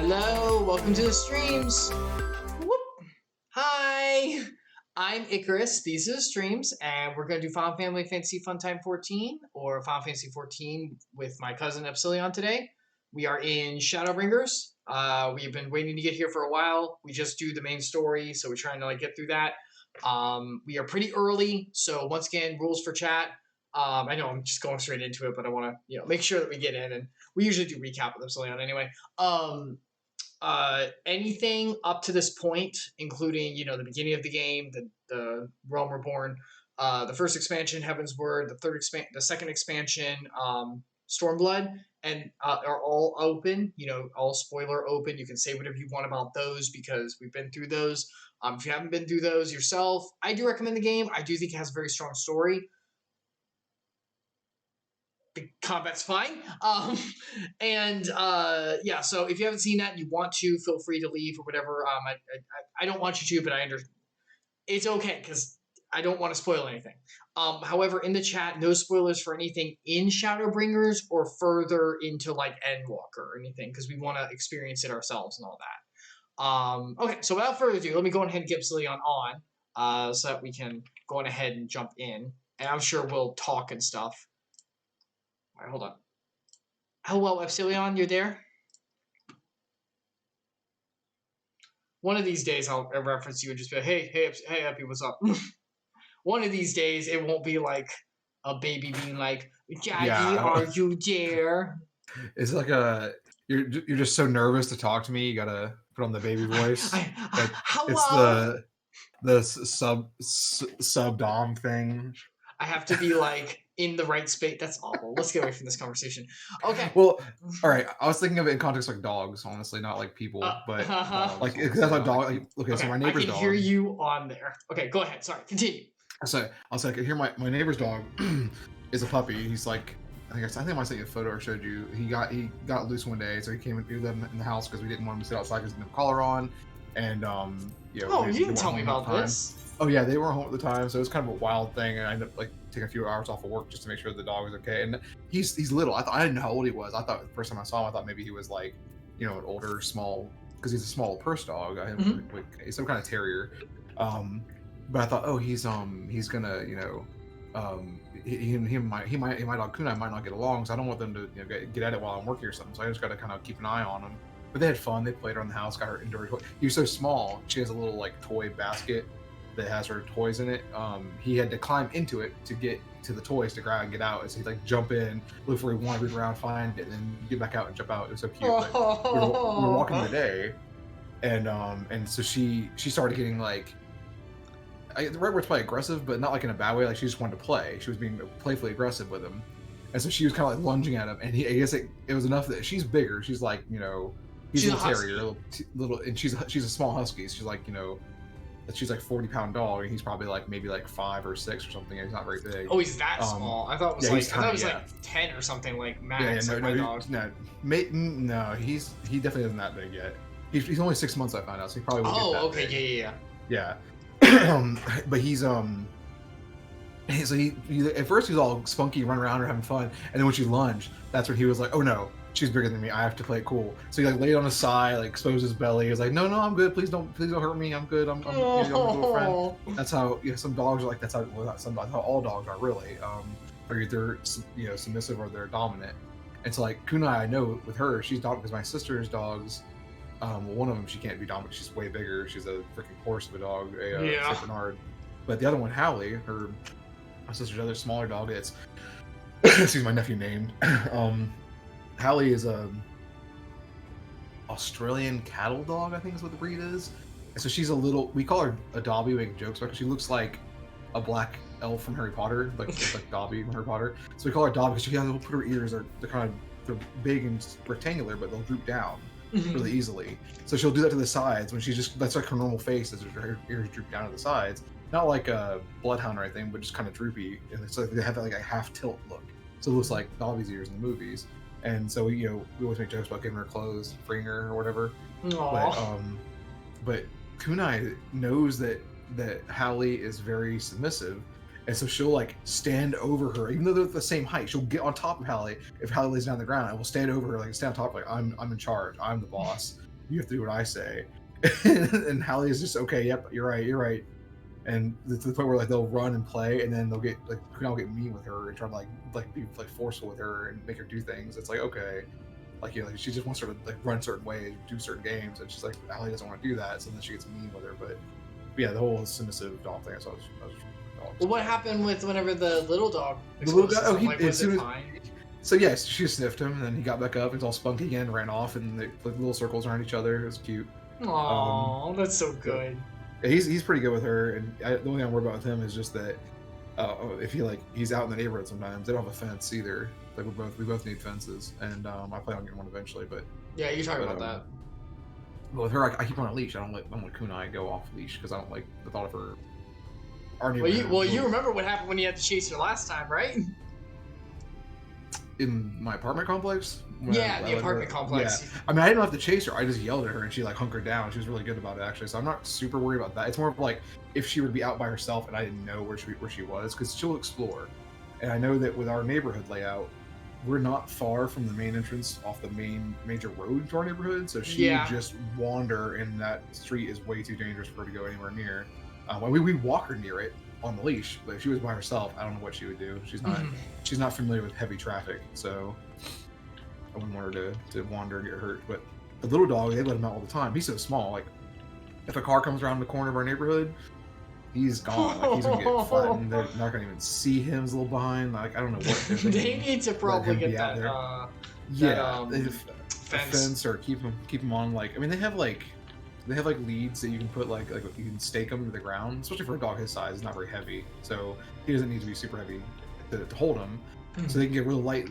Hello, welcome to the streams. Whoop. Hi, I'm Icarus. These are the streams, and we're going to do Final Family Fantasy Funtime 14 or Final Fantasy 14 with my cousin Epsilion today. We are in Shadowbringers. We've been waiting to get here for a while. We just do the main story, so we're trying to get through that. We are pretty early, so once again, rules for chat. I know I'm just going straight into it, but I want to make sure that we get in, and we usually do recap with Epsilion anyway. Anything up to this point, including the beginning of the game, the Realm Reborn, the first expansion Heaven's Word, the second expansion Stormblood, and are all open. All spoiler open. You can say whatever you want about those because we've been through those. If you haven't been through those yourself, I do recommend the game. I do think it has a very strong story. The combat's fine. Yeah, so if you haven't seen that and you want to, feel free to leave or whatever. I don't want you to, but I understand. It's okay, because I don't want to spoil anything. However, in the chat, no spoilers for anything in Shadowbringers or further into Endwalker or anything, because we want to experience it ourselves and all that. Okay, so without further ado, let me go ahead and get Epsilion on, so that we can go on ahead and jump in. And I'm sure we'll talk and stuff. All right, hold on. Hello, Epsilion, you're there? One of these days I'll reference you and just be like, hey, Epi, what's up? One of these days it won't be like a baby being like, Daddy, are you there? It's like you're just so nervous to talk to me, you gotta put on the baby voice. Hello? It's the sub dom thing. I have to be in the right space. That's awful. Let's get away from this conversation. Okay. Well, all right. I was thinking of it in context like dogs, honestly, not like people, but because that's a dog. Okay, so my neighbor's dog. I can hear you on there. Okay, go ahead. Sorry, continue. So I was like, I can hear my neighbor's dog is a puppy. He's like, I think I might send you a photo or showed you. He got loose one day, so he lived in the house because we didn't want him to sit outside because he had no collar on, and you didn't tell me about this. Oh yeah, they weren't home at the time, so it was kind of a wild thing, and I ended up taking a few hours off of work just to make sure the dog was okay. And he's little. I didn't know how old he was. I thought the first time I saw him, I thought maybe he was an older, small, because he's a small purse dog. He's some kind of terrier. But I thought, he's gonna he my dog Kunai might not get along, so I don't want them to get at it while I'm working or something. So I just got to kind of keep an eye on him. But they had fun. They played around the house, got her indoor toy. He was so small. She has a little toy basket that has her toys in it. He had to climb into it to get to the toys to grab and get out. So he'd jump in, look for he wanted, read around, find it, and then get back out and jump out. It was so cute. We were walking today, and so she started getting the right word's probably aggressive, but not in a bad way. She just wanted to play. She was being playfully aggressive with him, and so she was kind of lunging at him. And I guess it was enough that she's bigger. She's he's a little terrier, little, and she's a small husky. She's she's 40-pound dog, and he's probably maybe 5 or 6 or something. He's not very big. Oh, he's that small. I thought it was 10 or something max. No, he definitely isn't that big yet. He's only 6 months, I found out, so he probably won't get that big. Yeah. But he's so he at first he was all spunky, running around or having fun, and then when she lunged, that's when he was like, oh no, she's bigger than me, I have to play it cool. So he laid on his side, exposed his belly. He was like, no, I'm good, please don't hurt me, I'm good, I'm a good friend. That's how some dogs are that's how all dogs are really. They're either submissive or they're dominant. And so Kunai, I know with her, she's dominant because my sister's dogs, one of them she can't be dominant. She's way bigger. She's a freaking horse of a dog, Saint Bernard. But the other one, Hallie, my sister's other smaller dog, it's excuse my nephew named. Hallie is a Australian cattle dog, I think is what the breed is. And so she's we call her a Dobby. We make jokes about her. She looks like a black elf from Harry Potter, like Dobby from Harry Potter. So we call her Dobby because she has put her ears. They're big and rectangular, but they'll droop down really easily. So she'll do that to the sides when that's her normal face, as her ears droop down to the sides. Not like a bloodhound or anything, but just kind of droopy. And it's they have a half tilt look. So it looks like Dobby's ears in the movies. And so we always make jokes about giving her clothes, freeing her or whatever. But Kunai knows that Hallie is very submissive, and so she'll stand over her, even though they're the same height. She'll get on top of Hallie if Hallie lays down on the ground, and will stand over her, stand on top, I'm in charge, I'm the boss. you have to do what I say. And Hallie is just, okay, yep, you're right. And to the point where like they'll run and play, and then they'll get like Kunal will get mean with her and try to like be like forceful with her and make her do things. It's like, okay, like, you know, like she just wants her to like run certain ways, do certain games, and she's like, Hallie doesn't want to do that, so then she gets mean with her. But yeah, the whole submissive dog thing. So I was well, what happened with whenever the little dog? The little guy. Oh, was it fine? So yes, she sniffed him, and then he got back up. He's all spunky again, ran off, and they like little circles around each other. It was cute. Aww, that's so good. Yeah, he's pretty good with her, and the only thing I'm worried about with him is just that if he's out in the neighborhood sometimes, they don't have a fence either. Like we both need fences, and I plan on getting one eventually. But yeah, you talking about that. But with her, I keep her on a leash. I don't let Kunai go off leash because I don't like the thought of her. Well, you remember what happened when you had to chase her last time, right? In my apartment complex? Yeah, the apartment complex. Yeah. I mean, I didn't have to chase her. I just yelled at her, and she like hunkered down. She was really good about it, actually. So I'm not super worried about that. It's more of like if she would be out by herself and I didn't know where she was, because she'll explore. And I know that with our neighborhood layout, we're not far from the main entrance off the main major road to our neighborhood. So she would just wander, and that street is way too dangerous for her to go anywhere near. We'd walk her near it on the leash, but if she was by herself, I don't know what she would do. She's not familiar with heavy traffic, so I wouldn't want her to wander and get hurt. But the little dog, they let him out all the time. He's so small. Like if a car comes around the corner of our neighborhood, he's gone. Like he's gonna get flattened. They're not gonna even see him. He's a little behind. Like I don't know what they're thinking. They need to probably get that. Fence or keep him on. Like I mean, they have like leads that you can put like you can stake them to the ground. Especially for a dog his size, it's not very heavy, so he doesn't need to be super heavy to hold him. So they can get a real light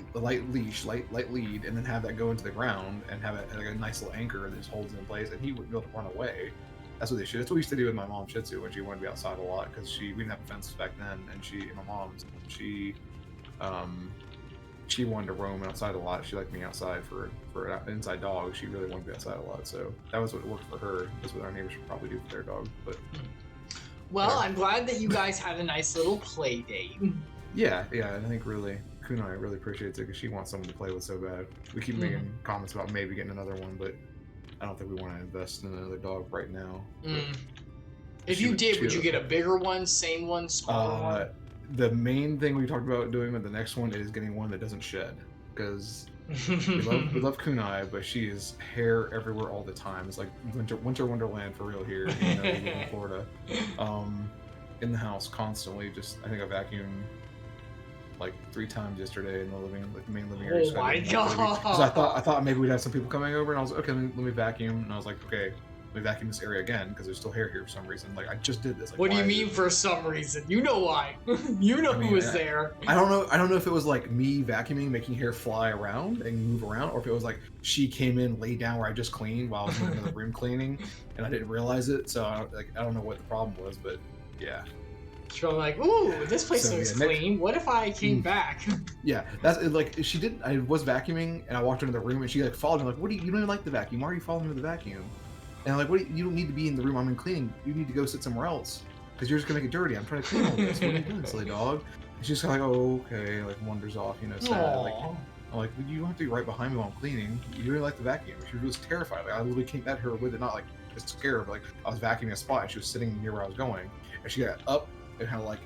leash, light lead, and then have that go into the ground and have it like a nice little anchor that just holds it in place, and he wouldn't be able to run away. That's what they should. That's what we used to do with my mom Shih Tzu when she wanted to be outside a lot, because we didn't have a fence back then, and my mom she wanted to roam outside a lot. She liked being outside for an inside dog. She really wanted to be outside a lot, so that was what worked for her. That's what our neighbors should probably do for their dog. But well, I'm glad that you guys had a nice little play date. Yeah, I think really Kunai really appreciates it because she wants someone to play with so bad. We keep making comments about maybe getting another one, but I don't think we want to invest in another dog right now. If you did, would you get a bigger one, same one, smaller one? The main thing we talked about doing with the next one is getting one that doesn't shed, because we love Kunai, but she is hair everywhere all the time. It's like winter wonderland for real here in Florida. In the house constantly. Just I think I vacuumed like 3 times yesterday in the main living area. Oh my god! Because I thought maybe we'd have some people coming over, and I was like, okay, let me vacuum, and I was like, okay. Let me vacuum this area again because there's still hair here for some reason. Like I just did this. Like, what do you mean for some reason? You know why? You know who was there. I don't know if it was like me vacuuming, making hair fly around and move around, or if it was like she came in, laid down where I just cleaned while I was in another room cleaning, and I didn't realize it. So I don't know what the problem was, but yeah. So I'm like, ooh, this place looks clean. What if I came back? Yeah, that's like she did. I was vacuuming and I walked into the room and she like followed me. Like, what do you don't even like the vacuum? Why are you following me with the vacuum? And I'm like, what? You don't need to be in the room I'm in cleaning. You need to go sit somewhere else because you're just gonna get dirty. I'm trying to clean all this. What are you doing, silly dog? And she's kind of like, oh, okay, like wanders off, sad. Like, I'm like, well, you don't have to be right behind me while I'm cleaning. You really like the vacuum. She was terrified. Like, I literally came at her with it, not like just scared, but like I was vacuuming a spot and she was sitting near where I was going, and she got up and kind of like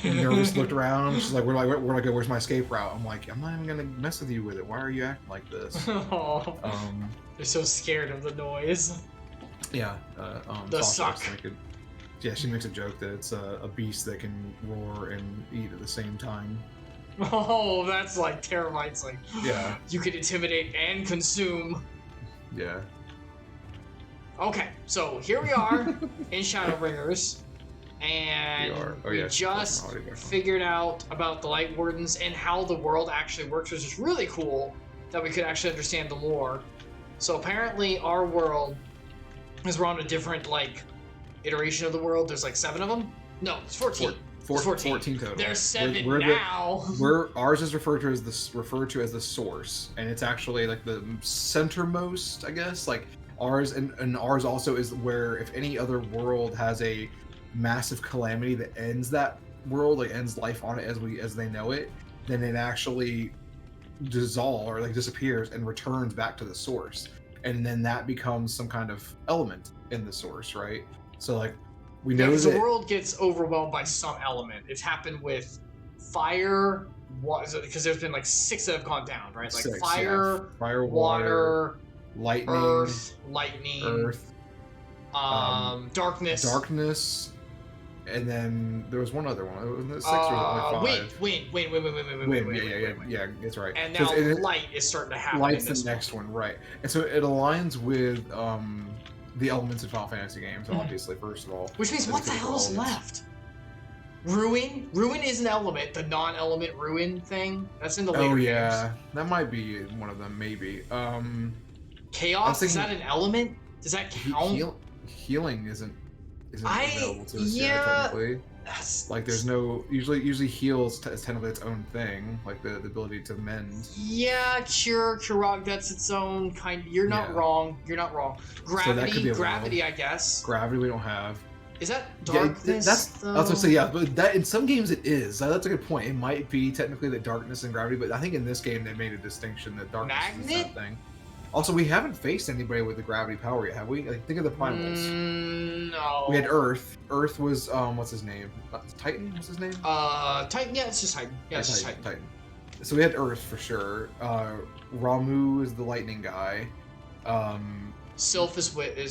nervous looked around. She's like, where do I go? Where's my escape route? I'm like, I'm not even gonna mess with you with it. Why are you acting like this? They're so scared of the noise. Yeah. The suck. She makes a joke that it's a beast that can roar and eat at the same time. Oh, that's like termites. Like, yeah, you can intimidate and consume. Yeah. Okay, so here we are in Shadowbringers. And we just figured out about the Lightwardens and how the world actually works, which is really cool that we could actually understand the lore. So apparently our world is we're on a different iteration of the world. There's 7 of them. No, it's 14. 14 total. There's 7 now. Ours is referred to as the source, and it's actually like the centermost, I guess. Like ours and ours also is where if any other world has a massive calamity that ends that world, ends life on it as they know it, then it actually dissolves or disappears and returns back to the source, and then that becomes some kind of element in the source, right? So like we Yeah, know because that the world gets overwhelmed by some element. It's happened with fire, because there's been like 6 that have gone down, right? Like 6, fire, fire, water, lightning, lightning, darkness, and then there was one other one. Wasn't it 6 or was it only 5? Wind. Yeah, that's right. And now light is starting to happen. Light's the next one, right? And so it aligns with the elements of Final Fantasy games, obviously. First of all, which means what the hell is left? Ruin is an element. The non-element ruin thing that's in the later games. That might be one of them, maybe. Chaos, is that an element? Does that count? Healing isn't available to us yet, technically. That's like there's no usually heals is technically its own thing, like the ability to mend. Yeah, cure, that's its own kind. You're not wrong. Gravity, I guess. Gravity we don't have. Is that darkness? I was gonna say but that in some games it is. That's a good point. It might be technically the darkness and gravity, but I think in this game they made a distinction that darkness is that thing. Also, we haven't faced anybody with the gravity power yet, have we? Like, think of the primals. No. We had Earth. Earth was what's his name? Titan. What's his name? Titan. Yeah, it's just Titan. Yeah, it's just Titan. So we had Earth for sure. Ramu is the lightning guy. Sylph is wind.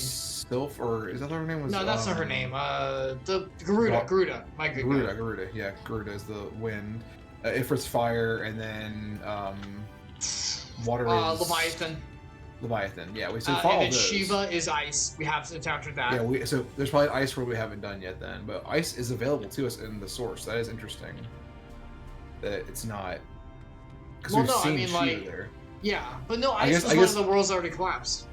Sylph, or is that her name? No, that's not her name. The Garuda. My good guy. Garuda. Yeah, Garuda is the wind. Ifrit's fire, and then water is Leviathan. Yeah, we follow and then those. Shiva is ice. We have encountered that. Yeah, so there's probably an ice world we haven't done yet then, but ice is available to us in the source. That is interesting. That it's not. Because we've seen Shiva there. Yeah, but no, ice was one of the worlds that already collapsed.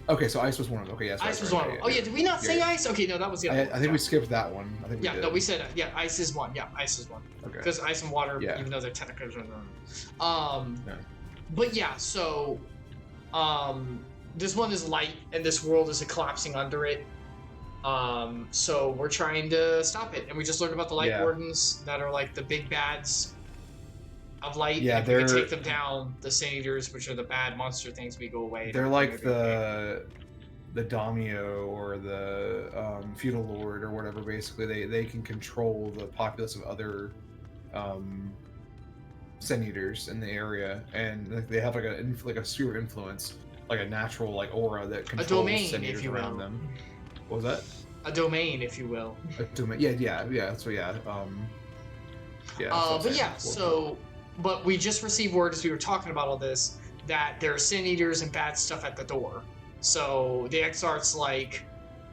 Okay, so ice was one of them. Okay, yes. Ice was one of them. Oh yeah, did we not say ice? Okay, no, that was the other one. I think we skipped that one. I think we said ice is one. Yeah, ice is one. Okay. Because ice and water, even though they're technically But yeah, so this one is light, and this world is collapsing under it. So we're trying to stop it, and we just learned about the Lightwardens that are like the big bads of light. Yeah, if we can take them down, the Sin Eaters, which are the bad monster things, we go away. They're like the daimyo or the feudal lord or whatever. Basically, they can control the populace of other Sin Eaters in the area, and they have like a sphere of influence, like a natural like aura that controls Sin Eaters around them. What was that? A domain, if you will. A domain. Yeah. So yeah. But we just received word as we were talking about all this that there are Sin Eaters and bad stuff at the door. So the Exarch's like,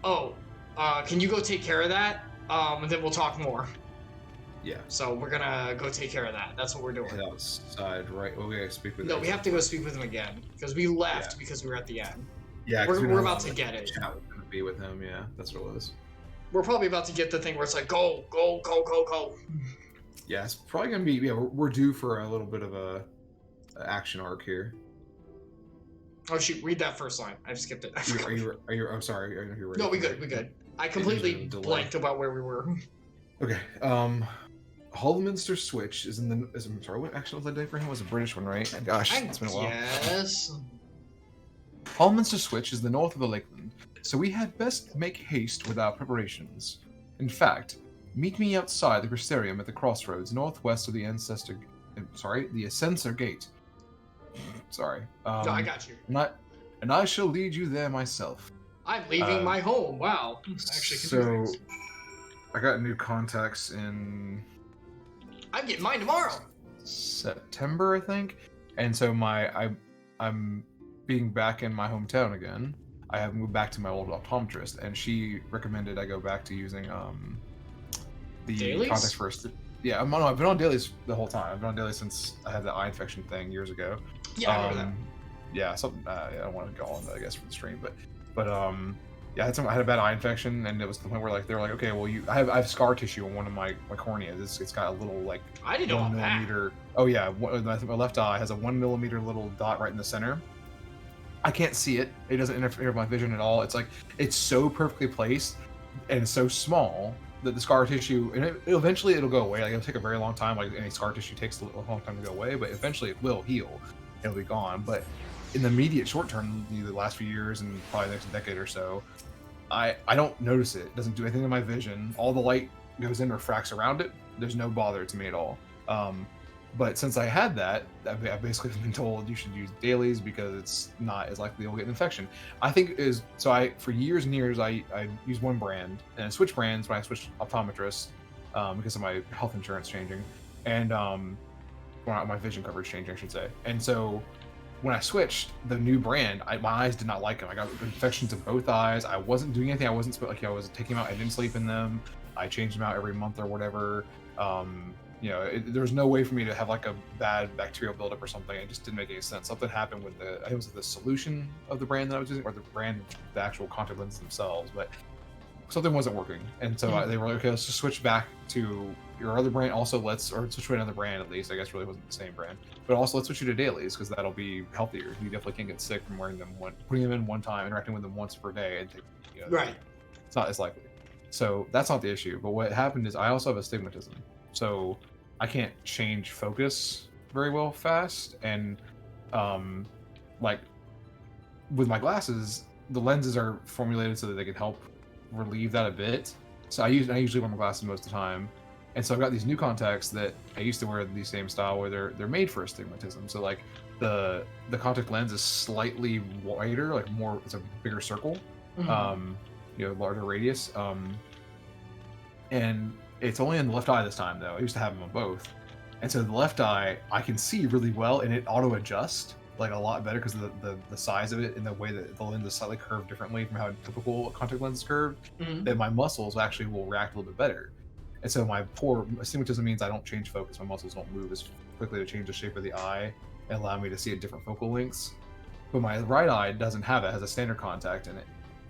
can you go take care of that? And then we'll talk more. Yeah. So we're gonna go take care of that. That's what we're doing. Head outside, right? Well, we gotta speak with. No, we have to go speak with him again because we left because we were at the end. Yeah, we're about to get it. Chat was gonna be with him. Yeah, that's what it was. We're probably about to get the thing where it's like go. Yeah, it's probably gonna be. Yeah, we're due for a little bit of a action arc here. Oh shoot! Read that first line. I skipped it. Are you? I'm sorry. Are you ready? No, we good. I completely blanked about where we were. Okay. Hullminster Switch is in the. I'm sorry. What action was that day for him? It was a British one, right? Gosh, it's been a while. Yes. Hullminster Switch is the north of the Lakeland, so we had best make haste with our preparations. In fact, meet me outside the Crystarium at the crossroads, northwest of the the Ascensor Gate. Sorry. No, I got you. And I shall lead you there myself. I'm leaving my home. Wow. Actually, so I got new contacts in. I'm getting mine tomorrow. September, I think, and so I'm being back in my hometown again. I have moved back to my old optometrist, and she recommended I go back to using the dailies? contacts first. Yeah, I've been on dailies the whole time. I've been on dailies since I had the eye infection thing years ago. Yeah, I remember that. Yeah, something. I don't want to go on that, I guess, for the stream, but yeah, I had a bad eye infection, and it was the point where they're like, okay, well, I have scar tissue on one of my corneas. It's got a little like I didn't know 1 millimeter. Oh yeah, my left eye has a 1 millimeter little dot right in the center. I can't see it. It doesn't interfere with my vision at all. It's like it's so perfectly placed and so small that the scar tissue, and eventually it'll go away. Like it'll take a very long time. Like any scar tissue takes a long time to go away, but eventually it will heal. It'll be gone. But in the immediate short term, the last few years and probably the next decade or so, I don't notice it. It doesn't do anything to my vision. All the light goes in, refracts around it. There's no bother to me at all. But since I had that, I've basically been told you should use dailies because it's not as likely you'll get an infection. I think is so. For years and years I used one brand and I switched brands when I switched optometrists because of my health insurance changing and my vision coverage changing, I should say. And so when I switched the new brand, my eyes did not like them. I got infections in both eyes. I wasn't doing anything. I wasn't taking them out. I didn't sleep in them. I changed them out every month or whatever. There was no way for me to have like a bad bacterial buildup or something. It just didn't make any sense. Something happened with I think it was the solution of the brand that I was using, or the actual contact lenses themselves, but something wasn't working. And so they were like, okay, let's just switch back to your other brand. Also, switch to another brand at least. I guess really wasn't the same brand, but also let's switch you to dailies because that'll be healthier. You definitely can't get sick from wearing them putting them in one time, interacting with them once per day, and right. It's not as likely. So that's not the issue. But what happened is I also have astigmatism. So I can't change focus very well fast. And like with my glasses, the lenses are formulated so that they can help relieve that a bit. So I usually wear my glasses most of the time. And so I've got these new contacts that I used to wear the same style where they're made for astigmatism. So like the contact lens is slightly wider, like more, it's a bigger circle. Larger radius, and it's only in the left eye this time though. I used to have them on both, and so the left eye I can see really well, and it auto adjusts like a lot better because of the size of it and the way that the lens is slightly curved differently from how a typical contact lens is curved. That my muscles actually will react a little bit better, and so my poor astigmatism means I don't change focus. My muscles don't move as quickly to change the shape of the eye and allow me to see at different focal lengths. But my right eye doesn't have it; it has a standard contact in it.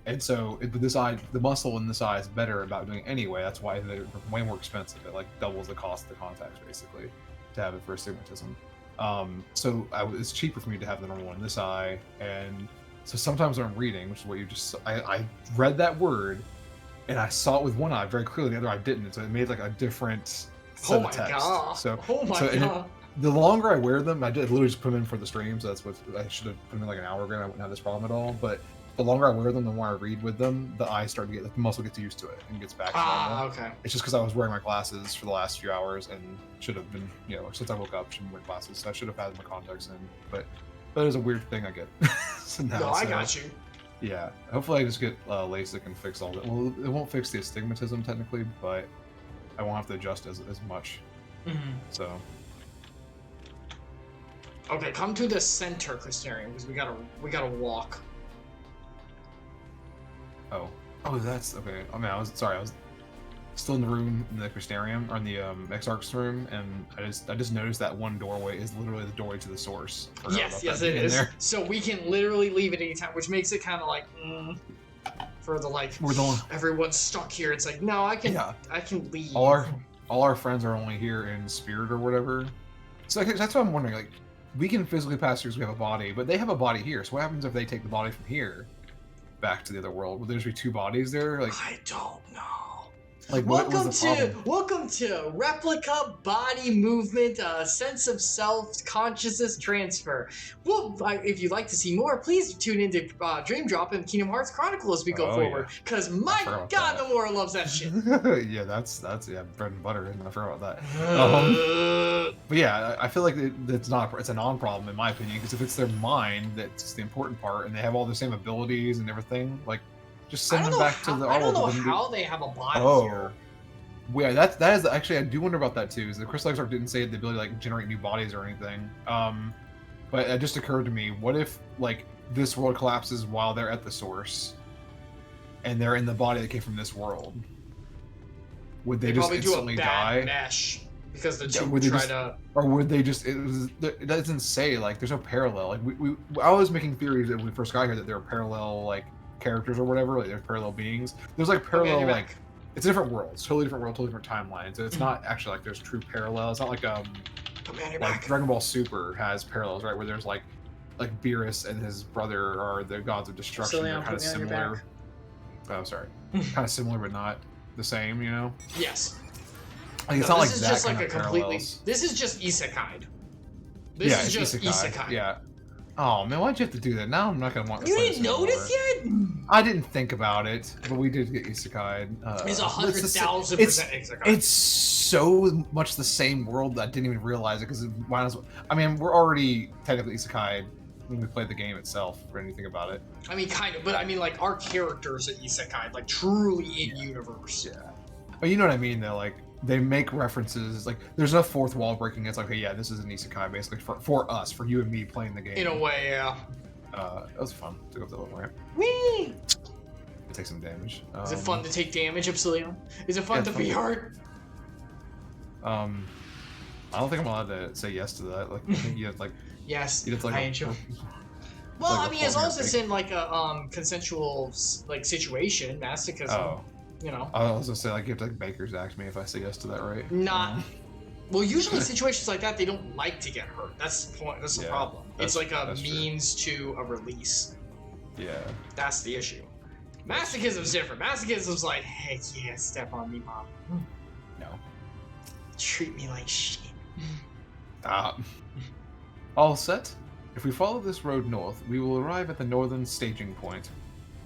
And so this eye, the muscle in this eye is better about doing it anyway. That's why they're way more expensive. It like doubles the cost of the contacts basically to have it for astigmatism. So it's cheaper for me to have the normal one in this eye. And so sometimes when I'm reading, which is what you just, I read that word and I saw it with one eye very clearly, the other eye didn't. So it made like a different set of text. God. The longer I wear them, I did literally just put them in for the streams. So that's what I should have put them in like an hour ago. I wouldn't have this problem at all. But the longer I wear them, the more I read with them, the eyes start to get, the muscle gets used to it and gets back to normal. Okay. It's just because I was wearing my glasses for the last few hours and should have been, since I woke up, shouldn't wear glasses. So I should have had my contacts in. But that is a weird thing I get. I got you. Yeah. Hopefully I just get LASIK and fix all that. Well, it won't fix the astigmatism technically, but I won't have to adjust as much. So. Okay, come to the center, Christarian, because we gotta walk. Oh, that's okay. I mean, I was still in the room in the Crystarium, or in the Exarch's room, and I just noticed that one doorway is literally the doorway to the source. Yes, it is. There. So we can literally leave at any time, which makes it kind of like for the everyone's stuck here. It's like no, I can leave. All our friends are only here in spirit or whatever. So that's what I'm wondering. Like, we can physically pass through because we have a body, but they have a body here. So what happens if they take the body from here back to the other world? Will there just be two bodies there? Like, I don't know. Like, welcome to replica body movement, sense of self consciousness transfer. Well, if you'd like to see more, please tune into Dream Drop and Kingdom Hearts Chronicle as we go forward. Because my God, Nomura loves that shit. Yeah, that's bread and butter, and I forgot about that. But yeah, I feel like it's a non-problem in my opinion, because if it's their mind that's the important part, and they have all the same abilities and everything, like. Just send them back to the I don't know how they have a body here. Yeah, that is actually, I do wonder about that too. Is the Crystal Exarch didn't say the ability to like generate new bodies or anything. But it just occurred to me, what if like this world collapses while they're at the source, and they're in the body that came from this world? Would they just instantly die? Mesh because the two try to. Or would they just? It doesn't say, like, there's no parallel. Like I was making theories when we first got here that there are parallel like characters or whatever, like there's parallel beings. There's like parallel like it's a different world, it's totally different world, totally different timeline. So it's not actually like there's true parallels. It's not like Dragon Ball Super has parallels, right? Where there's like Beerus and his brother are the gods of destruction. They're kind of similar. Oh, sorry. Kind of similar, but not the same. You know? Yes. Like, it's not like that. This is just isekai. This is just isekai. Yeah. Oh man, why'd you have to do that? Now I'm not gonna want to You play didn't this notice anymore. yet? I didn't think about it, but we did get isekai'd. It's 100,000% isekai. It's so much the same world that I didn't even realize it because I mean, we're already technically isekai'd when we played the game itself or anything about it. I mean, kind of, but I mean, like, our characters are isekai, like, truly in universe. Yeah. But you know what I mean, though? Like, they make references, like, there's no fourth wall breaking. It's like, okay, yeah, this is an isekai, basically, for us, for you and me playing the game. In a way, yeah. It was fun to go up the little ramp. Whee! Take some damage. Is it fun to take damage, Epsilion? Is it fun to be hurt? I don't think I'm allowed to say yes to that. Like, I think you have, like... Yes, you have, like, I enjoy. Well, like I mean, as long as it's in, like, a consensual, like, situation, masochism. Oh. You know. I was gonna say, like, you have to, like, Baker's Act me if I say yes to that, right? Not. Well, usually situations like that, they don't like to get hurt. That's the point. That's the problem. It's like a means to a release. Yeah. That's the issue. Masochism's different. Masochism's like, heck yeah, step on me, mom. No. Treat me like shit. All set? If we follow this road north, we will arrive at the northern staging point.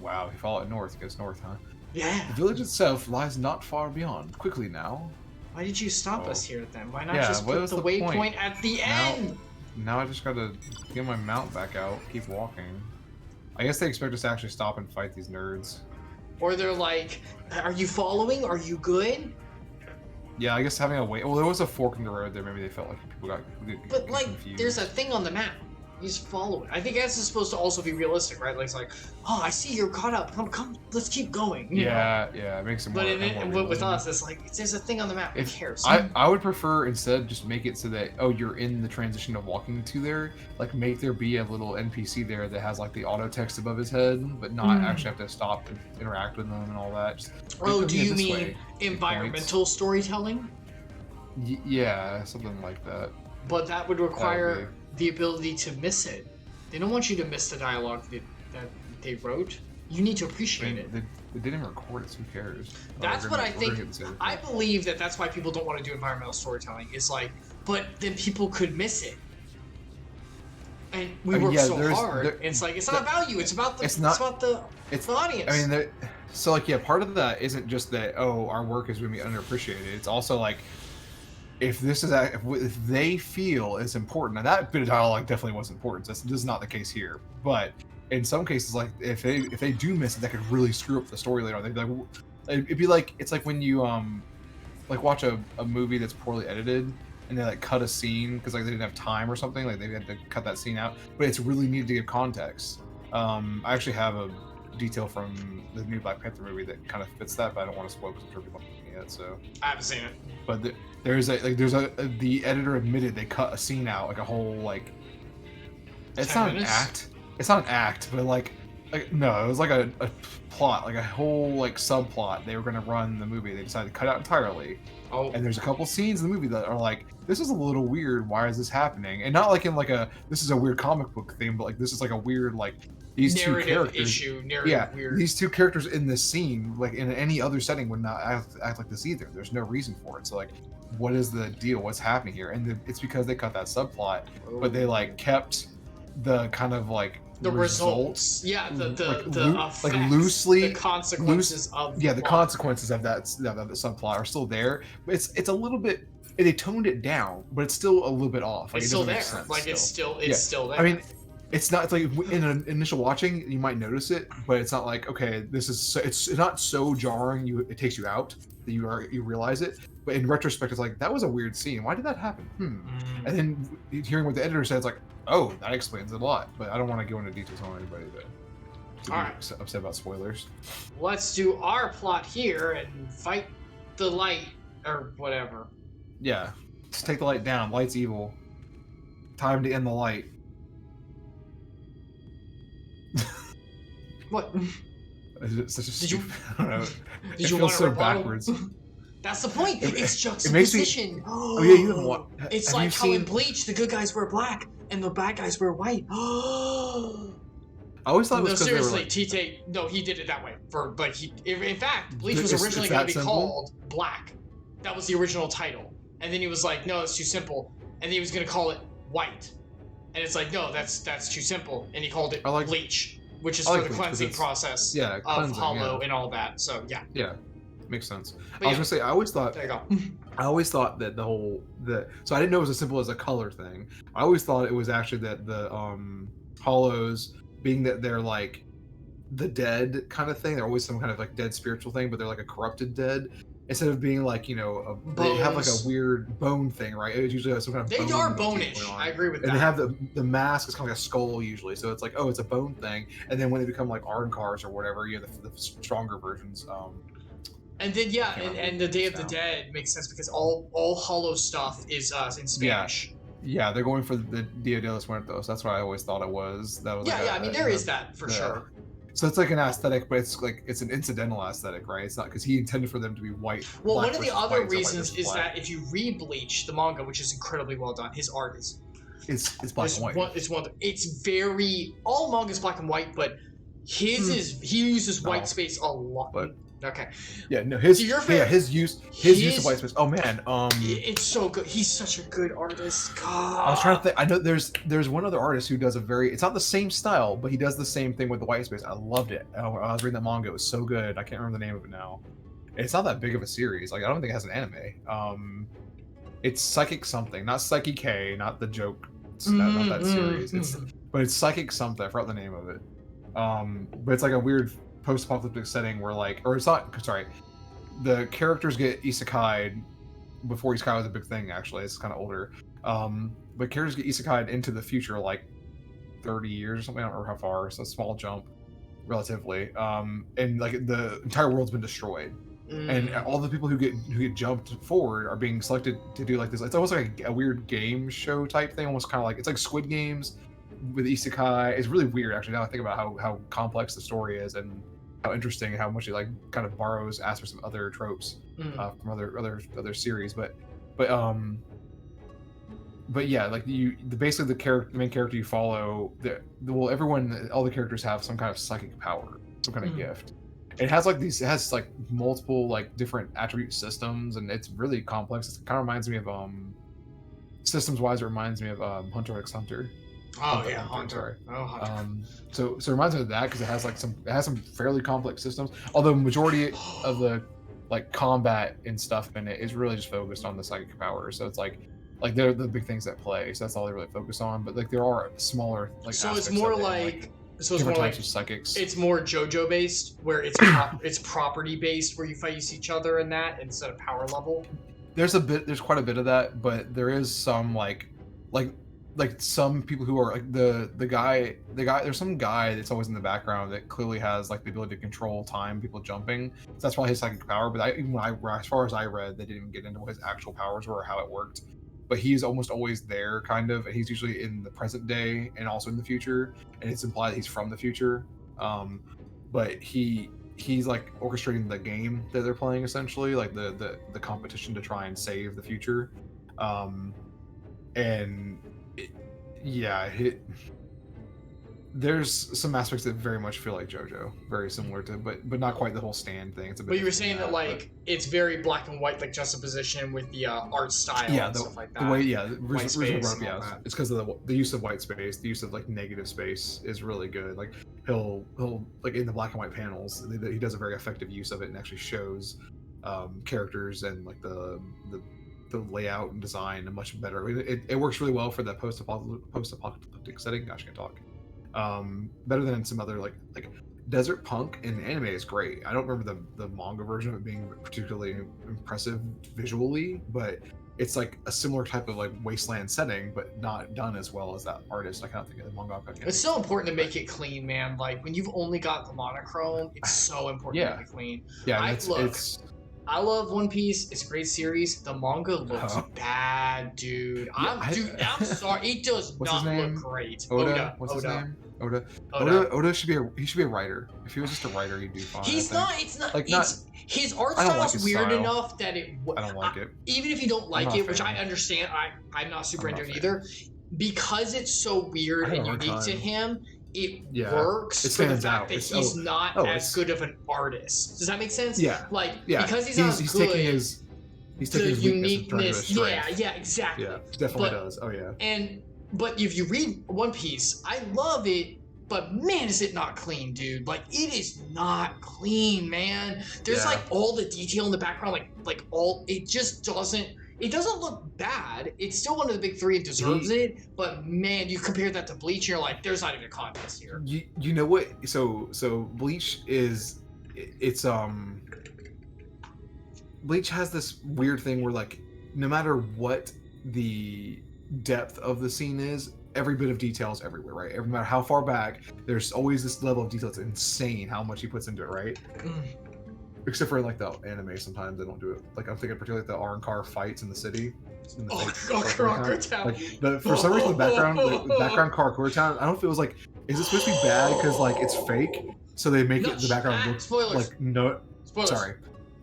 Wow, if you follow it north, it goes north, huh? Yeah. The village itself lies not far beyond. Quickly now. Why did you stop us here then? Why not just put the waypoint at the end? Now I just gotta get my mount back out, keep walking. I guess they expect us to actually stop and fight these nerds. Or they're like, are you following? Are you good? Yeah, I guess having a wait. Well, there was a fork in the road there. Maybe they felt like people got But like, confused. There's a thing on the map. You just follow it. I think that's supposed to also be realistic, right? Like, it's like, oh, I see you're caught up. Come, let's keep going. Yeah, it makes it more. But with us, it's like, there's a thing on the map. Who cares? I would prefer instead just make it so that you're in the transition of walking to there. Like, make there be a little NPC there that has like the auto text above his head, but not actually have to stop and interact with them and all that. Just do you mean environmental storytelling? Yeah, something like that. But that would require the ability to miss it. They don't want you to miss the dialogue that they wrote. You need to appreciate it. They didn't record it, so who cares? That's what I think. I believe that's why people don't want to do environmental storytelling. It's like, but then people could miss it. And we work so hard. It's like, it's not about you. It's about the audience. I mean, so like, yeah, part of that isn't just that, our work is going to be underappreciated. It's also like, if they feel it's important, and that bit of dialogue definitely was important. This is not the case here, but in some cases, like if they do miss it, that could really screw up the story later on. They'd be like, it'd be like, it's like when you like watch a movie that's poorly edited and they like cut a scene because like they didn't have time or something, like they had to cut that scene out, but it's really needed to give context. I actually have a detail from the new Black Panther movie that kind of fits that, but I don't want to spoil because I'm sure people haven't seen it yet. So I haven't seen it. But the editor admitted they cut a scene out, like a whole like. It's not an act. It's not an act, but like no, it was like a plot, like a whole like subplot they were gonna run the movie. They decided to cut out entirely. Oh. And there's a couple scenes in the movie that are like, this is a little weird. Why is this happening? And not like in like this is a weird comic book thing, but like this is like a weird like these narrative two characters. Weird. These two characters in this scene, like in any other setting, would not act like this either. There's no reason for it. So like, what is the deal? What's happening here? And it's because they cut that subplot, but they like kept the kind of like the results. Yeah, the effects, like loosely the consequences of the consequences of that subplot are still there. But it's a little bit. They toned it down, but it's still a little bit off. Like, it's still there. Like it's still there. I mean, it's not. It's like in an initial watching, you might notice it, but it's not like, okay, this is. So, it's not so jarring. It takes you out that you realize it. But in retrospect, it's like, that was a weird scene. Why did that happen? And then hearing what the editor said, it's like, oh, that explains a lot. But I don't want to go into details on anybody to be upset about spoilers. Let's do our plot here and fight the light or whatever. Yeah, just take the light down. Light's evil. Time to end the light. What? It's such a I don't know. Did you feels so backwards. That's the point. It's juxtaposition. Oh yeah, you haven't watched. It's like how in Bleach the good guys wear black and the bad guys wear white. I always thought it was because seriously, he did it that way. For like in fact, Bleach was originally going to be called Black. That was the original title, and then he was like, no, it's too simple, and then he was going to call it White. And it's like, no, that's too simple. And he called it bleach, which is I for like the bleach cleansing process of hollow and all that. So yeah. Yeah, makes sense. But I was gonna say, I always thought. There you go. I always thought that so I didn't know it was as simple as a color thing. I always thought it was actually that the hollows, being that they're like the dead kind of thing, they're always some kind of like dead spiritual thing, but they're like a corrupted dead. Instead of being like, you know, they have like a weird bone thing, right? It usually has some kind of They are bonish. I agree with that. And they have the mask is kind of like a skull usually, so it's like, oh, it's a bone thing. And then when they become like Arncars or whatever, you have the stronger versions. And then and the Day of the Dead makes sense because all hollow stuff is in Spanish. Yeah, they're going for the Dia de los Muertos. That's what I always thought it was. That was I mean there is that for sure. So it's like an aesthetic, but it's an incidental aesthetic, right? It's not because he intended for them to be white. Well, one of the other reasons is that if you read Bleach, the manga, which is incredibly well done, his art is it's black and white. It's very all manga's black and white, but his is he uses white space a lot. But okay. Yeah, no, his use of white space. Oh man, it's so good. He's such a good artist. God. I was trying to think. I know there's one other artist who does it's not the same style, but he does the same thing with the white space. I loved it. I was reading that manga. It was so good. I can't remember the name of it now. It's not that big of a series. Like I don't think it has an anime. It's Psychic something, not Psyche K, not the joke. Not that series. But it's Psychic something. I forgot the name of it. But it's like a weird post-apocalyptic setting where the characters get isekai'd before isekai was a big thing. Actually, it's kind of older, but characters get isekai'd into the future like 30 years or something. I don't remember how far. It's a small jump relatively, and like the entire world's been destroyed, and all the people who get jumped forward are being selected to do like this. It's almost like a weird game show type thing, almost kind of like it's like Squid Games with isekai. It's really weird actually now I think about how complex the story is and how interesting, how much it like kind of borrows aspects of other tropes from other series, but yeah, like basically the main character you follow, all the characters have some kind of psychic power, some kind of gift. It has like multiple like different attribute systems, and it's really complex. It kind of reminds me of systems wise. It reminds me of Hunter x Hunter. Oh yeah, Hunter. Hunter. So it reminds me of that because it has some fairly complex systems. Although majority of the like combat and stuff in it is really just focused on the psychic power. So it's like they're the big things that play. So that's all they really focus on. But like there are smaller like. So it's more like. So it's more like psychics. It's more JoJo based, where it's it's property based, where you fight each other in that instead of power level. There's quite a bit of that, but there is some like some people who are like the guy. There's some guy that's always in the background that clearly has like the ability to control time, people jumping. So that's probably his psychic power. But as far as I read, they didn't even get into what his actual powers were or how it worked. But he's almost always there, kind of, and he's usually in the present day and also in the future, and it's implied that he's from the future. But he's like orchestrating the game that they're playing, essentially, like the competition to try and save the future. There's some aspects that very much feel like JoJo, very similar to, but not quite the whole stand thing. It's a bit. But you were saying that like it's very black and white, like juxtaposition with the art style and stuff like that. The way, white space, it's because of the use of white space, the use of like negative space is really good. Like he'll like in the black and white panels, he does a very effective use of it and actually shows characters and like the layout and design much better. It works really well for the post-apocalyptic setting. Gosh, I can talk. Better than some other like Desert Punk in the anime is great. I don't remember the manga version of it being particularly impressive visually, but it's like a similar type of like wasteland setting, but not done as well as that artist. I can't think of the mangaka. It's so important to make it clean, man. Like when you've only got the monochrome, it's so important to make it clean. Yeah, I love One Piece. It's a great series. The manga looks bad, dude. I'm sorry. It does not look great. Oda. What's his name? Oda should be a writer. If he was just a writer, he'd do fine. He's not. It's not. Like his art style's weird enough that it. I don't like it. Even if you don't like it, which I understand, I'm not super into it either. Because it's so weird and unique to him. It works. It stands out. That he's not as good of an artist. Does that make sense? Yeah. Because he's not good. He's taking his uniqueness. Yeah, exactly. Yeah, definitely does. Oh yeah. And But if you read One Piece, I love it, but man, is it not clean, dude. Like, it is not clean, man. There's like all the detail in the background, it just doesn't, it doesn't look bad. It's still one of the big three and deserves it, but man, you compare that to Bleach, and you're like, there's not even a contest here. You know what? So Bleach is, Bleach has this weird thing where, like, no matter what the depth of the scene is, every bit of detail is everywhere, right? No matter how far back, there's always this level of detail. It's insane how much he puts into it, right? Except for like the anime, sometimes they don't do it. Like, I'm thinking particularly the Arrancar fights in the city. In the for some reason, the background Karakura town, I don't know if it was like, is it supposed to be bad because like it's fake, so they make it the background look spoilers. Like no. Spoilers.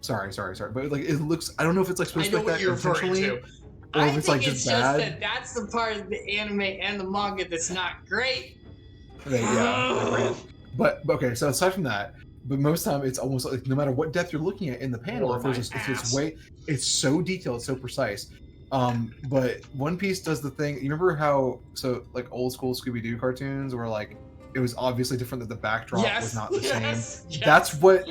Sorry, but like it looks. I don't know if it's like supposed to be like that intentionally. Or if it's think like it's just bad. That's the part of the anime and the manga that's not great. But okay, so aside from that, but most of the time it's almost like no matter what depth you're looking at in the panel, if it's way, it's so detailed, it's so precise. But One Piece does the thing. You remember how like old school Scooby-Doo cartoons where like it was obviously different, that the backdrop was not the same. Yes. That's what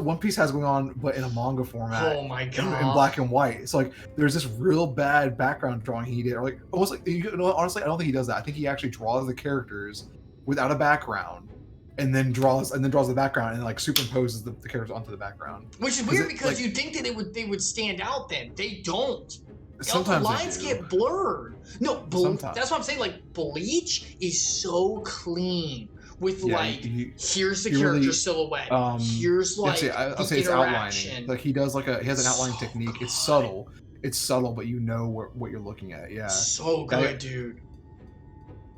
One Piece has going on, but in a manga format. Oh my god! In black and white. It's like there's this real bad background drawing he did, or like almost like, you know, honestly, I don't think he does that. I think he actually draws the characters without a background, and then draws the background and like superimposes the characters onto the background. Which is weird because you think that they would stand out. Then they don't. Sometimes the lines get blurred. No, that's what I'm saying. Like, Bleach is so clean with here's the character silhouette. Here's like I'll say it's outlining. Like he has an outlining technique. Good. It's subtle, but you know what you're looking at. Yeah. So good, dude.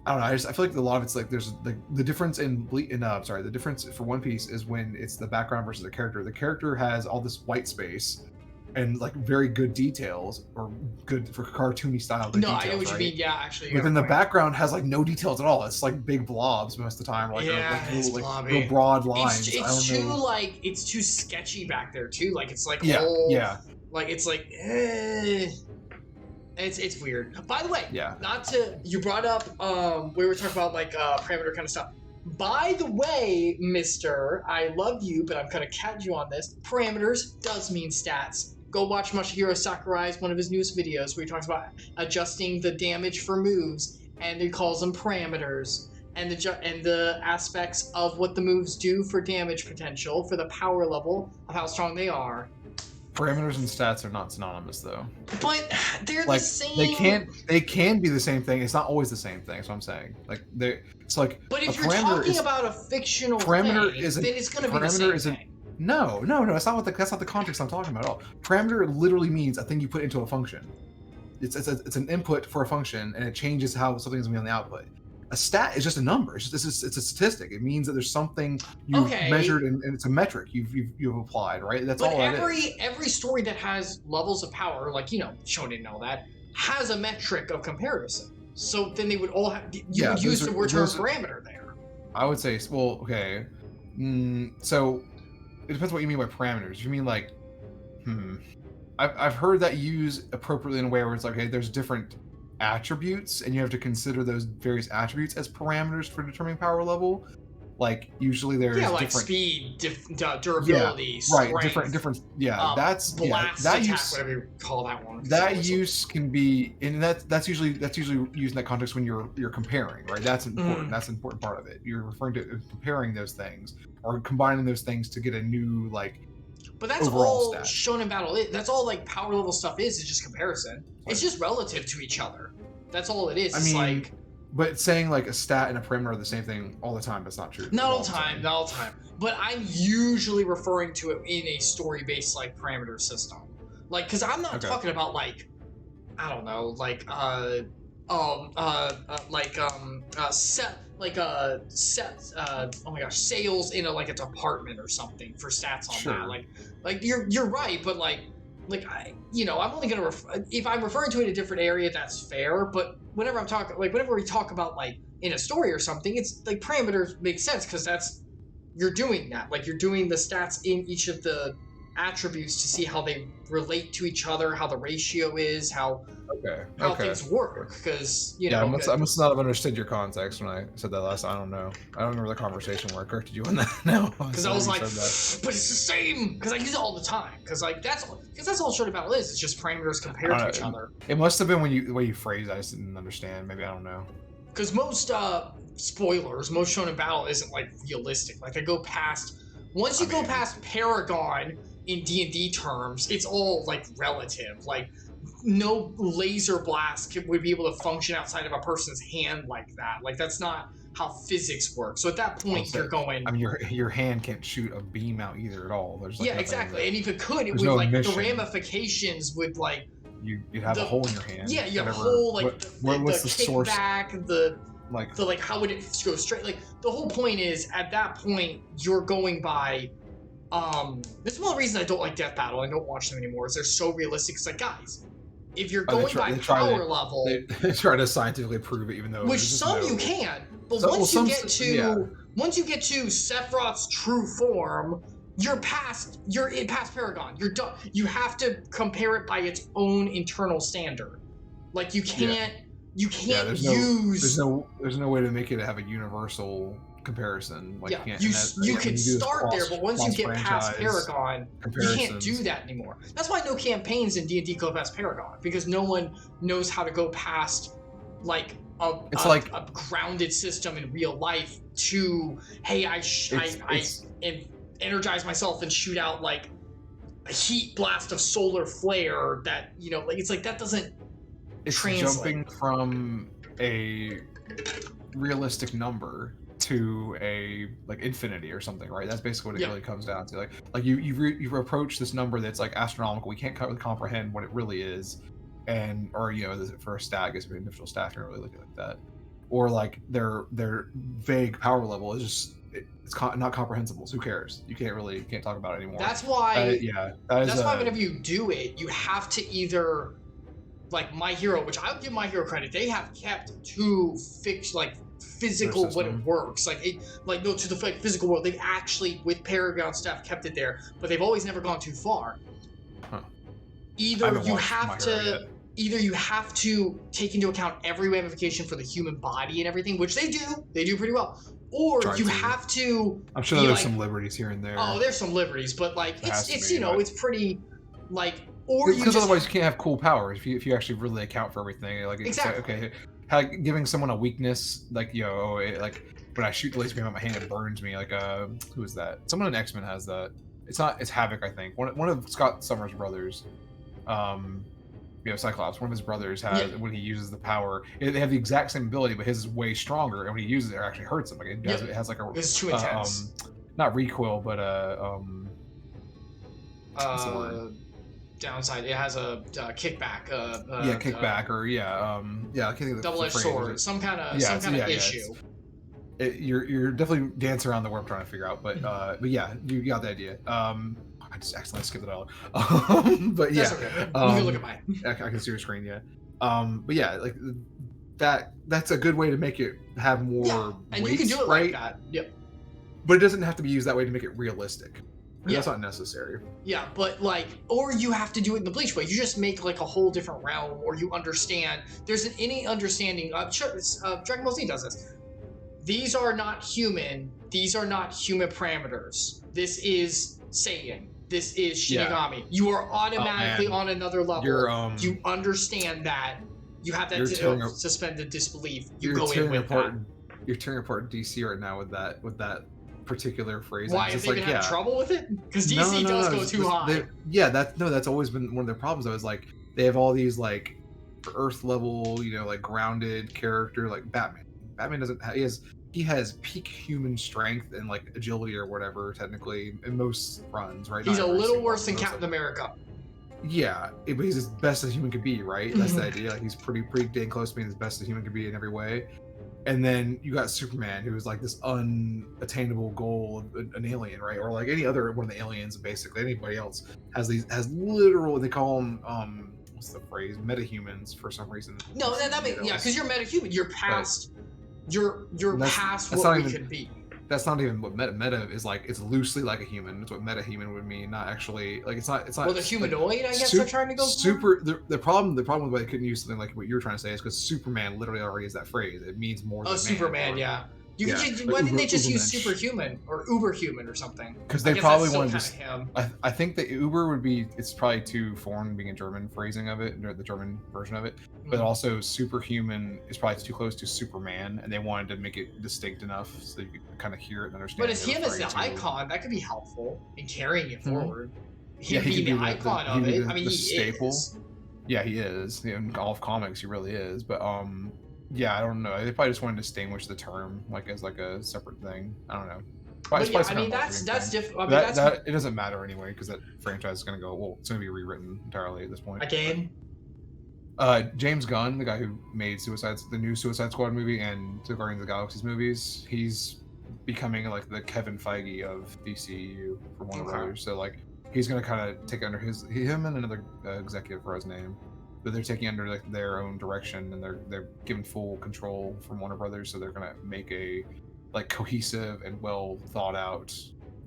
I don't know. I feel like a lot of it's like there's the difference the difference for One Piece is when it's the background versus the character. The character has all this white space and like very good details, or good for cartoony style. No, I know what you mean. Yeah, actually. But then the background has like no details at all. It's like big blobs most of the time, little broad lines. It's too sketchy back there too. Like it's like like it's like it's weird. By the way, you brought up we were talking about like parameter kind of stuff. By the way, mister, I love you, but I'm gonna catch you on this. Parameters does mean stats. Go watch Masahiro Sakurai's one of his newest videos where he talks about adjusting the damage for moves, and he calls them parameters, and the aspects of what the moves do for damage potential, for the power level of how strong they are. Parameters and stats are not synonymous, though. But they're the same. They can be the same thing. It's not always the same thing. That's what I'm saying. Like it's like. But if you're talking about a fictional parameter, thing, then it's going to be the same thing. No. That's not the context I'm talking about at all. Parameter literally means a thing you put into a function. It's an input for a function, and it changes how something's going to be on the output. A stat is just a number. It's a statistic. It means that there's something you've measured, and it's a metric you've applied, right? That's all it is. Every story that has levels of power, like, you know, Shonen and all that, has a metric of comparison. So then they would all have you would use the word term parameter there. I would say, well, okay. So it depends what you mean by parameters. If you mean like, I've heard that used appropriately in a way where it's like, hey, there's different attributes, and you have to consider those various attributes as parameters for determining power level. Like usually there's different speed, durability, strength, different. That's blast attack, use, whatever you call that one. That use can be, and that's usually used in that context when you're comparing, right? That's important. That's an important part of it. You're referring to comparing those things or combining those things to get a new But that's all Shonen Battle is. That's all like power level stuff is. It's just comparison. It's just relative to each other. That's all it is. But saying like a stat and a parameter are the same thing all the time, that's not true. Not all the time. But I'm usually referring to it in a story-based like parameter system. Like, because I'm not talking about like, I don't know, sales in a department or something for stats on that. Like you're right, but I'm only gonna if I'm referring to it in a different area, that's fair. But whenever I'm talking, whenever we talk about in a story or something, it's like parameters make sense because you're doing that. Like you're doing the stats in each of the attributes to see how they relate to each other, how the ratio is, how things work. Because I must not have understood your context when I said that last time. I don't know. I don't remember the conversation where I corrected you on that now. Because I was like, but it's the same. Because I use it all the time. Because that's all Shonen Battle is. It's just parameters compared to each other. It must have been the way you phrased it. I just didn't understand. Maybe I don't know. Because most spoilers, most Shonen Battle isn't like realistic. Like they go past. Once you go past Paragon in D&D terms, it's all like relative. Like no laser blast would be able to function outside of a person's hand like that. Like that's not how physics works. So at that point, you're going. I mean, your hand can't shoot a beam out either at all. There's like exactly. And if it could, it would like the ramifications would like. You have a hole in your hand. Yeah, you have a hole like what's the source? Kickback, the how would it go straight? Like the whole point is at that point you're going by. This is one of the reasons I don't like Death Battle. I don't watch them anymore. Is they're so realistic. It's like guys. If you're going by power level, they try to scientifically prove it, even though you can. But once you get to Sephiroth's true form, you're past Paragon. You're done. You have to compare it by its own internal standard. Like you can't use. There's no way to make it have a universal comparison. Like you can start there, but once you get past Paragon, you can't do that anymore. That's why no campaigns in D&D go past Paragon, because no one knows how to go past like a grounded system in real life to I energize myself and shoot out like a heat blast of solar flare that it's like that doesn't translate. Jumping from a realistic number to a infinity or something, right? That's basically what it really comes down to. Like you approach this number that's like astronomical. We can't comprehend what it really is, or for a stat, I guess an individual stat can really look at it like that, or like their vague power level is just it's not comprehensible. So who cares? You can't talk about it anymore. That's why. That's why whenever you do it, you have to either like My Hero, which I would give My Hero credit. They have kept to physical what it works to the physical world. They've actually with Paragon stuff kept it there, but they've always never gone too far. Either you have to take into account every ramification for the human body and everything, which they do pretty well, or have to. I'm sure there's some liberties here and there. Oh, there's some liberties, but it's pretty like. Or because otherwise you can't have cool powers if you actually really account for everything. Like exactly. Giving someone a weakness, like when I shoot the laser beam out my hand, it burns me. Like who is that? Someone in X-Men has that. It's Havoc, I think. One of Scott Summers' brothers, Cyclops. One of his brothers has when he uses the power. They have the exact same ability, but his is way stronger. And when he uses it, it actually hurts him. Like it has like a. It's too intense. Not recoil, but downside. It has a kickback. Kickback I can't think of the double-edged sword. Some kind of issue. You're definitely dancing around the word I'm trying to figure out, but yeah, you got the idea. I just accidentally skipped it out. But yeah, that's okay. You can look at mine. I can see your screen. Yeah, but yeah, like that. That's a good way to make it have more. And weights, you can do it right? like that. Yep. But it doesn't have to be used that way to make it realistic. That's not necessary. Yeah, but or you have to do it in the Bleach way. You just make like a whole different realm, or you understand. There's any understanding. Dragon Ball Z does this. These are not human. These are not human parameters. This is Saiyan. This is Shinigami. Yeah. You are automatically on another level. You understand that. You have that suspended disbelief. You go in with that. You're tearing apart DC right now with that particular phrase. Why have they been having trouble with it? Because DC does go too high. That's always been one of their problems. Though, is like they have all these like Earth level, grounded character like Batman. Batman doesn't. He has peak human strength and like agility or whatever. Technically, in most runs, right? He's a little worse than Captain America. Yeah, but he's as best as human could be, right? That's the idea. Like he's pretty dang close to being as best as human could be in every way. And then you got Superman, who is like this unattainable goal of an alien, right? Or like any other one of the aliens, basically anybody else has literal. They call them what's the phrase? Metahumans for some reason. No, that makes because you're metahuman. You're past. You're past what we could be. that's not even what meta is like. It's loosely like a human. It's what meta-human would mean, not actually like it's not. Well, the humanoid, like, I guess they're trying to go super. The problem with why I couldn't use something like what you were trying to say is because Superman literally already is that phrase. It means more than Superman, man, yeah. You yeah. could just, Like why didn't they just use Ubermensch. superhuman or uberhuman or something? Because they probably want wanted to. I think that Uber would be. It's probably too foreign being a German phrasing of it, or the German version of it. But also, superhuman is probably too close to Superman, and they wanted to make it distinct enough so you could kind of hear it and understand. But as him as the icon, that could be helpful in carrying it forward. Him he being the icon of it. I mean, he staple. is. Yeah, he is. In all of comics, he really is. But yeah, I don't know. They probably just want to distinguish the term like as like a separate thing. I don't know. But yeah, I mean that's different. I mean, that it doesn't matter anyway because that franchise is gonna go. Well, it's gonna be rewritten entirely at this point. Again. James Gunn, the guy who made the new Suicide Squad movie and the Guardians of the Galaxy movies, he's becoming like the Kevin Feige of DCU for Warner Brothers. So like he's gonna kind of take under him and another executive for his name, but they're taking under like their own direction and they're given full control from Warner Brothers. So they're gonna make a like cohesive and well thought out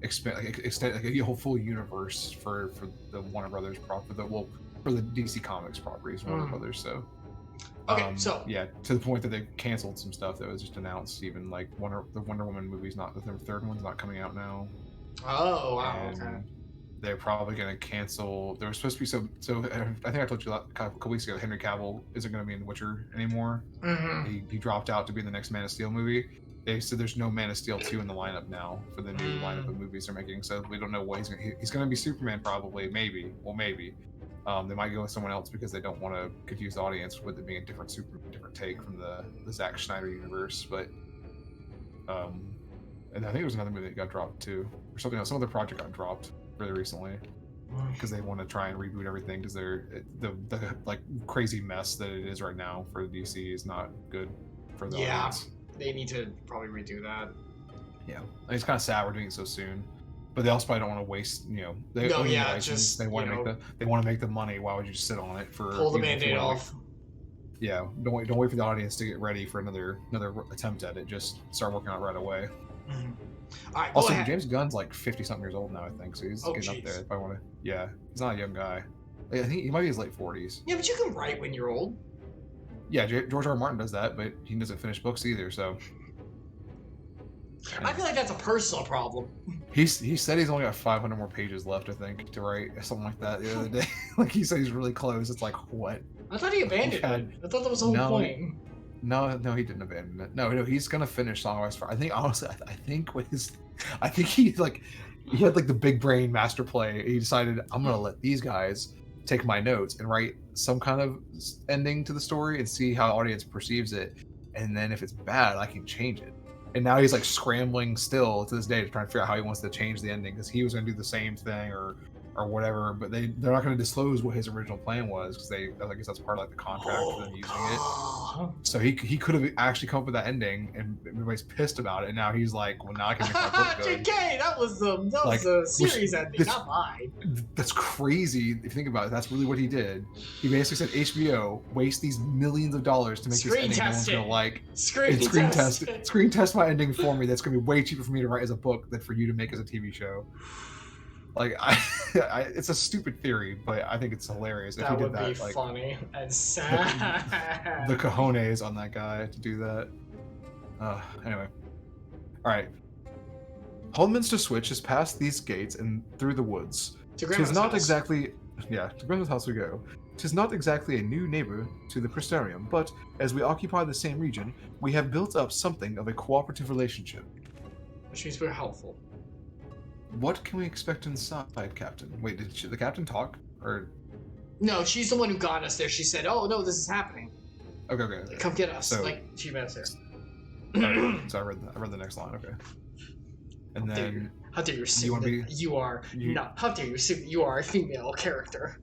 extend like a whole full universe for the Warner Brothers for the DC Comics properties, Warner Brothers. So, so yeah, to the point that they canceled some stuff that was just announced. Even like the Wonder Woman movie's not, the third one's not coming out now. Oh wow! And okay. They're probably going to cancel. There was supposed to be so. I think I told you a couple weeks ago. Henry Cavill isn't going to be in The Witcher anymore. He dropped out to be in the next Man of Steel movie. They said there's no Man of Steel 2 in the lineup now for the new lineup of movies they're making. So we don't know what he's going to be Superman probably, maybe. Well, maybe. They might go with someone else because they don't want to confuse the audience with it being a different take from the Zack Snyder universe. But and I think there was another movie that got dropped too, or something else. Some other project got dropped really recently because they want to try and reboot everything because the like crazy mess that it is right now for DC is not good for the audience. They need to probably redo that. Yeah, it's kind of sad we're doing it so soon. But they also probably don't want to waste, they want to make the money. Why would you sit on it for pull the Band-Aid off? Yeah, don't wait for the audience to get ready for another attempt at it. Just start working on it right away. All right, also, James Gunn's like 50-something years old now, I think, so he's getting up there. If I want to, yeah, he's not a young guy. I think he might be in his late 40s. Yeah, but you can write when you're old. Yeah, George R. Martin does that, but he doesn't finish books either, so. I feel like that's a personal problem. He said he's only got 500 more pages left, I think, to write, something like that the other day. Like he said he's really close. It's like, what? I thought he abandoned it. I thought that was the whole point. No, he didn't abandon it. No, he's gonna finish Song of Ice and Fire. I think honestly, I think he had like the big brain master play. He decided I'm gonna let these guys take my notes and write some kind of ending to the story and see how the audience perceives it, and then if it's bad, I can change it. And now he's like scrambling still to this day to try and figure out how he wants to change the ending because he was going to do the same thing or whatever, but they're not going to disclose what his original plan was because I guess that's part of like the contract for them using it. So he could have actually come up with that ending, and everybody's pissed about it. And now he's like, well, now I can make my book good. JK, that was a series ending, not mine. That's crazy if you think about it. That's really what he did. He basically said, HBO, waste these millions of dollars to make this ending no one's gonna like. Screen test my ending for me. That's gonna be way cheaper for me to write as a book than for you to make as a TV show. Like it's a stupid theory, but I think it's hilarious. That would be funny and sad. The cojones on that guy to do that. Anyway, all right. Holdminster Switch is past these gates and through the woods. To Grandma's house. To Grandma's house we go. 'Tis not exactly a new neighbor to the Crystarium, but as we occupy the same region, we have built up something of a cooperative relationship. Which means we're helpful. What can we expect inside, Captain? Wait, did the Captain talk? Or no, she's the one who got us there. She said, "Oh no, this is happening. Okay. Come get us." So, like 2 minutes there. Right, so I read the next line. Okay. And then how dare you assume you are a female character?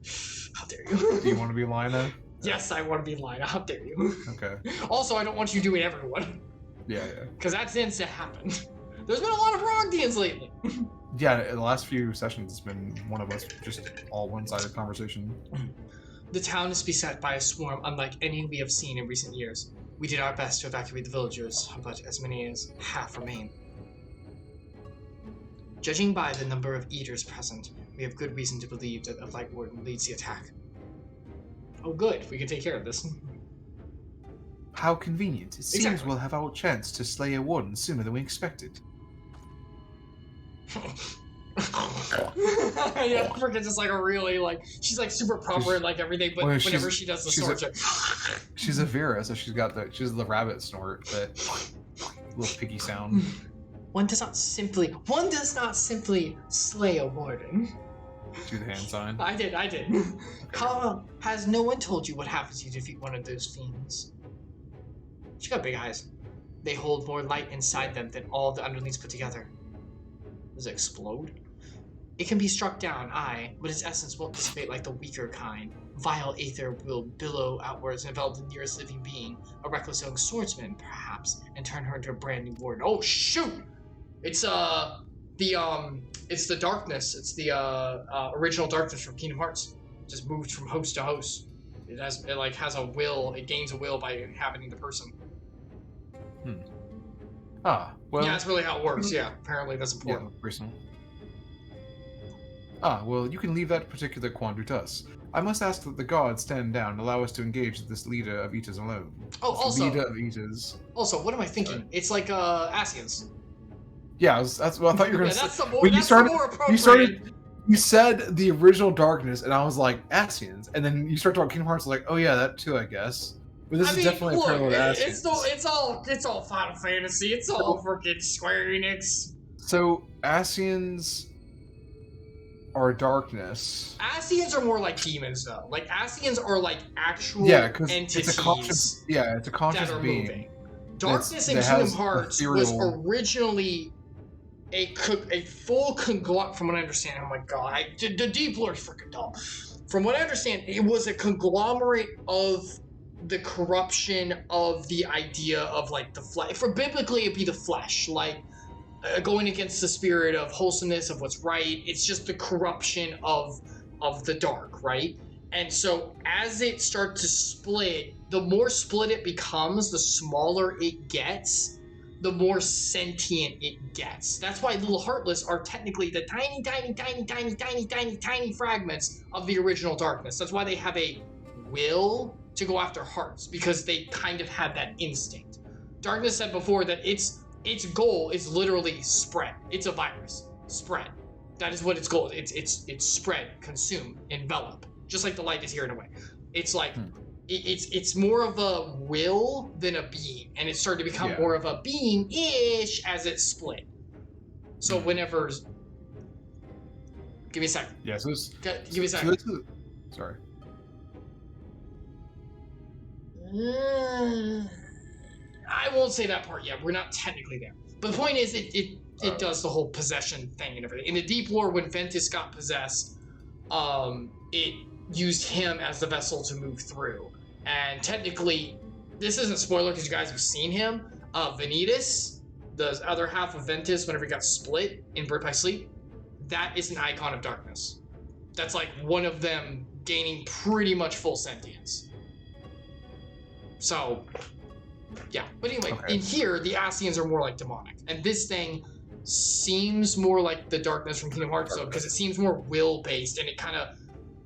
How dare you? Do you want to be Lina? Yes, I want to be Lina. How dare you? Okay. Also, I don't want you doing everyone. Yeah. Because that tends to happen. There's been a lot of Brogdians lately. Yeah, in the last few sessions, it's been one of us just all one-sided conversation. The town is beset by a swarm unlike any we have seen in recent years. We did our best to evacuate the villagers, but as many as half remain. Judging by the number of eaters present, we have good reason to believe that a Lightwarden leads the attack. Oh good, we can take care of this. How convenient. It seems Exactly. we'll have our chance to slay a warden sooner than we expected. Yeah, freaking just like a really like she's like super proper and like everything, but whenever she does the snort, she's a Vera, so she's the rabbit snort, that little piggy sound. One does not simply slay a warden. Do the hand sign. I did. Okay. Has no one told you what happens if you defeat one of those fiends? She got big eyes. They hold more light inside them than all the underlings put together. Does it explode? It can be struck down, aye, but its essence won't dissipate like the weaker kind. Vile aether will billow outwards and envelop the nearest living being, a reckless young swordsman, perhaps, and turn her into a brand new warden. Oh shoot! It's the darkness. It's the original darkness from Kingdom Hearts. Just moved from host to host. It has a will. It gains a will by inhabiting the person. Ah, well. Yeah, that's really how it works. Yeah, apparently that's important. Yeah, personal. Ah, well, you can leave that particular quandary to us. I must ask that the gods stand down and allow us to engage this leader of Eaters alone. Oh, also. Leader of Eaters. Also, what am I thinking? Sorry. It's like Asians. Yeah, that's what I thought you were going to say. That's the more appropriate. You said the original darkness, and I was like, Asians. And then you start talking Kingdom Hearts, like, oh yeah, that too, I guess. But this is definitely a parallel to Asians. It's all Final Fantasy. It's all freaking Square Enix. So, Asians are darkness. Asians are more like demons, though. Like, Asians are like actual entities. It's a conscious being. Moving. Darkness in Kingdom Hearts was originally a full conglomerate, from what I understand. Oh my god, the Deep Lord's freaking dumb. From what I understand, it was a conglomerate of the corruption of the idea of like the flesh. For biblically, it'd be the flesh, like going against the spirit of wholesomeness, of what's right. It's just the corruption of the dark, right? And so as it starts to split, the more split it becomes, the smaller it gets, the more sentient it gets. That's why little Heartless are technically the tiny fragments of the original darkness. That's why they have a will to go after hearts, because they kind of have that instinct. Darkness said before that its goal is literally spread. It's a virus. Spread. That is what its goal is. It's spread, consume, envelop. Just like the light is here in a way. It's like it's more of a will than a being, and it started to become more of a being-ish as it split. So whenever, give me a second. Yeah, so give me a second. Sorry. I won't say that part yet. We're not technically there. But the point is, it does the whole possession thing and everything. In the Deep Lore, when Ventus got possessed, it used him as the vessel to move through. And technically, this isn't a spoiler because you guys have seen him. Vanitas, the other half of Ventus, whenever he got split in Birth by Sleep, that is an icon of darkness. That's like one of them gaining pretty much full sentience. So, yeah. But anyway, in here, the Asians are more like demonic. And this thing seems more like the darkness from Kingdom Hearts, though, because it seems more will-based, and it kind of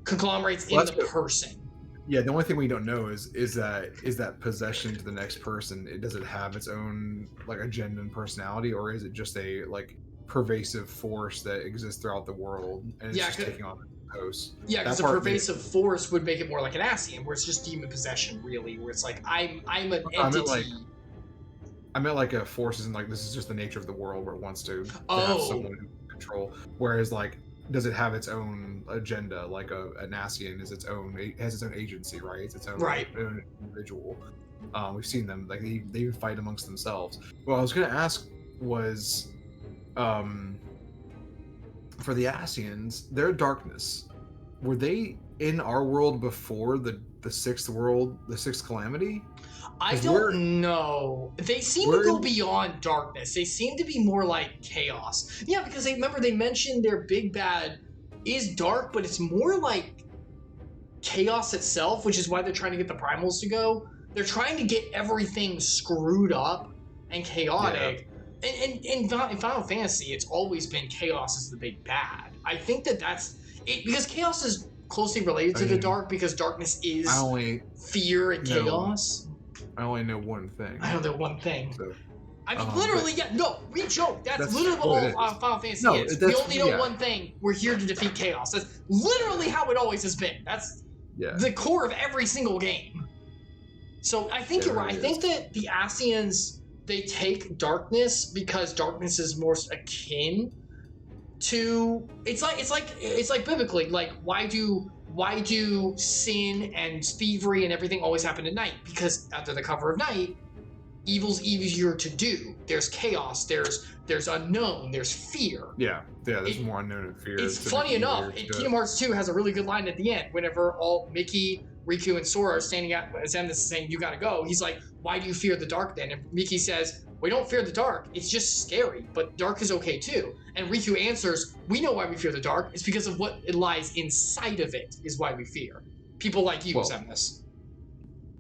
conglomerates in the person. Yeah, the only thing we don't know is that possession to the next person, does it have its own like agenda and personality, or is it just a like pervasive force that exists throughout the world and it's just taking on hosts? Yeah, because a pervasive force would make it more like an Asian, where it's just demon possession, really, where it's like I'm an entity. I meant like a force isn't like this is just the nature of the world where it wants to have someone in control. Whereas like, does it have its own agenda? Like an Asian has its own agency, right? It's its own, own individual. We've seen them like they even fight amongst themselves. What I was gonna ask was, for the Asians, their darkness, were they in our world before the sixth world, the sixth calamity? I don't know. They seem to go beyond darkness. They seem to be more like chaos. Yeah, because they mentioned their big bad is dark, but it's more like chaos itself, which is why they're trying to get the primals to go. They're trying to get everything screwed up and chaotic. in Final Fantasy, it's always been chaos is the big bad. I think that's it, because chaos is closely related to the dark, because darkness is fear and chaos. I only know one thing. I know that one thing. So, I mean, literally, we joke. That's literally what all Final Fantasy is. We only know one thing. We're here to defeat chaos. That's literally how it always has been. That's the core of every single game. So I think you're right. I think that the Ascians, they take darkness because darkness is more akin to it's like biblically, like why do sin and thievery and everything always happen at night? Because under the cover of night, evil's easier to do. There's chaos, there's unknown, there's fear. There's more unknown and fear. It's funny enough, Kingdom Hearts 2 has a really good line at the end whenever all Mickey, Riku, and Sora are standing at Zenithus saying, you gotta go. He's like, why do you fear the dark then? And Mickey says, we don't fear the dark. It's just scary, but dark is okay too. And Riku answers, we know why we fear the dark. It's because of what it lies inside of it is why we fear. People like you, Zenithus.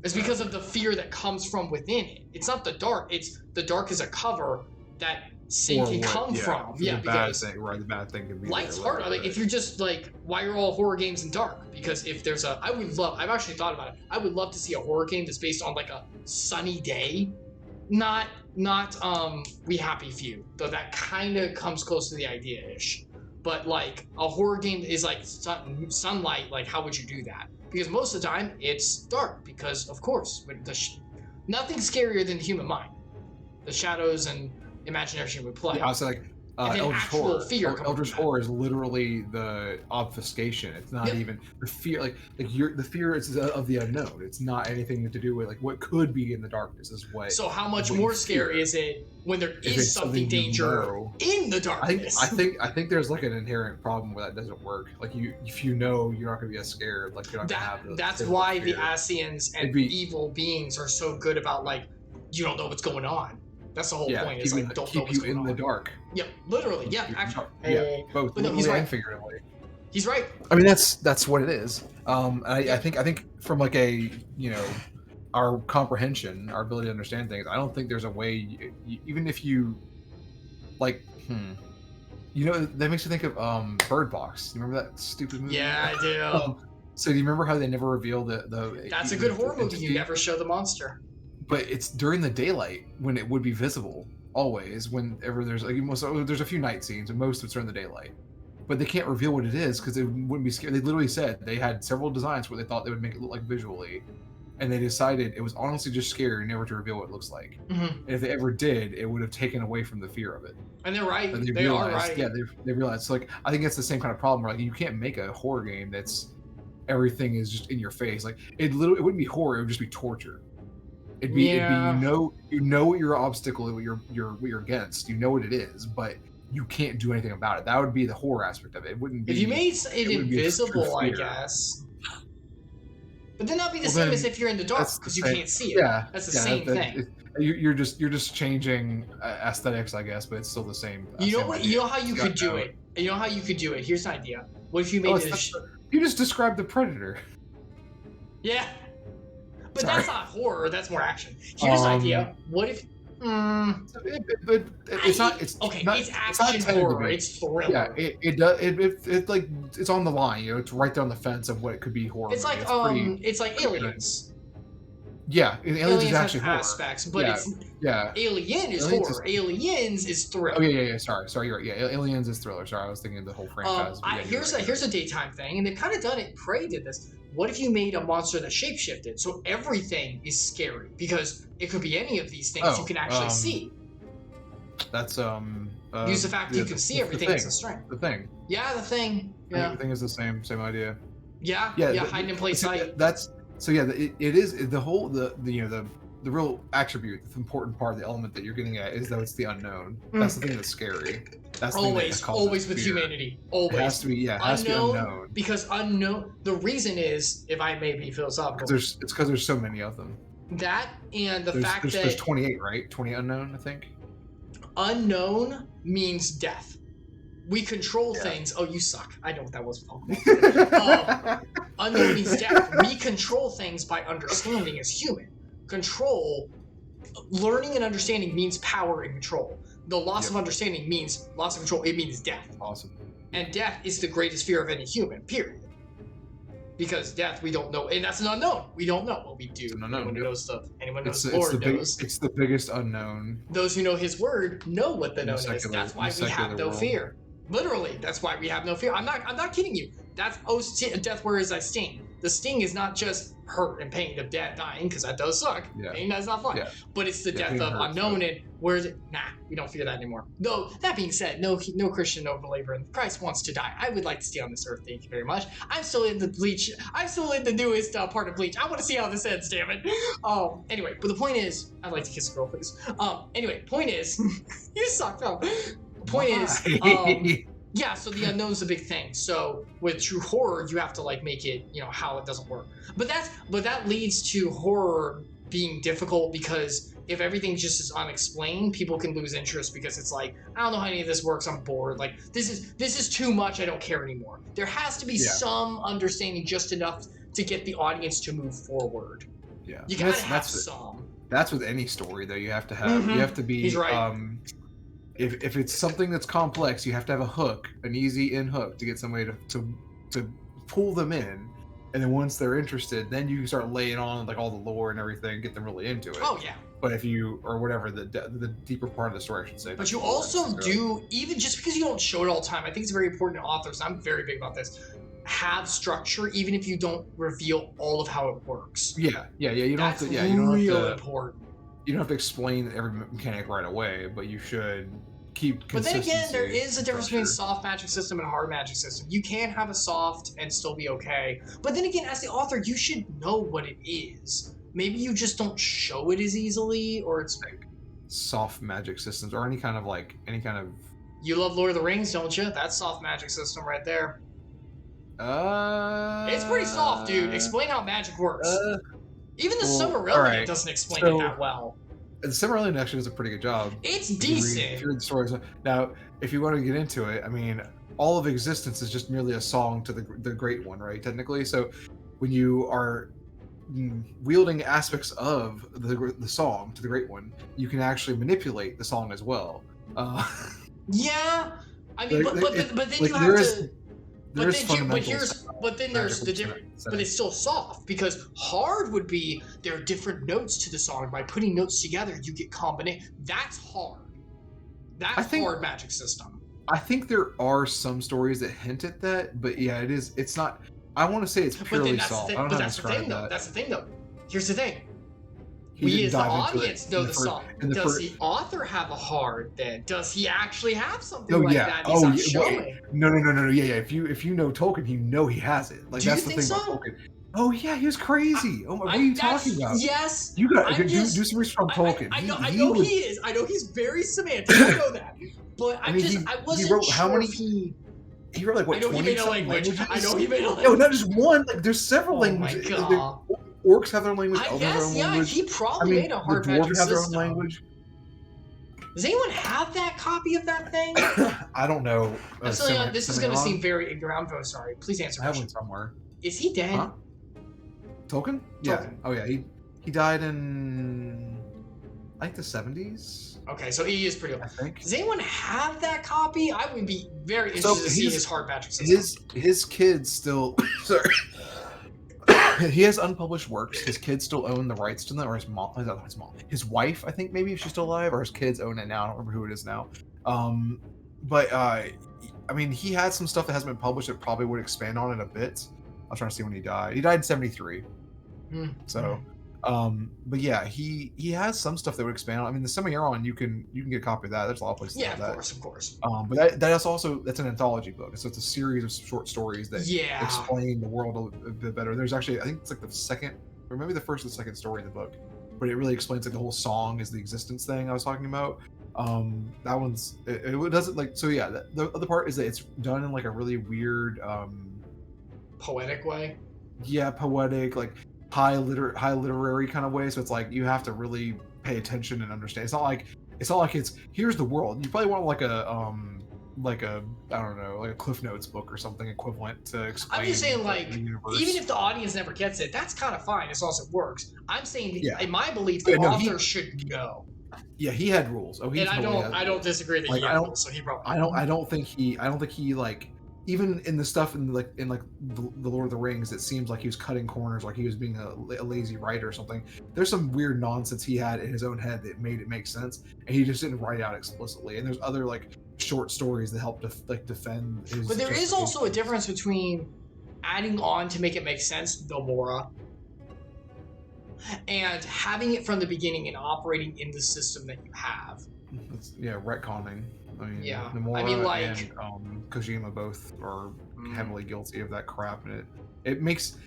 It's because of the fear that comes from within it. It's not the dark. It's the dark is a cover that sin can come from. The bad thing, right? The bad thing can be light's hard. Like, if you're just like, why are all horror games in dark? Because if there's I've actually thought about it. I would love to see a horror game that's based on like a sunny day, not We Happy Few, though that kind of comes close to the idea-ish. But like a horror game is like sunlight. Like, how would you do that? Because most of the time it's dark. Because of course, nothing's scarier than the human mind. The shadows and imagination would play. Yeah, I was like, Eldritch Horror is literally the obfuscation. It's not even the fear. The fear is of the unknown. It's not anything to do with like what could be in the darkness. Is what. So how much more scary is it when there is something danger in the darkness? I think there's like an inherent problem where that doesn't work. Like if you know, you're not going to be as scared. Like you're not going to have. That's why the Ascians and evil beings are so good about like you don't know what's going on. That's the whole point. Is like don't know what's going on. Keep you in the dark. Yep, literally. Yeah, actually. Both literally and figuratively. He's right. I mean, that's what it is. I think from like a our comprehension, our ability to understand things. I don't think there's a way, even if you like, that makes me think of Bird Box. You remember that stupid movie? Yeah, I do. So do you remember how they never reveal the? That's a good horror movie. You never show the monster. But it's during the daylight when it would be visible. Always, whenever there's there's a few night scenes, and most of it's during the daylight. But they can't reveal what it is because they wouldn't be scared. They literally said they had several designs where they thought they would make it look like visually, and they decided it was honestly just scary never to reveal what it looks like. Mm-hmm. And if they ever did, it would have taken away from the fear of it. And they're right. They are right. Yeah, they realized. So like, I think it's the same kind of problem. Where, like, you can't make a horror game that's everything is just in your face. Like it wouldn't be horror. It would just be torture. It'd be you know what your obstacle, what you're against. You know what it is, but you can't do anything about it. That would be the horror aspect of it. It wouldn't be. If you made it invisible, I guess. But then that'd be the same as if you're in the dark because you can't see it. Yeah, that's the same thing. You're just changing aesthetics, I guess, but it's still the same. You know what? You know how you could do it. You know how you could do it. Here's an idea. What if you made it? You just described the Predator. Yeah. But that's not horror. That's more action. Here's an idea. What if? It's not. It's action horror. It's thriller. Yeah, it does. It like it's on the line. It's right there on the fence of what it could be horror. It's like it's like Aliens. Yeah, Aliens is actually has aspects, but Alien is horror. Aliens is thriller. Oh yeah. Sorry, you're right. Yeah, Aliens is thriller. Sorry, I was thinking of the whole franchise. Here's a daytime thing, and they've kind of done it. Prey did this. What if you made a monster that shapeshifted? So everything is scary because it could be any of these things you can actually see. That's use the fact that you can see everything as a strength. The Thing. Yeah, The Thing. Yeah. Everything is the same idea. Yeah. Hiding in plain sight. It is the real attribute, the important part, the element that you're getting at is that it's the unknown. That's the thing that's scary. That's always with humanity. Always. It has to be, has to be unknown. Because unknown. The reason is, if I may be philosophical, it's because there's so many of them. That and there's 28, right? 20 unknown, I think. Unknown means death. We control things. Oh, you suck. I know what that was. Unknown means death. We control things by understanding as human. Learning and understanding means power and control. The loss of understanding means loss of control. It means death. Awesome. And death is the greatest fear of any human, period. Because death, we don't know, and that's an unknown. We don't know what we do. Anyone knows the Lord knows. It's the biggest unknown. Those who know His word know what the known is. That's why we have no fear. Literally, that's why we have no fear. I'm not kidding you. That's death. Where is thy sting? The sting is not just hurt and pain of death, dying, because that does suck. Yeah. Pain that's not fun. Yeah. But it's the death of unknown. And where is it? Nah, we don't fear that anymore. Though that being said, no Christian, no believer in Christ wants to die. I would like to stay on this earth. Thank you very much. I'm still in the Bleach. I'm still in the newest part of Bleach. I want to see how this ends. Damn it. Anyway, but the point is, I'd like to kiss a girl, please. Anyway, point is, you sucked up. Point is, yeah, so the unknown's a big thing. So with true horror, you have to like make it, how it doesn't work. But that leads to horror being difficult, because if everything just is unexplained, people can lose interest, because it's like, I don't know how any of this works. I'm bored. Like this is too much. I don't care anymore. There has to be some understanding, just enough to get the audience to move forward. Yeah, you gotta have some. That's with any story, though. You have to have. You have to be. He's right. If it's something that's complex, you have to have a hook, an easy in hook, to get somebody to pull them in, and then once they're interested, then you can start laying on like all the lore and everything, get them really into it. Oh yeah. But if you, or whatever, the deeper part of the story, I should say. But you also do, even just because you don't show it all the time, I think it's very important to authors, and I'm very big about this, have structure, even if you don't reveal all of how it works. Yeah. You don't That's have to. Yeah, you don't have to. Important. You don't have to explain every mechanic right away, but you should keep consistency. But then again, there is a difference between a soft magic system and a hard magic system. You can have a soft and still be okay. But then again, as the author, you should know what it is. Maybe you just don't show it as easily, or it's like soft magic systems, or any kind of. You love Lord of the Rings, don't you? That's soft magic system right there. It's pretty soft, dude. Explain how magic works. Even the Silmarillion doesn't explain it that well. The Silmarillion actually does a pretty good job. It's decent. If you read the stories. Now, if you want to get into it, I mean, all of existence is just merely a song to the Great One, right? Technically, so when you are wielding aspects of the song to the Great One, you can actually manipulate the song as well. Yeah, I mean, but then you have to. But then there's the different. But it's still soft, because hard would be there are different notes to the song. By putting notes together, you get combination. That's hard. That's hard magic system. I think there are some stories that hint at that, but yeah, it is. It's not. I want to say it's purely soft. I don't know how to describe that. That's the thing, though. Here's the thing. We as the audience know the song. Does the author have a hard then? Does he actually have something like that? He's not showing. No. Yeah. If you know Tolkien, you know he has it. Like, that's the thing about Tolkien. Oh yeah, he was crazy. What are you talking about? Yes. You got do some research on Tolkien. I know he is. I know he's very semantic. I know that. But I wasn't wrote sure how many. He wrote like what? 20 languages. I know he made a language. No, not just one. Like, there's several languages. Oh my god. Orcs have their own language. I guess, he probably made a hard magic system. The dwarves have their own language. Does anyone have that copy of that thing? I don't know. Epsilion, this is going to seem very ignorant. I'm very sorry. Please answer. I have one somewhere. Is he dead? Huh? Tolkien? Yeah. Oh yeah. He died in the 70s. Okay, so he is pretty old. I think. Does anyone have that copy? I would be very interested to see his hard magic system. His kids still. Sorry. He has unpublished works. His kids still own the rights to them, or his mom. His wife, I think, maybe, if she's still alive, or his kids own it now. I don't remember who it is now. But I mean, he had some stuff that hasn't been published that probably would expand on it a bit. I was trying to see when he died. He died in 73. So, but yeah, he has some stuff that would expand on. I mean, the Semi-Euron, you can get a copy of that. There's a lot of places. Yeah, of course. But that's an anthology book. So it's a series of short stories that explain the world a bit better. There's actually, I think it's like the second, or maybe the first or the second story in the book, but it really explains like the whole song is the existence thing I was talking about. That one's it doesn't like so yeah. The other part is that it's done in like a really weird, poetic way. Yeah, poetic, like high literary kind of way. So it's like you have to really pay attention and understand. It's not like it's here's the world. You probably want like a I don't know, like a Cliff Notes book or something equivalent to explain. I'm just saying, like, even if the audience never gets it, that's kind of fine as long as it works. I'm saying, in my belief, the author should know. Yeah, he had rules. Oh, he And totally had I don't rules. disagree that Like he had rules, so he probably I don't think he like even in the stuff in the Lord of the Rings, it seems like he was cutting corners, like he was being a lazy writer or something. There's some weird nonsense he had in his own head that made it make sense, and he just didn't write it out explicitly. And there's other like short stories that help defend his. But there is also a difference between adding on to make it make sense, Nomura, and having it from the beginning and operating in the system that you have. Yeah, retconning. I mean, yeah. Nomura I mean, like, and Kojima both are heavily guilty of that crap, and it makes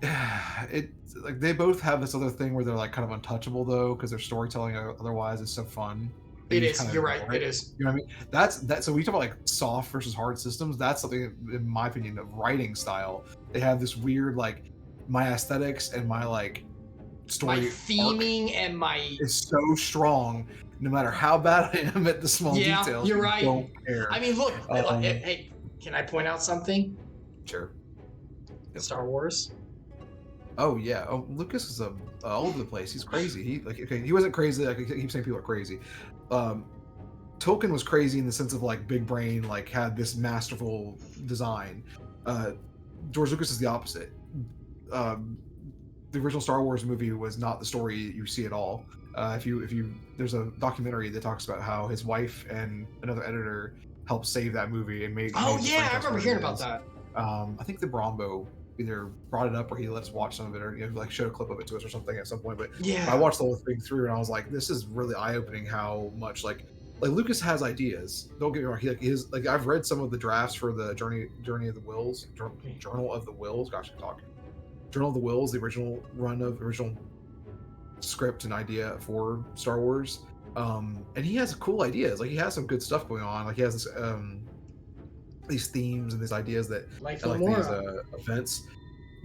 it like they both have this other thing where they're like kind of untouchable though, because their storytelling otherwise is so fun. It is. You're right. It is. You know what I mean? That's so we talk about like soft versus hard systems. That's something, in my opinion, of writing style. They have this weird like my aesthetics and my like story. My theming and my is so strong. No matter how bad I am at the small details, you're right. I don't care. I mean, look. Hey, can I point out something? Sure. Star Wars. Oh yeah. Oh, Lucas is all over the place. He's crazy. He wasn't crazy. Like I keep saying, people are crazy. Tolkien was crazy in the sense of like big brain, like had this masterful design. George Lucas is the opposite. The original Star Wars movie was not the story you see at all. If you there's a documentary that talks about how his wife and another editor helped save that movie and made. Oh yeah, I remember hearing about that. I think the Brombo either brought it up or he let us watch some of it, or like showed a clip of it to us or something at some point. But yeah, I watched the whole thing through and I was like, this is really eye-opening how much like Lucas has ideas. Don't get me wrong. He I've read some of the drafts for the Journey of the Wills, Journal of the Wills. Gosh, I can talk. Journal of the Wills, the original script and idea for Star Wars. And he has cool ideas. Like he has some good stuff going on. Like he has this these themes and these ideas that like these events.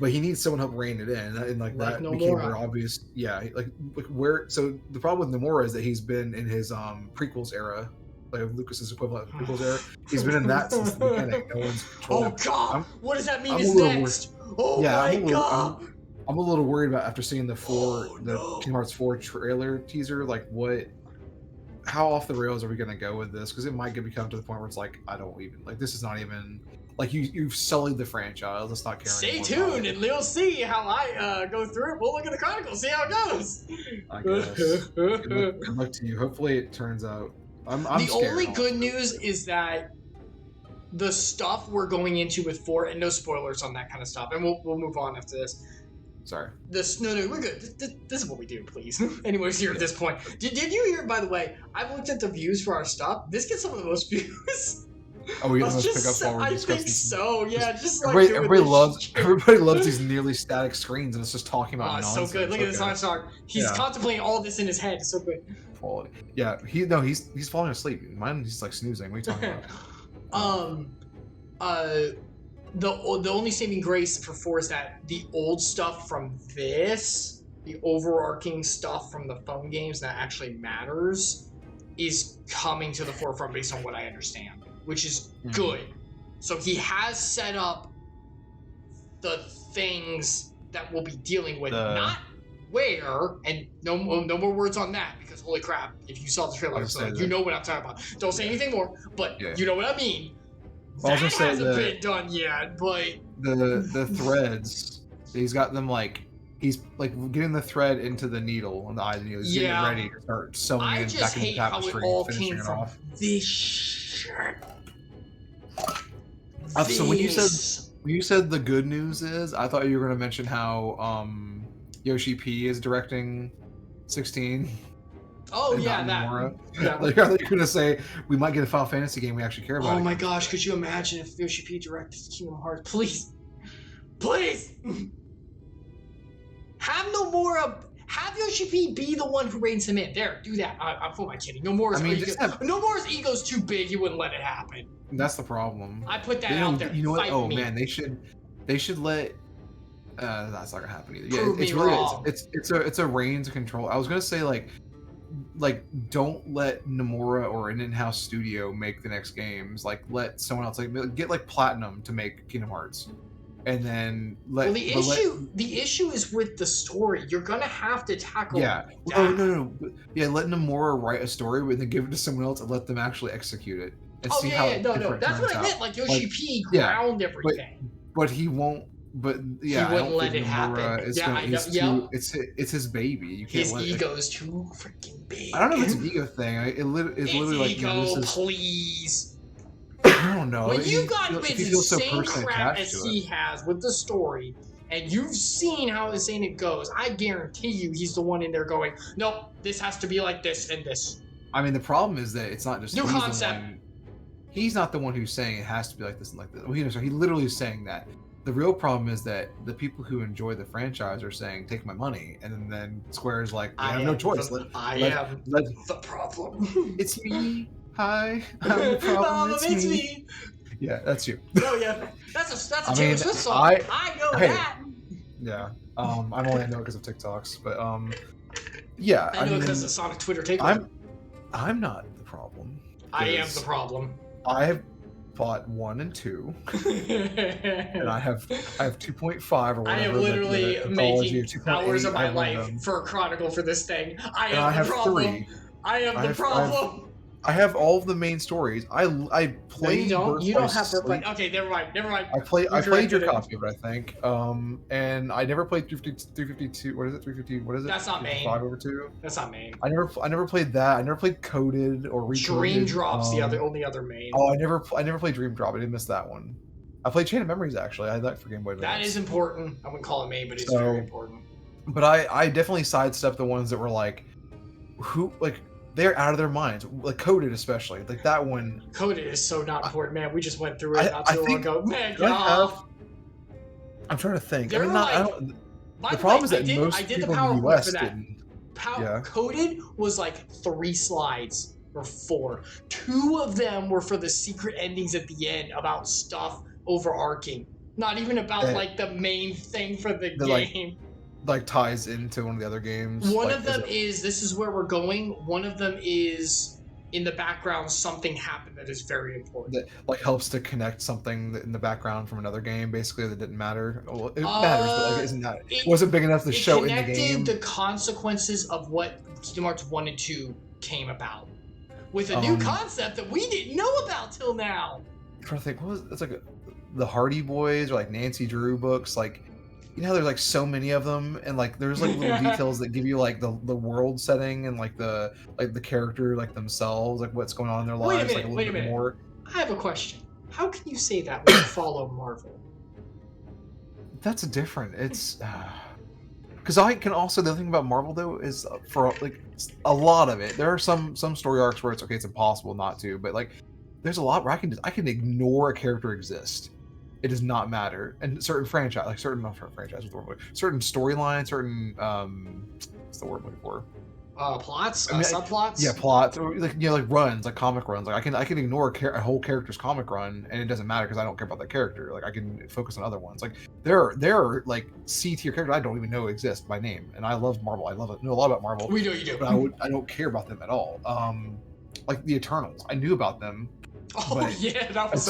But he needs someone to help rein it in, and like that became very obvious. Yeah, like where. So the problem with Nomura is that he's been in his prequels era, like Lucas's equivalent of prequels era. He's been in that since the beginning. No one's oh God, what does that mean? Is next? Oh yeah, my God. I'm a little worried about after seeing the Kingdom Hearts 4 trailer teaser. Like, how off the rails are we gonna go with this? Because it might become to the point where it's like, I don't even like. This is not even like you've sullied the franchise. Let's not care. Stay tuned, and you'll see how I go through it. We'll look at the Chronicles, see how it goes. I guess. Good luck to you. Hopefully, it turns out. I'm the scared, only good news is that the stuff we're going into with 4, and no spoilers on that kind of stuff, and we'll move on after this. Sorry. No, we're good. This is what we do, please. Anyways, here at this point. Did you hear, by the way, I've looked at the views for our stuff. This gets some of the most views. Oh, we almost pick up while we're discussing. I think so, yeah. Just like everybody loves these nearly static screens, and it's just talking about nonsense. It's so good. Look at this on song. He's contemplating all this in his head. It's so good. Quality. Yeah, he's falling asleep. Mine, he's like snoozing. What are you talking about? The only saving grace for 4 is that the old stuff from this, the overarching stuff from the phone games that actually matters, is coming to the forefront based on what I understand, which is good. So he has set up the things that we'll be dealing with, not where, and no more words on that, because holy crap, if you saw the trailer, you know what I'm talking about. Don't say anything more, but you know what I mean. That hasn't been done yet, but the threads, he's got them like he's like getting the thread into the needle on the eye of the needle. He's getting ready to start sewing it back into the tapestry and finishing it off. This shit. So when you said the good news is, I thought you were going to mention how Yoshi P is directing 16. Oh yeah, that. Yeah. Like, I thought you were gonna say we might get a Final Fantasy game we actually care about. Oh my gosh, could you imagine if Yoshi P directed Kingdom Hearts? Please, have Nomura, have Yoshi P be the one who reins him in. There, do that. Who am I kidding? Nomura's ego's too big. He wouldn't let it happen. That's the problem. I put that out there. You know what? Oh man, they should let. That's not gonna happen either. Yeah, it's really it's a reins control. I was gonna say like don't let Nomura or an in-house studio make the next games. Like let someone else get like Platinum to make Kingdom Hearts. and then well, the issue is with the story. You're gonna have to tackle. Yeah. Oh no. Yeah, letting Nomura write a story, but then give it to someone else and let them actually execute it and see how no. That's what I meant. Like Yoshi P ground everything. But he won't. But yeah, he wouldn't let it happen. It's his baby. You can't. His ego's too freaking big. I don't know if it's an ego thing. It's literally like ego, please. I don't know. When you got bits the same crap as he has with the story, and you've seen how insane it goes, I guarantee you he's the one in there going, nope, this has to be like this and this. I mean, the problem is that it's not just new concept. He's not the one who's saying it has to be like this and like this. Well, he literally is saying that. The real problem is that the people who enjoy the franchise are saying, take my money. And then Square's like, I have no choice. I am the problem. It's me. Hi. I'm the problem. It's me. Yeah, that's you. Oh, yeah. That's a Taylor Swift song. I know that. Yeah. I only know it because of TikToks. But, yeah. I know because of Sonic Twitter takeover. I'm not the problem. I am the problem. I have bought 1 and 2, and I have 2.5 or whatever. I am literally making hours of my life for a chronicle for this thing. I am the problem. 3. I am the problem. I have all of the main stories. I played. No, you don't have to play. Okay, never mind. I played your copy of it, I think. And I never played 352. What is it? 350. What is it? That's not main. 5/2. That's not main. I never played that. I never played Coded or Recoded. Dream Drop's the only other main. Oh, I never played Dream Drop. I didn't miss that one. I played Chain of Memories actually. I had that for Game Boy Advance. That is important. I wouldn't call it main, but it's very important. But I definitely sidestepped the ones that were like, they're out of their minds. Like Coded especially. Like that one. Coded is so not important, man. We just went through it not too long ago. Man, God. I'm trying to think. The problem is that most people in the US didn't. Coded was like 3 slides or 4. 2 of them were for the secret endings at the end about stuff overarching. Not even about like the main thing for the game. Like ties into one of the other games. One of them is this is where we're going. One of them is in the background something happened that is very important. That like helps to connect something in the background from another game, basically that didn't matter. Well, it matters, but like isn't that it wasn't big enough to show in the game. It connected the consequences of what Kingdom Hearts 1 and 2 came about with a new concept that we didn't know about till now. I'm trying to think, it's like the Hardy Boys or like Nancy Drew books, like. You know how there's like so many of them, and like there's like little details that give you like the world setting and like the character like themselves, like what's going on in their lives. Wait a minute. More. I have a question. How can you say that when you follow Marvel? That's different. It's because I can also the other thing about Marvel though is for like a lot of it. There are some story arcs where it's impossible not to, but like there's a lot where I can ignore a character exist. It does not matter. And certain franchise, certain storylines, certain what's the word I'm looking for? Plots, subplots. Yeah, plots, or like runs, like comic runs. Like I can ignore a whole character's comic run, and it doesn't matter because I don't care about that character. Like I can focus on other ones. Like there are like C tier characters I don't even know exist by name, and I love Marvel. I know a lot about Marvel. We know you do, but I don't care about them at all. Like the Eternals, I knew about them. Oh yeah, that was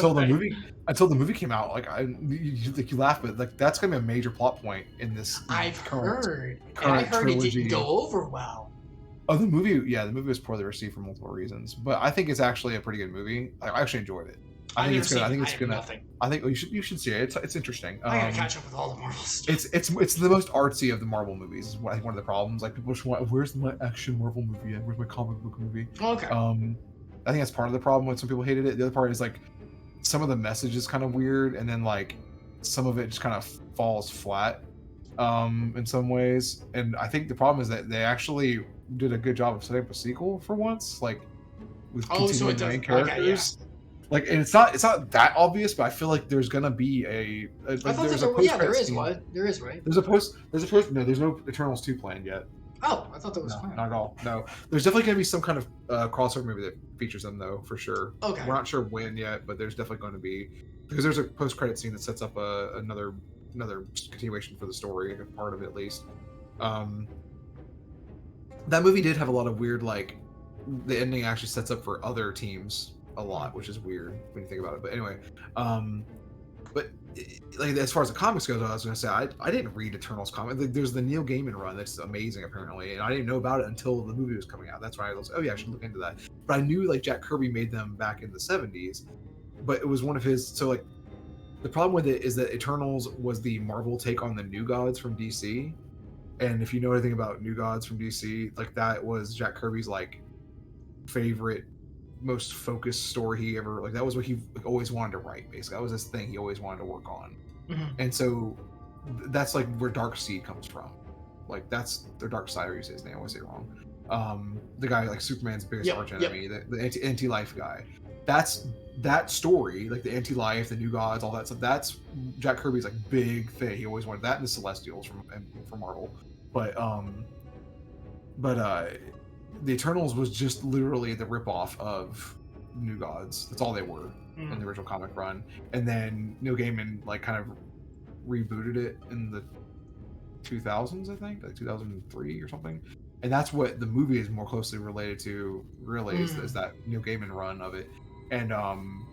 until the movie came out. Like you laugh, but like that's gonna be a major plot point in this. I've heard it didn't go over well. Oh, the movie was poorly received for multiple reasons, but I think it's actually a pretty good movie. I actually enjoyed it. I think you should see it. It's interesting. I gotta catch up with all the Marvels. It's the most artsy of the Marvel movies. Is I think one of the problems. Like people just want, where's my action Marvel movie? Where's my comic book movie? Okay. I think that's part of the problem when some people hated it. The other part is like some of the message is kind of weird, and then like some of it just kind of falls flat in some ways. And I think the problem is that they actually did a good job of setting up a sequel for once, like with continuing the main characters. Okay, yeah. Like, and it's not that obvious, but I feel like there's gonna be there is one. There is, right? No, there's no Eternals 2 planned yet. Oh, I thought that was fine. Not at all. No, there's definitely going to be some kind of crossover movie that features them, though, for sure. Okay. We're not sure when yet, but there's definitely going to be, because there's a post-credit scene that sets up another continuation for the story, a part of it at least. That movie did have a lot of weird, like, the ending actually sets up for other teams a lot, which is weird when you think about it. But anyway, But like as far as the comics goes, I was going to say I didn't read Eternals comic. Like, there's the Neil Gaiman run that's amazing apparently, and I didn't know about it until the movie was coming out. That's why I was, oh yeah, I should look into that. But I knew like Jack Kirby made them back in the 70s, but it was one of his. So like the problem with it is that Eternals was the Marvel take on the New Gods from DC, and if you know anything about New Gods from DC, like that was Jack Kirby's like favorite, most focused story he ever, like that was what he always wanted to write. Basically, that was his thing he always wanted to work on. And so that's like where Darkseid comes from. Like that's the Dark Side, or you say his name, I always say it wrong. The guy like Superman's biggest arch enemy, the anti-life guy. That's that story, like the anti-life, the New Gods, all that stuff. That's Jack Kirby's like big thing. He always wanted that, and the Celestials from Marvel. But the Eternals was just literally the ripoff of New Gods. That's all they were in the original comic run. And then Neil Gaiman like kind of rebooted it in the 2000s, I think, like 2003 or something. And that's what the movie is more closely related to, really, is that Neil Gaiman run of it. And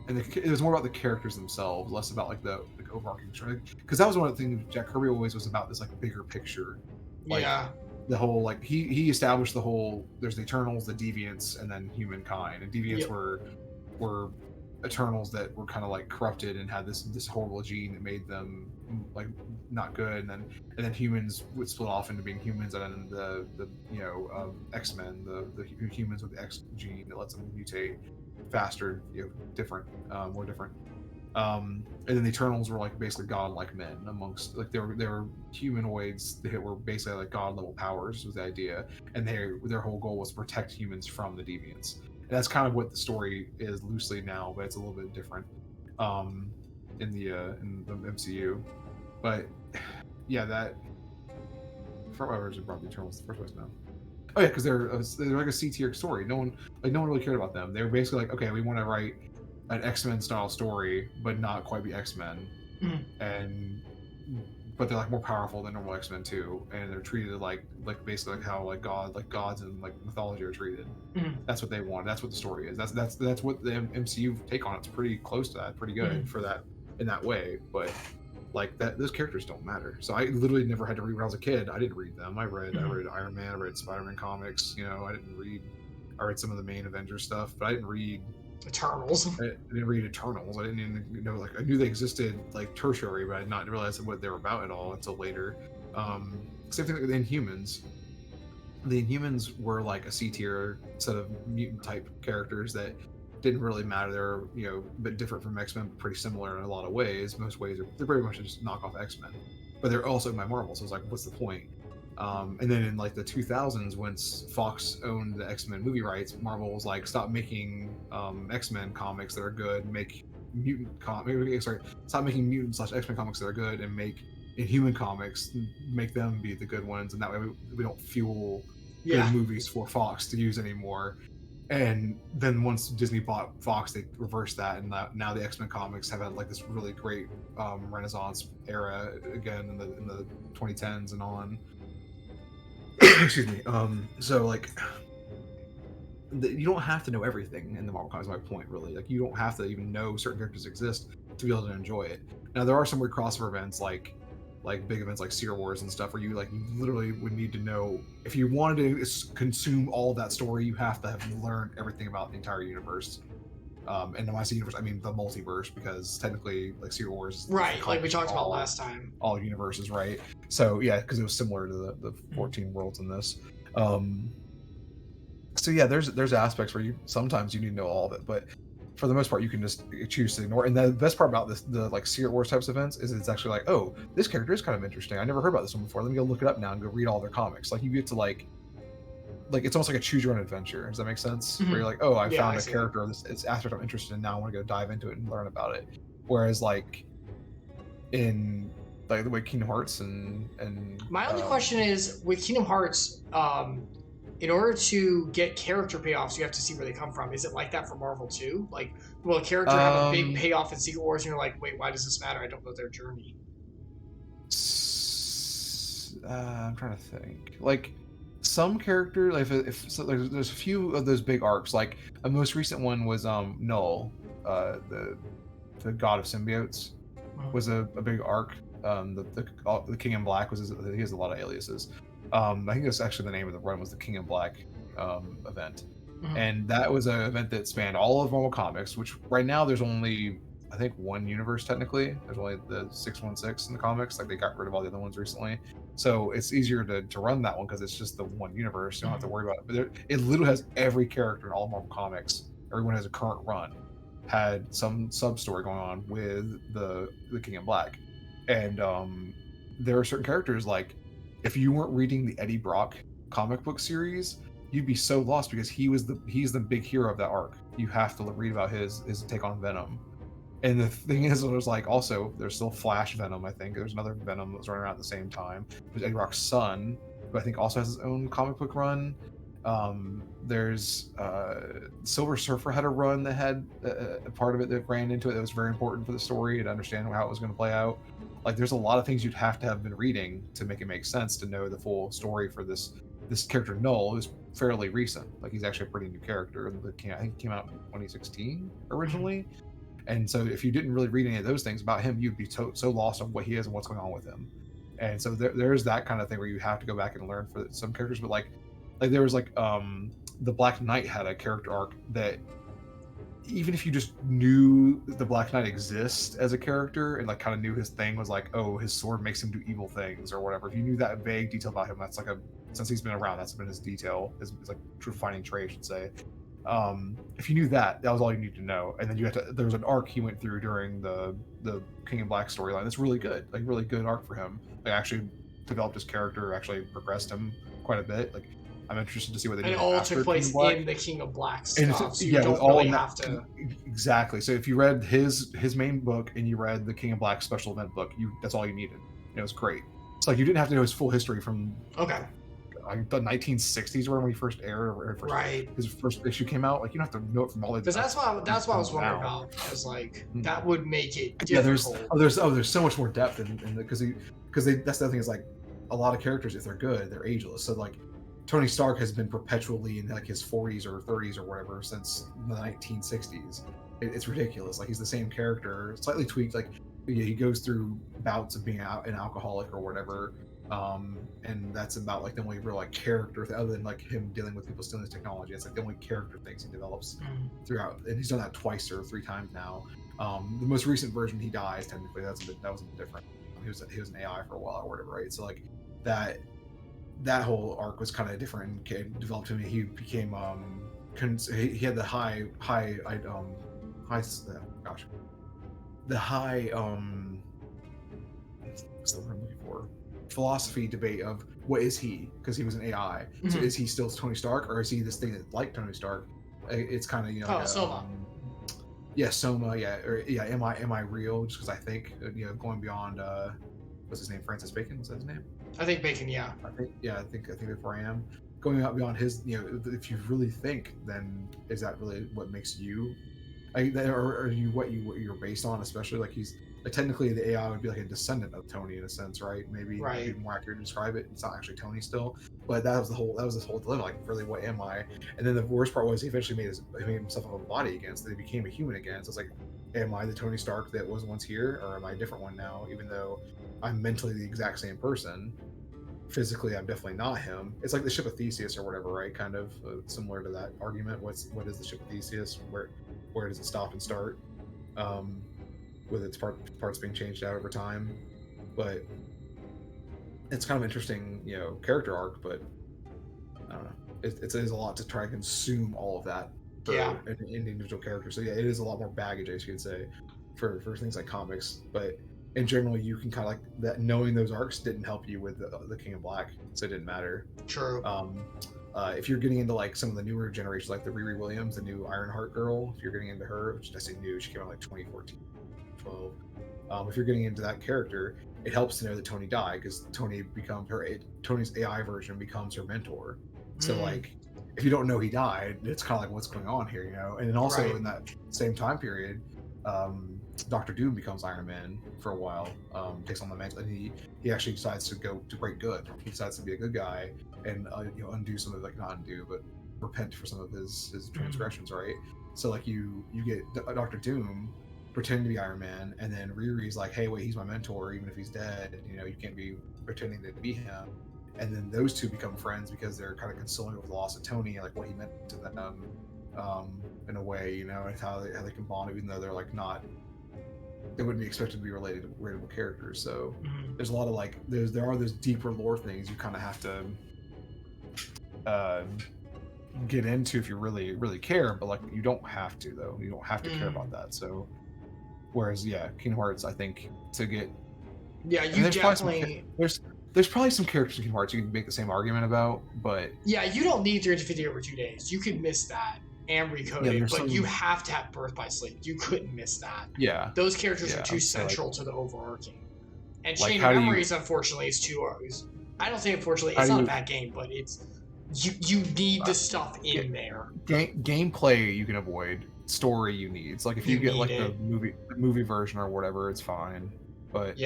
it was more about the characters themselves, less about like the overarching story. Because that was one of the things Jack Kirby always was about, this like bigger picture. Like, the whole like he established the whole, there's the Eternals, the Deviants, and then humankind. And Deviants were Eternals that were kind of like corrupted and had this horrible gene that made them like not good, and then humans would split off into being humans, and then the X-Men, the humans with the X gene that lets them mutate faster, different, more different. And then the Eternals were like basically godlike men amongst, like they were humanoids that were basically like god level powers was the idea, and their whole goal was to protect humans from the Deviants. And that's kind of what the story is loosely now, but it's a little bit different in the MCU. But yeah, that for whatever reason brought the Eternals the first place now. Oh yeah, because they're like a C tier story. No one really cared about them. They were basically like, okay, we want to write an X-Men style story, but not quite be X-Men, but they're like more powerful than normal X-Men too, and they're treated like basically like how like gods and like mythology are treated. That's what they want. That's what the story is. That's what the MCU take on. It's pretty close to that. Pretty good for that in that way, but like that, those characters don't matter. So I literally never had to read when I was a kid. I didn't read them. I read Iron Man. I read Spider-Man comics. I read some of the main Avengers stuff, but I didn't read Eternals. I didn't read Eternals. I didn't even know, like I knew they existed like tertiary, but I did not realize what they were about at all until later. Same thing with the Inhumans. The Inhumans were like a C tier set of mutant type characters that didn't really matter. They're a bit different from X-Men, but pretty similar in a lot of ways. Most ways they're pretty much just knockoff X-Men, but they're also by Marvel. So it's like, what's the point? And then in like the 2000s, once Fox owned the X-Men movie rights, Marvel was like, stop making X-Men comics that are good, make stop making mutant / X-Men comics that are good, and make Inhuman comics, make them be the good ones, and that way we don't fuel good movies for Fox to use anymore. And then once Disney bought Fox, they reversed that, and now the X-Men comics have had like this really great Renaissance era again in the 2010s and on. Excuse me. So like, you don't have to know everything in the Marvel comics. My point, really, like you don't have to even know certain characters exist to be able to enjoy it. Now there are some weird crossover events, like big events like Secret Wars and stuff, where you literally would need to know, if you wanted to consume all of that story, you have to have learned everything about the entire universe. And when I say universe, I mean the multiverse, because technically, like Secret Wars, right? Like we talked about last time, all universes, right? So yeah, because it was similar to the 14 worlds in this. So yeah, there's aspects where sometimes you need to know all of it, but for the most part, you can just choose to ignore. And the best part about the like Secret Wars types of events is it's actually like, oh, this character is kind of interesting. I never heard about this one before. Let me go look it up now and go read all their comics. Like you get to like it's almost like a choose your own adventure. Does that make sense? Where you're like, oh, I found a character of this aspect I'm interested in. Now I want to go dive into it and learn about it. Whereas like in like the way Kingdom Hearts and my only question is with Kingdom Hearts, in order to get character payoffs, you have to see where they come from. Is it like that for Marvel too? Like, will a character have a big payoff in Secret Wars, and you're like, wait, why does this matter? I don't know their journey. I'm trying to think. Like, some character, like there's a few of those big arcs. Like a most recent one was Null, the god of symbiotes. was a big arc. The King in Black he has a lot of aliases. I think that's actually the name of the run was the King in Black event, and that was an event that spanned all of Marvel Comics. Which right now there's only I think one universe technically. There's only the 616 in the comics. Like they got rid of all the other ones recently, so it's easier to run that one because it's just the one universe. You don't have to worry about it. But it literally has every character in all of Marvel Comics. Everyone has a current run. Had some sub story going on with the King in Black, and there are certain characters like if you weren't reading the Eddie Brock comic book series, you'd be so lost because he's the big hero of that arc. You have to read about his take on Venom. And the thing is, there's like also there's still Flash Venom. I think there's another Venom that was running around at the same time. There's Eddie Brock's son, who I think also has his own comic book run. There's Silver Surfer had a run that had a part of it that ran into it that was very important for the story and understand how it was going to play out. Like there's a lot of things you'd have to have been reading to make it make sense to know the full story for this character. Null is fairly recent. Like he's actually a pretty new character. I think he came out in 2016 originally. And so if you didn't really read any of those things about him, you'd be so lost on what he is and what's going on with him. And so there's that kind of thing where you have to go back and learn for some characters. But like there was like the Black Knight had a character arc that even if you just knew the Black Knight exists as a character and like kind of knew his thing was like, oh, his sword makes him do evil things or whatever. If you knew that vague detail about him, that's like since he's been around, that's been his detail, his like true defining trait, I should say. If you knew that was all you need to know. And then there was an arc he went through during the King in Black storyline that's really good, like really good arc for him. Like actually developed his character, actually progressed him quite a bit. Like I'm interested to see what they do. And it all took place in the King of Black stuff, so you don't really have to. Exactly. So if you read his main book and you read the King of Black special event book, that's all you needed. It was great. It's like you didn't have to know his full history from the 1960s when he first aired, or his first issue came out. Like you don't have to know it from all the. Because that's what I was wondering about. Because like that would make it difficult. Yeah, there's so much more depth in because that's the other thing is like a lot of characters, if they're good, they're ageless. So like Tony Stark has been perpetually in like his 40s or 30s or whatever since the 1960s. It's ridiculous. Like he's the same character, slightly tweaked. Like he goes through bouts of being an alcoholic or whatever. And that's about like the only real like character other than like him dealing with people stealing his technology. It's like the only character things he develops throughout, and he's done that twice or three times now. The most recent version he dies technically. That was a bit different. He was an AI for a while or whatever, right? So like that whole arc was kind of different and developed him. He became he had the high what's the word I'm looking for? Philosophy debate of what is he, because he was an AI. So is he still Tony Stark, or is he this thing that's like Tony Stark? It's kind of Soma. Soma, am I real? Just because I think going beyond what's his name, Francis Bacon, was that his name? I think Bacon, yeah. I think therefore I am going out beyond his. If you really think, then is that really what makes you? Or are you what you're based on? Especially like he's. Like technically, the AI would be like a descendant of Tony in a sense, right? Maybe it'd be more accurate to describe it. It's not actually Tony still, but that was this whole dilemma. Like, really, what am I? And then the worst part was he eventually made himself a body again, so he became a human again. So it's like, am I the Tony Stark that was once here, or am I a different one now? Even though I'm mentally the exact same person, physically I'm definitely not him. It's like the ship of Theseus or whatever, right? Kind of similar to that argument. What is the ship of Theseus? Where does it stop and start? With its parts being changed out over time, but it's kind of interesting, character arc. But I don't know, it is a lot to try and consume all of that for an individual character. So yeah, it is a lot more baggage, I could say, for things like comics. But in general, you can kind of like that. Knowing those arcs didn't help you with the King of Black, so it didn't matter. True. If you're getting into like some of the newer generations, like the Riri Williams, the new Ironheart girl, if you're getting into her, which I say new, she came out like 2014. 12. If you're getting into that character, it helps to know that Tony died because Tony's AI version becomes her mentor. So like, if you don't know he died, it's kind of like what's going on here, And then also in that same time period, Dr. Doom becomes Iron Man for a while, takes on the mantle, and he actually decides to go to great good. He decides to be a good guy and undo some of not undo, but repent for some of his transgressions, right? So like you get Dr. Doom. pretending to be Iron Man, and then Riri's like, hey, wait, he's my mentor, even if he's dead. You know, you can't be pretending to be him. And then those two become friends because they're kind of consoling over the loss of Tony, like what he meant to them, in a way, you know, and how they can bond, even though they're like not, they wouldn't be expected to be relatable characters. So there's a lot of like there are those deeper lore things you kind of have to get into if you really care, but like you don't have to though. You don't have to care about that. So whereas Kingdom Hearts, I think to get you definitely there's probably some characters in Kingdom Hearts you can make the same argument about, but you don't need 350 over 2 days. You could miss that and recode it, but you have to have Birth by Sleep. You couldn't miss that. Yeah, those characters are too central to the overarching. And like, Chain of Memories, unfortunately, is too. I don't say unfortunately, it's not a bad game, but it's you need the stuff in there. Gameplay you can avoid. Story you need. It's like if you get like the movie version or whatever, it's fine. But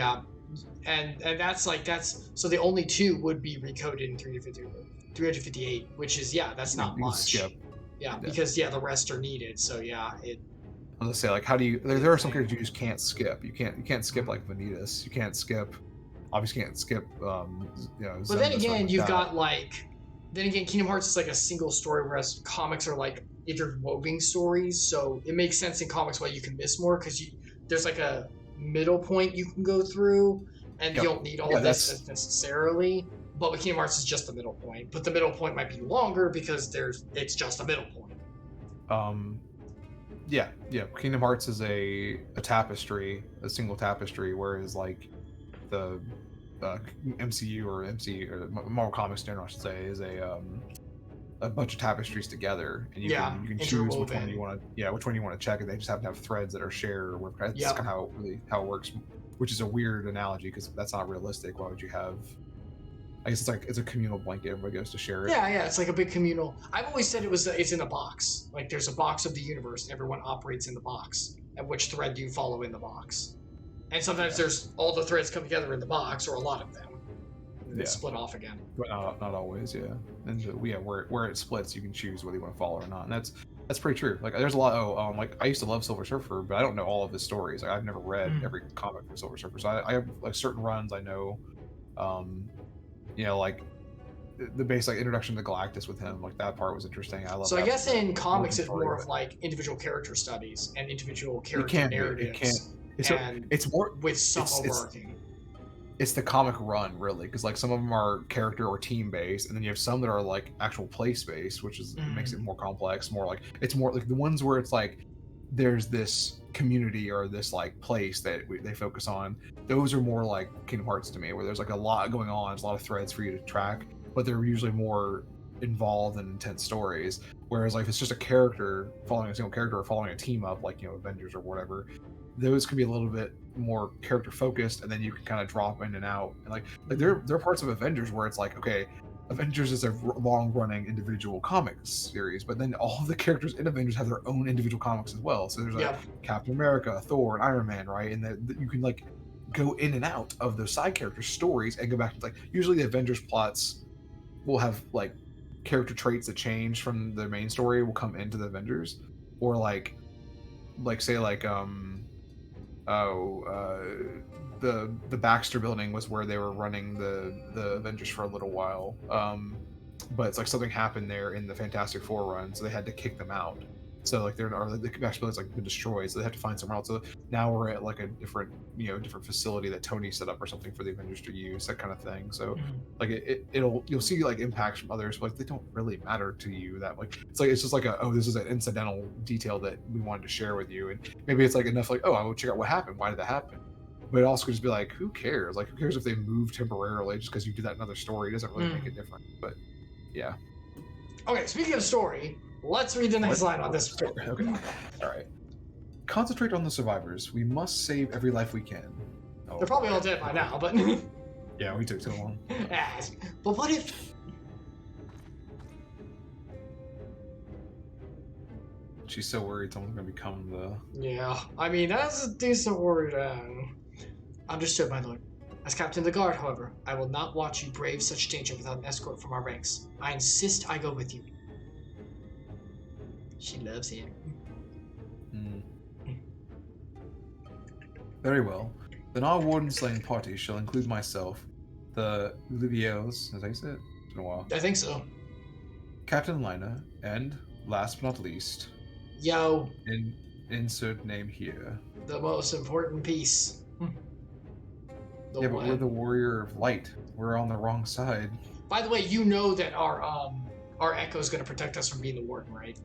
and that's so the only two would be recoded in 358, which is that's not much. Skip. Because the rest are needed. So I'll just say, like, how do you? There are some characters you just can't skip. You can't skip like Vanitas. You can't skip. Obviously, can't skip. But then again, you've got Kingdom Hearts is like a single story, whereas comics are like interwoven stories. So it makes sense in comics why you can miss more because there's like a middle point you can go through, and you don't need all of this necessarily. But with Kingdom Hearts is just the middle point. But the middle point might be longer because it's just a middle point. Kingdom Hearts is a tapestry, a single tapestry, whereas like the MCU or Marvel Comics in general, I should say, is a bunch of tapestries together, and you can choose which one you want to check, and they just happen to have threads that are shared. That's kind of how it works, which is a weird analogy because that's not realistic. Why would you have? I guess it's a communal blanket. Everybody goes to share it. Yeah, it's like a big communal. I've always said it's in a box. Like there's a box of the universe, and everyone operates in the box. And which thread do you follow in the box? And sometimes there's all the threads come together in the box, or a lot of them. And they split off again. But not always, And where it splits, you can choose whether you want to follow or not. And that's pretty true. Like there's a lot. Like I used to love Silver Surfer, but I don't know all of his stories. Like I've never read every comic for Silver Surfer, so I have like certain runs I know. Like the base like introduction to Galactus with him, like that part was interesting. I love. So I guess in comics it's more of like individual character studies and individual character narratives. It's more with some overarching. It's the comic run really, because like some of them are character or team based, and then you have some that are like actual place based, which is makes it more complex. It's more like the ones where it's like there's this community or this like place that they focus on. Those are more like Kingdom Hearts to me, where there's like a lot going on, there's a lot of threads for you to track, but they're usually more involved and intense stories. Whereas like if it's just a character following a single character or following a team up, like Avengers or whatever, those can be a little bit more character focused, and then you can kind of drop in and out. And like there are parts of Avengers where it's like, okay, Avengers is a long-running individual comics series, but then all of the characters in Avengers have their own individual comics as well. So there's like Captain America, Thor, and Iron Man, right? And you can like go in and out of those side character stories and go back to like usually the Avengers plots will have like character traits that change from the main story will come into the Avengers, or like say like the Baxter building was where they were running the Avengers for a little while, but it's like something happened there in the Fantastic Four run, so they had to kick them out. So like the Baxter building's like been destroyed, so they have to find somewhere else. So now we're at like a different facility that Tony set up or something for the Avengers to use, that kind of thing. So like you'll see like impacts from others, but like, they don't really matter to you. That like it's just like this is an incidental detail that we wanted to share with you, and maybe it's like enough like I will check out what happened, why did that happen. But it also could just be like, who cares? Like, who cares if they move temporarily just because you did that in another story? It doesn't really make it different. But yeah. Okay, speaking of story, let's read the next line on this. Okay. All right. Concentrate on the survivors. We must save every life we can. Oh, they're probably all dead by now, but yeah, we took too long. But what if? She's so worried someone's gonna become the. Yeah, I mean that's a decent worry then. Understood, my lord. As captain of the guard, however, I will not watch you brave such danger without an escort from our ranks. I insist I go with you. She loves him. Very well. Then our warden slaying party shall include myself, the Liviers, as I said, it's been a while, I think so. Captain Lina, and last but not least, Yo, insert name here. the most important piece. Yeah, but we're the warrior of light. We're on the wrong side. By the way, you know that our Echo is going to protect us from being the warden, right?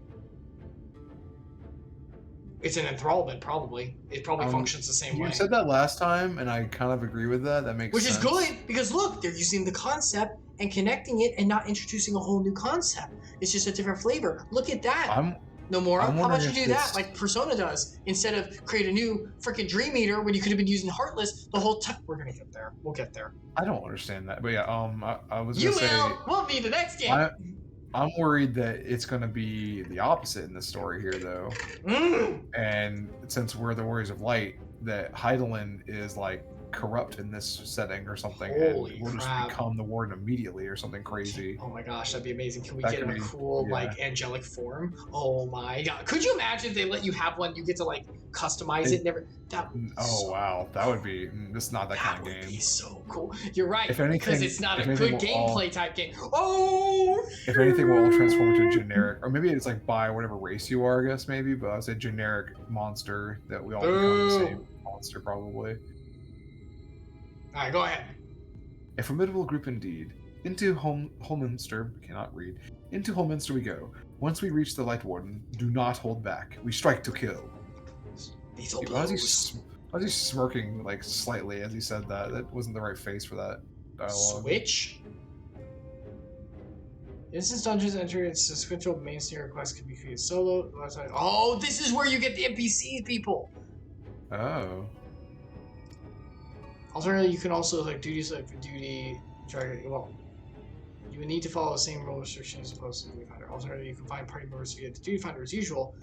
It's an enthrallment, probably. It probably functions the same way. You said that last time, and I kind of agree with that. That makes sense. Which is good, because look, they're using the concept and connecting it and not introducing a whole new concept. It's just a different flavor. Look at that. Nomura, how about you do that like Persona does? Instead of create a new freaking Dream Eater when you could have been using Heartless the whole time. We're going to get there. We'll get there. I don't understand that. But yeah, I was going to say... We'll be the next game. I'm worried that it's going to be the opposite in the story here, though. And since we're the Warriors of Light, that Heidelin is like corrupt in this setting or something, Holy and we'll crap. just become the Warden immediately or something crazy. Oh my gosh, that'd be amazing. Can we get a cool, like, angelic form? Oh my god. Could you imagine if they let you have one, you get to, like, customize it? Wow. That would be... It's not that kind of game. That would be so cool. You're right, because it's not a good gameplay type game. If anything, we'll all transform into a generic... Or maybe it's, like, by whatever race you are, I guess, maybe. But I would say generic monster that we all become the same monster, probably. Alright, go ahead. A formidable group indeed. Into Holminster, cannot read. Into Holminster we go. Once we reach the Lightwarden, do not hold back. We strike to kill. Why was he smirking like slightly as he said that? That wasn't the right face for that dialogue. Switch? Instance dungeons enter its sequential main scenario quest can be created solo. Oh, this is where you get the NPC people. Oh. Alternatively, you can also like duties like for duty. Well, you would need to follow the same rule restrictions as opposed to the duty finder. Alternatively, you can find party members via the duty finder as usual,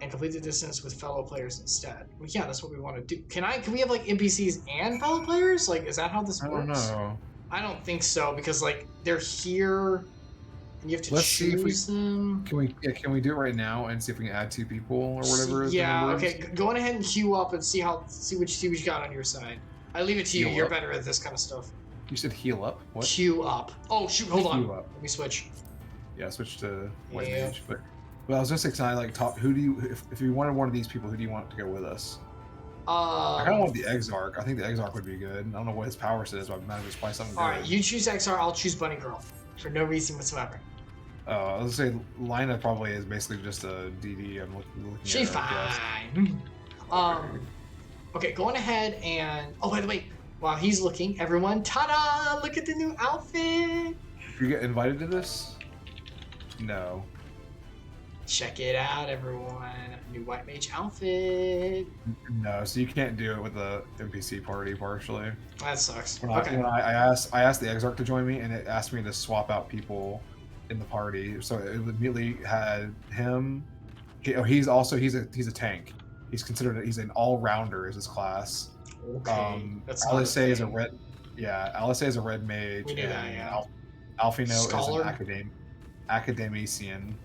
and complete the distance with fellow players instead. Well, yeah, that's what we want to do. Can we have like NPCs and fellow players? Like, is that how this works? I don't know. I don't think so, because like they're here and you have to choose them. Can we do it right now and see if we can add 2 people or whatever? Yeah, okay. Go on ahead and queue up and see what you got on your side. I leave it to you. You're better at this kind of stuff. You said heal up? What? Queue up. Oh shoot, hold on. Let me switch. Yeah, switch to White Mage. But I was just saying, can I like top? Who do you? If you wanted one of these people, who do you want to go with us? I kind of want the Exarch. I think the Exarch would be good. I don't know what his power says, but I imagine it's probably something good. All right, you choose Exarch. I'll choose Bunny Girl for no reason whatsoever. I was gonna say Lina probably is basically just a DD. I'm looking at. She's fine. Okay, going ahead and by the way, while he's looking, everyone, ta-da! Look at the new outfit. Did you get invited to this? No. Check it out, everyone. New White Mage outfit. No, so you can't do it with the NPC party partially. That sucks. When I asked the Exarch to join me, and it asked me to swap out people in the party. So it immediately had him. He's a tank. He's considered he's an all-rounder is his class. Okay. Alisei is a red. Yeah, Alisei is a red mage. We knew that. Yeah. Alfino is an academician.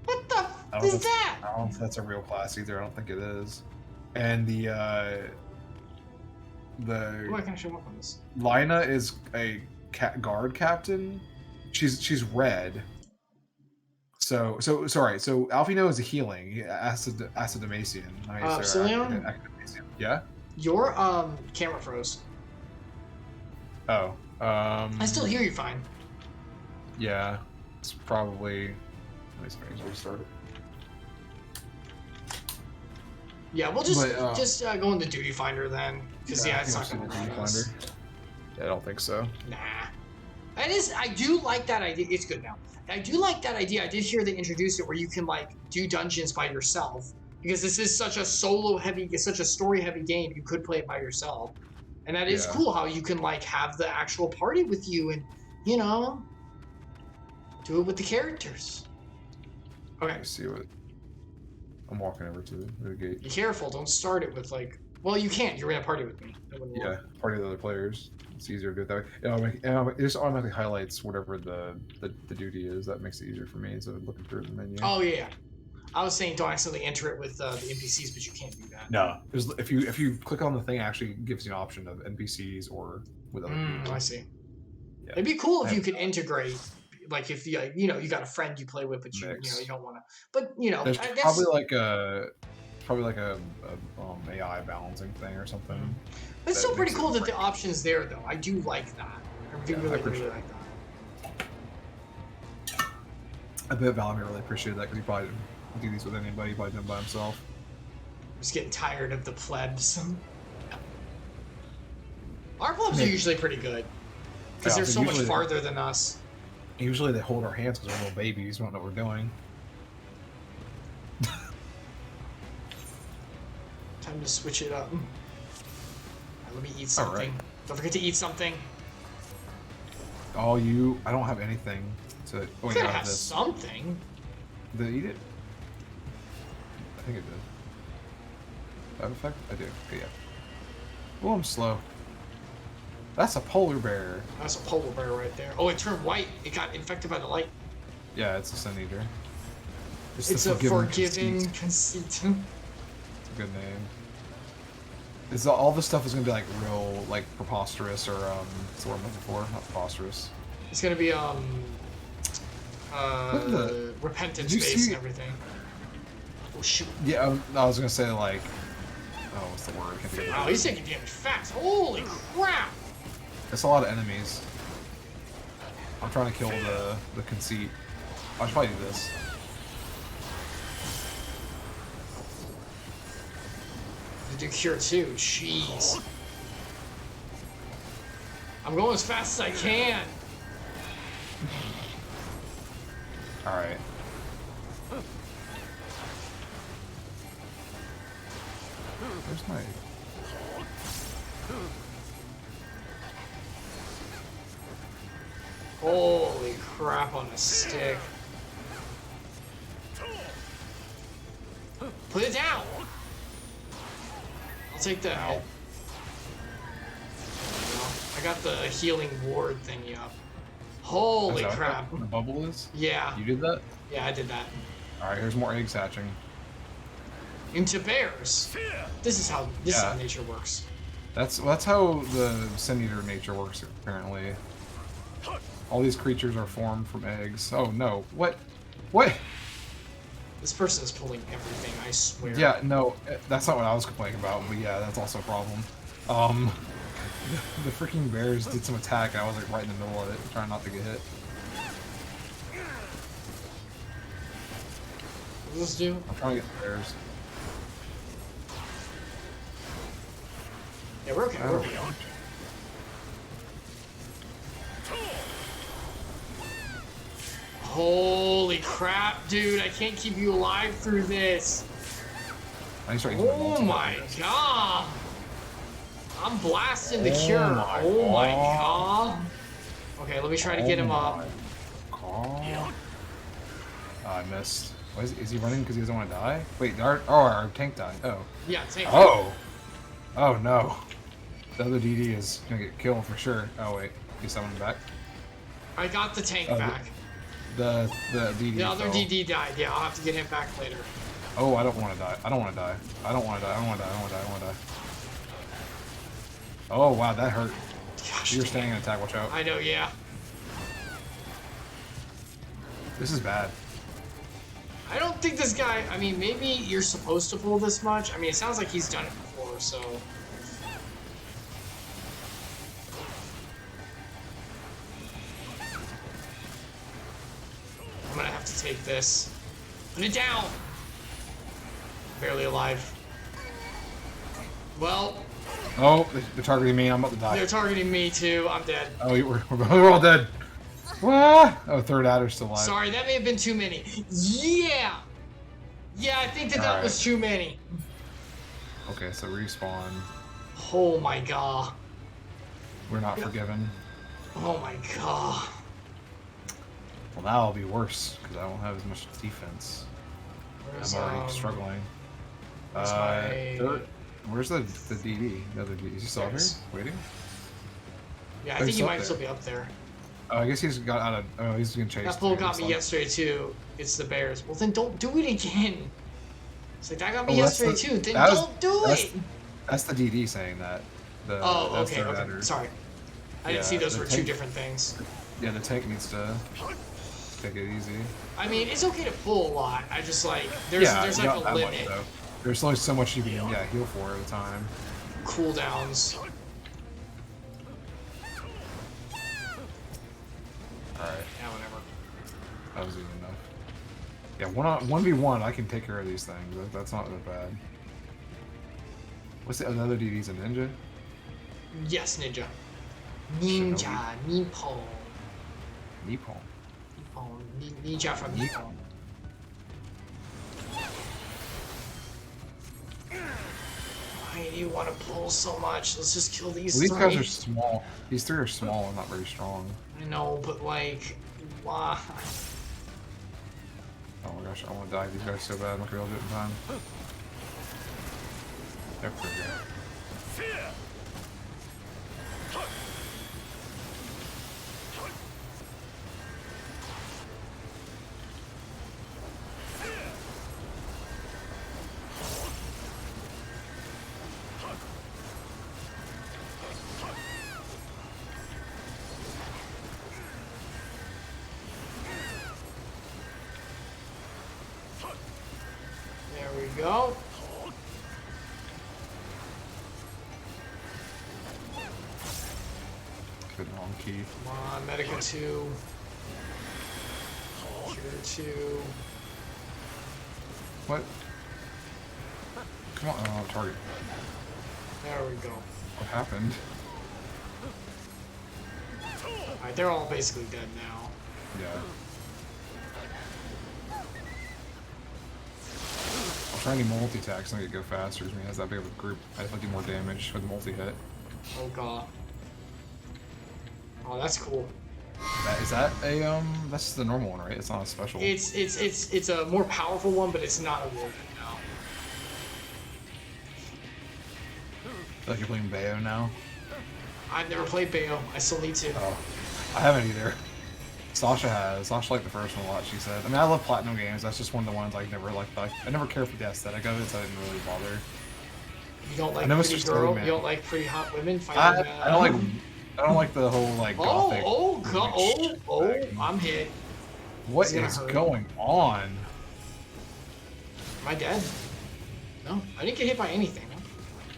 What the is that? I don't know if that's a real class either. I don't think it is. And the Oh, I can show up on this. Lina is a guard captain. She's red. So sorry. So Alfino is a healing Acidamacian. Epsilion? Yeah. Your camera froze. Oh. I still hear you fine. Yeah. It's probably. Let me restart it. Yeah, we'll just go in the duty finder then, because it's not going to duty finder. Yeah, I don't think so. Nah. I do like that idea. It's good now. I do like that idea. I did hear they introduced it where you can like do dungeons by yourself, because this is such a it's such a story heavy game. You could play it by yourself, and that is cool how you can like have the actual party with you and do it with the characters. Okay. Let's see what. I'm walking over to the gate. Be careful. Don't start it with like. Well, you can't. You're in a party with me. Yeah, party with other players. It's easier to do it that way. It just automatically highlights whatever the duty is. That makes it easier for me instead of looking through the menu. Oh yeah. I was saying don't accidentally enter it with the NPCs, but you can't do that. No, if you click on the thing, it actually gives you an option of NPCs or with other people. I see. Yeah. It'd be cool if you could integrate, like if you you got a friend you play with, but you don't want to. But there's I guess probably like a AI balancing thing or something. It's still pretty cool that the option's there, though. I do like that. I do really like that. I bet Valamir really appreciated that because he probably didn't do these with anybody. He probably did them by himself. I'm just getting tired of the plebs. Our plebs are usually pretty good because they're so much farther than us. Usually they hold our hands because we're little babies. We don't know what we're doing. Time to switch it up. Right, let me eat something. Right. Don't forget to eat something. Oh, I don't have anything to. Oh, you gotta have something. Did I eat it? I think it did. That effect? I do. Okay, yeah. Oh, I'm slow. That's a polar bear. That's a polar bear right there. Oh, it turned white. It got infected by the light. Yeah, it's a Sun Eater. It's a forgiven conceit. It's a good name. All this stuff is gonna be like real, like preposterous, or what's the word I'm looking for? Not preposterous. It's gonna be repentance based and everything. Oh shoot. Yeah, I was gonna say like, what's the word? Wow, he's taking damage fast. Holy crap! It's a lot of enemies. I'm trying to kill the conceit. I should probably do this. To do cure too. Jeez. I'm going as fast as I can. All right. Where's my? Holy crap on a stick. Put it down! I'll take the help. I got the healing ward thingy up. Holy crap. What the bubble is? Yeah. You did that? Yeah, I did that. Alright, here's more eggs hatching. Into bears. This is how nature works. That's how the Sun Eater nature works, apparently. All these creatures are formed from eggs. Oh no. What? What? This person is pulling everything, I swear. Yeah, no, that's not what I was complaining about, but yeah, that's also a problem. The freaking bears did some attack, and I was like right in the middle of it, trying not to get hit. What does this do? I'm trying to get the bears. Yeah, we're okay, we're okay. Holy crap, dude, I can't keep you alive through this. Oh my god. I'm blasting the cure. Oh my god. Okay, let me try to get him up. I missed. Is he running because he doesn't want to die? Wait, our tank died. Oh. Yeah, tank. Oh. Oh no. The other DD is gonna get killed for sure. Oh wait, he's summoning back. I got the tank back. The DD. The other DD died. Yeah, I'll have to get him back later. Oh, I don't want to die. I don't want to die. I don't want to die. I don't want to die. I don't want to die. I don't want to die. Oh wow, that hurt. Gosh, you're staying in attack. Watch out. I know. Yeah. This is bad. I don't think this guy. I mean, maybe you're supposed to pull this much. I mean, it sounds like he's done it before, so. I'm gonna have to take this. Put it down! Barely alive. Well. Oh, they're targeting me. I'm about to die. They're targeting me too. I'm dead. Oh, we're all dead. What? Oh, third adder's still alive. Sorry, that may have been too many. Yeah! Yeah, I think that was too many. Okay, so respawn. Oh my god. We're not forgiven. Oh my god. Well, now I'll be worse, because I won't have as much defense. I'm already struggling. Where's the DD? The other DD? Is he still up here? Waiting? Yeah, I think he might still be up there. Oh, I guess he's got out of. Oh, he's gonna chase. That pull got me yesterday too. It's the bears. Well, then don't do it again. It's like that got me yesterday too. Then don't do it. That's the DD saying that. Oh, okay. Sorry. I didn't see those were two different things. Yeah, the tank needs to take it easy. I mean, it's okay to pull a lot. I just like there's like a limit. Much, there's only so much you can heal for at a time. Cooldowns. Alright. Yeah, whatever. That was easy enough. Yeah, 1v1, I can take care of these things. That's not that bad. What's the another DD's a ninja? Yes, ninja. Ninja. Nippon. Nippon. Ninja from Nippon. Why do you want to pull so much? Let's just kill these three. These guys are small. These three are small and not very strong. I know, but like, why? Oh my gosh, I want to die these guys so bad. I'm not gonna be able to do it in time. There we go. There we go. Good long key. Come on, Medica 2. Cure 2. What? Come on, oh, target. There we go. What happened? Alright, they're all basically dead now. Yeah. I'll try any multi-attack so I can go faster because he has that big of a group. I definitely do more damage with the multi-hit. Oh god. Oh, that's cool. Is that a that's the normal one, right? It's not a special. It's a more powerful one, but it's not a warden, no. I feel like you're playing Bayo now. I've never played Bayo. I still need to. Oh, I haven't either. Sasha has. Sasha liked the first one a lot, she said. I mean, I love Platinum games. That's just one of the ones I never liked. I never cared for the aesthetic of it, so I didn't really bother. You don't like pretty girl? You don't like pretty hot women fighting? I don't like the whole like gothic. I'm hit. What is going on? Am I dead? No, I didn't get hit by anything.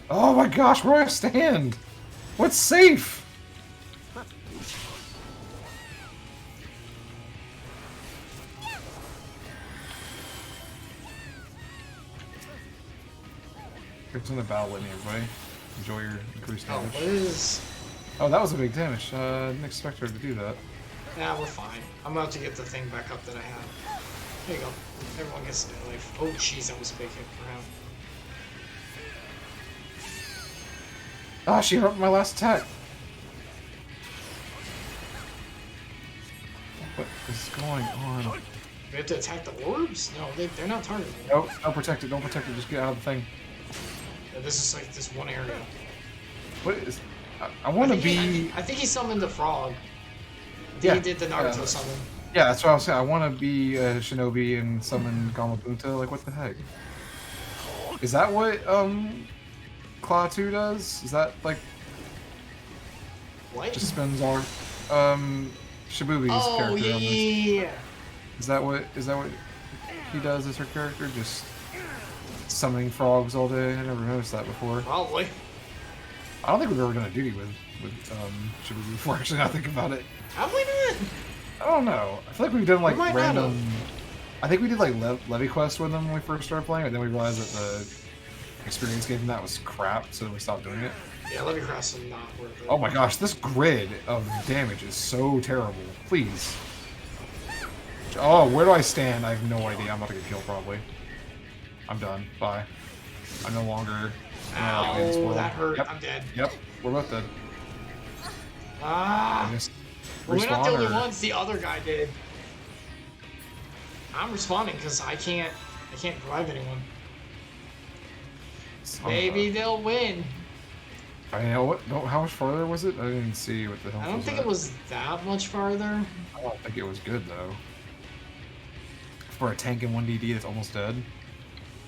Oh my gosh, where do I stand? What's safe? It's in the battle with me, everybody. Enjoy your increased damage. What is... Oh, that was a big damage. Didn't expect her to do that. Yeah, we're fine. I'm about to get the thing back up that I had. There you go. Everyone gets their life. Oh, jeez, that was a big hit for him. Ah, she interrupted my last attack. What is going on? We have to attack the orbs? No, they're not targeted. Nope, don't protect it, don't protect it, just get out of the thing. Yeah, this is like this one area. What is... I want to be... I think he summoned the frog. I think he did the Naruto summon. Yeah, that's what I was saying. I want to be a shinobi and summon Gamabunta. Like, what the heck? Is that what, Claw 2 does? Is that, like... What? Just spends all... Shibubi's character. Yeah. Is that what he does as her character? Just summoning frogs all day? I never noticed that before. Probably. I don't think we've ever done a duty with Shibubi before, actually, now I think about it. Have we not? I don't know. I feel like we've done like We might random... I think we did like Levy Quest with them when we first started playing, and then we realized that the experience game from that was crap, so then we stopped doing it. Yeah, Levy Quest is not worth it. Oh my gosh, this grid of damage is so terrible. Please. Oh, where do I stand? I have no idea. I'm about to get killed, probably. I'm done. Bye. I'm no longer... Ow, that hurt. Yep. I'm dead. Yep, we're both dead. Ah! Well, we're not the only ones. The other guy did. I'm responding because I can't revive anyone. Maybe they'll win. I know what. No, how much farther was it? I didn't see what the hell. I don't think it was that much farther. I don't think it was good though. For a tank in 1DD that's almost dead.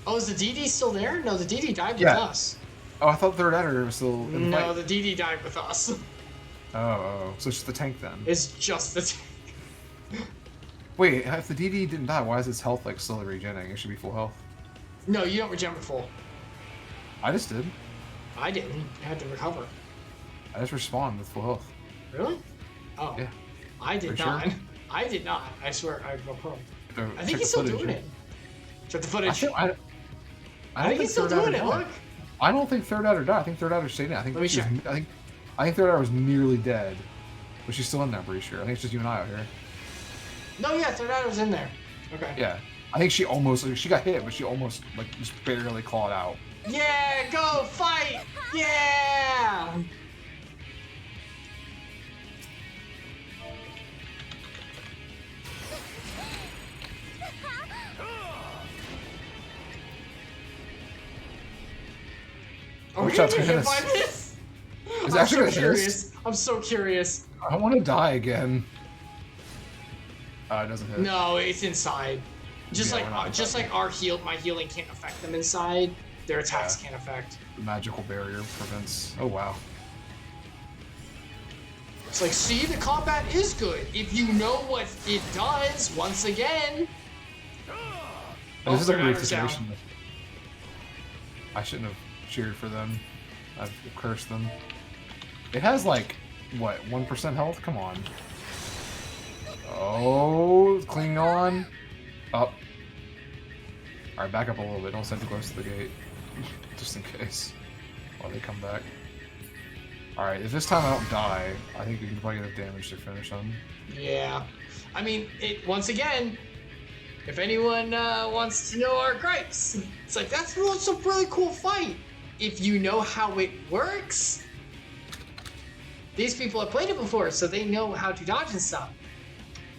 Oh, is the DD still there? No, the DD died with us. Oh, I thought third editor was still in the No, fight. the DD died with us. Oh, so it's just the tank then. It's just the tank. Wait, if the DD didn't die, why is its health like slowly regenerating? It should be full health. No, you don't regen full. I just did. I didn't. I had to recover. I just respawned with full health. Really? Oh. Yeah. I did not. Sure? I did not. I swear, I go pro. I think Check he's still the doing it. Check the footage. I think he's still doing it. Look. I don't think third outer died. I think third outer stayed in. I think. Let me check. I think third outer was nearly dead, but she's still in there. I'm pretty sure. I think it's just you and I out here. No, yeah, third outer was in there. Okay. Yeah. I think she got hit, but she almost like just barely clawed out. Yeah, go fight! Yeah! Are we gonna get hit by this? Is it actually I'm gonna so hit us? curious. I'm so curious. I want to die again. It doesn't hit. No, it's inside. Just Yeah, like our my healing can't affect them inside. Their attacks can't affect. The magical barrier prevents. Oh wow. It's like, see, the combat is good if you know what it does. Once again. This is a weird Third situation. I shouldn't have cheered for them. I've cursed them. It has like what 1% health? Come on. Oh, clinging on. Up. All right, back up a little bit. Don't stand too close to the gate, just in case while they come back. All right, if this time I don't die, I think we can probably get enough damage to finish them. Yeah, I mean, once again, if anyone wants to know our gripes, it's like that's a really cool fight if you know how it works. These people have played it before, so they know how to dodge and stuff.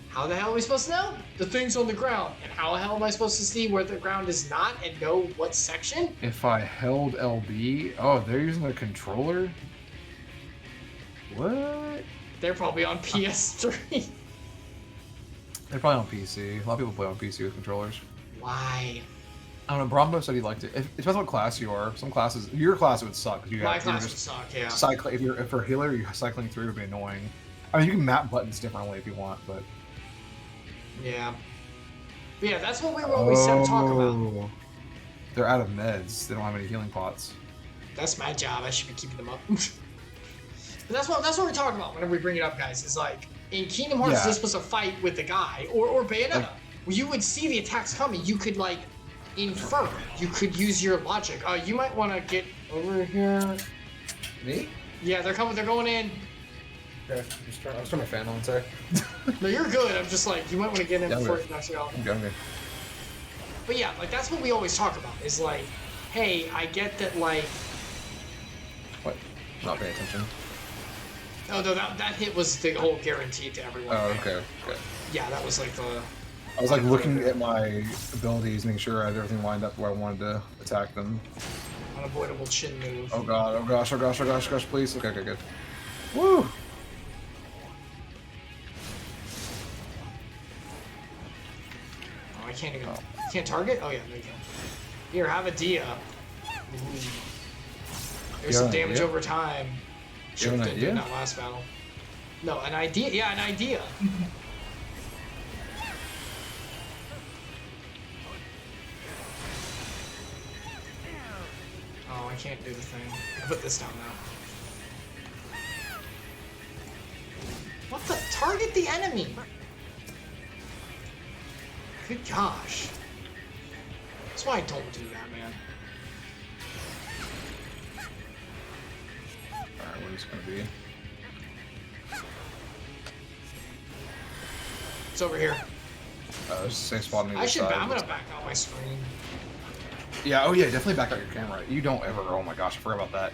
How the hell are we supposed to know? The thing's on the ground. And how the hell am I supposed to see where the ground is not and know what section? If I held LB... Oh, they're using a controller? What? They're probably on PS3. They're probably on PC. A lot of people play on PC with controllers. Why? I don't know. Brombo said he liked it. It depends on what class you are. Some classes... Your class would suck. Cause My class would suck, yeah. If you're a healer, you're cycling through would be annoying. I mean, you can map buttons differently if you want, but... Yeah. But yeah, that's what we were always set to talk about. They're out of meds. They don't have any healing pots. That's my job. I should be keeping them up. But that's what we're talking about whenever we bring it up, guys. Is like in Kingdom Hearts, you're supposed to fight with the guy or Bayonetta. You would see the attacks coming. You could like infer. You could use your logic. You might want to get over here. Me? Yeah, they're coming. They're going in. Okay, I was turning my fan on, sorry. No, you're good. I'm just like, you might want to get in before it knocks you out. I'm good. But yeah, like that's what we always talk about. Is like, hey, I get that like. What? Not paying attention. Oh no, that hit was the whole guarantee to everyone. Oh, okay. Yeah, that was like the. I was like looking at my abilities, making sure I had everything lined up where I wanted to attack them. Unavoidable chin move. Oh god, oh gosh, please. Okay, good. Woo! I can't even. Can't target? Oh yeah, there you go. Here, have a Dia. There's some damage over time. You have an idea? In that last battle. No, an idea. Yeah, an idea. Oh, I can't do the thing. I'll put this down now. What the? Target the enemy! Good gosh. That's why I don't do that, man. Alright, what is it gonna be? It's over here. It's the same spot on the other side. I'm gonna back out my screen. Yeah, oh yeah, definitely back out your camera. You don't ever, oh my gosh, I forgot about that.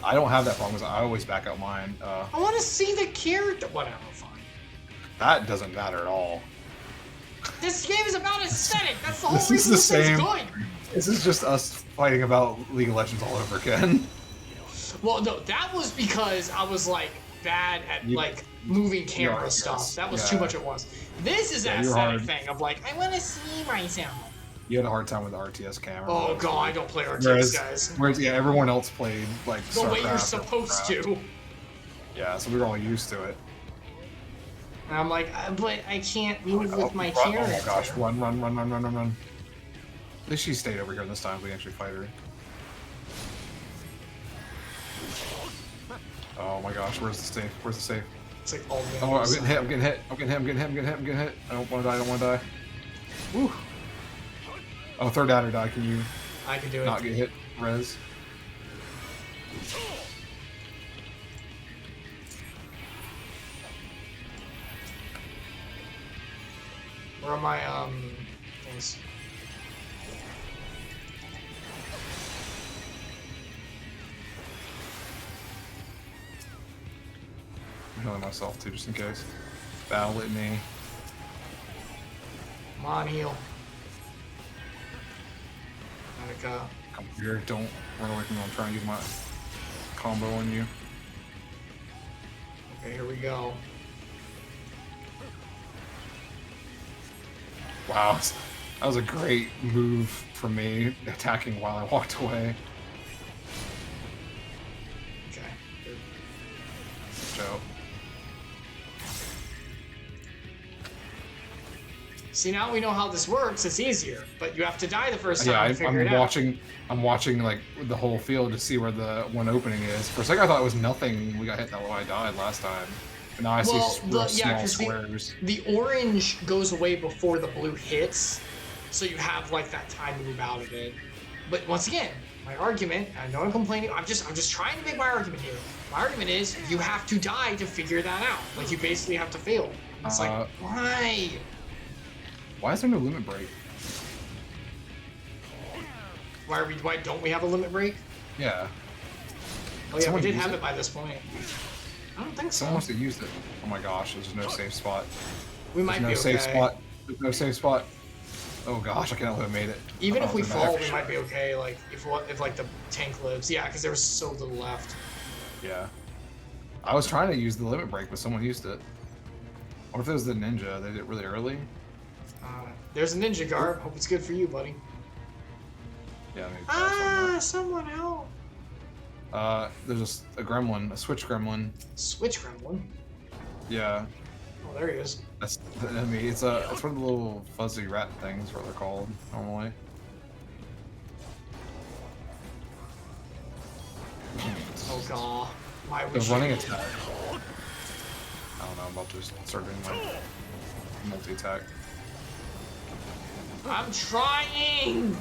I don't have that problem because I always back out mine. I want to see the character. Whatever, fine. That doesn't matter at all. This game is about aesthetic. That's the whole This reason is the this thing's same. good. This is just us fighting about League of Legends all over again. Well, no, that was because I was like bad at like moving camera stuff. That was too much at once. This is an aesthetic thing of like, I want to see myself. You had a hard time with the RTS camera. Oh god, I don't play RTS, guys. Whereas yeah, everyone else played like the Starcraft way you're supposed to. Yeah, so we were all used to it. And I'm like, but I can't move with my character. Oh my gosh, run. At least she stayed over here this time. We actually fight her. Oh my gosh, where's the safe? Where's the safe? It's like all the I'm getting hit. I'm getting hit. I don't want to die. Woo. Oh, third adder die. Can you? I can do it. Not get hit. Res. Where are my things? I'm healing myself too, just in case. Battle litany. Come on, heal. Attica. Come here. Don't run away from me. I'm trying to use my combo on you. Okay, here we go. Wow, that was a great move from me, attacking while I walked away. Okay, good. So. See, now we know how this works. It's easier, but you have to die the first time to figure it out. I'm watching like the whole field to see where the one opening is. For a second, I thought it was nothing. We got hit that way. I died last time. But now I see real small squares. The orange goes away before the blue hits, so you have like that time to move out of it. But once again, my argument, I know I'm complaining, I'm just trying to make my argument here. My argument is you have to die to figure that out. Like you basically have to fail. It's like, why? Why is there no limit break? Why don't we have a limit break? Yeah. Oh yeah, we did have it by this point. I don't think so. Someone must have used it. Oh my gosh, there's no safe spot. We might be okay. Safe spot. There's no safe spot. Oh gosh, I can't have made it. Even if we fall, we might be okay. Like if like the tank lives, yeah, because there was so little left. Yeah. I was trying to use the limit break, but someone used it. What if it was the ninja? They did it really early. There's a ninja garb. Hope it's good for you, buddy. Yeah. Maybe someone help. There's a gremlin, a switch gremlin. Switch gremlin? Yeah. Oh, there he is. That's the enemy. It's one of the little fuzzy rat things, what they're called normally. Oh god. Why would the running attack. I don't know. I'm about to start doing my multi-attack. I'm trying.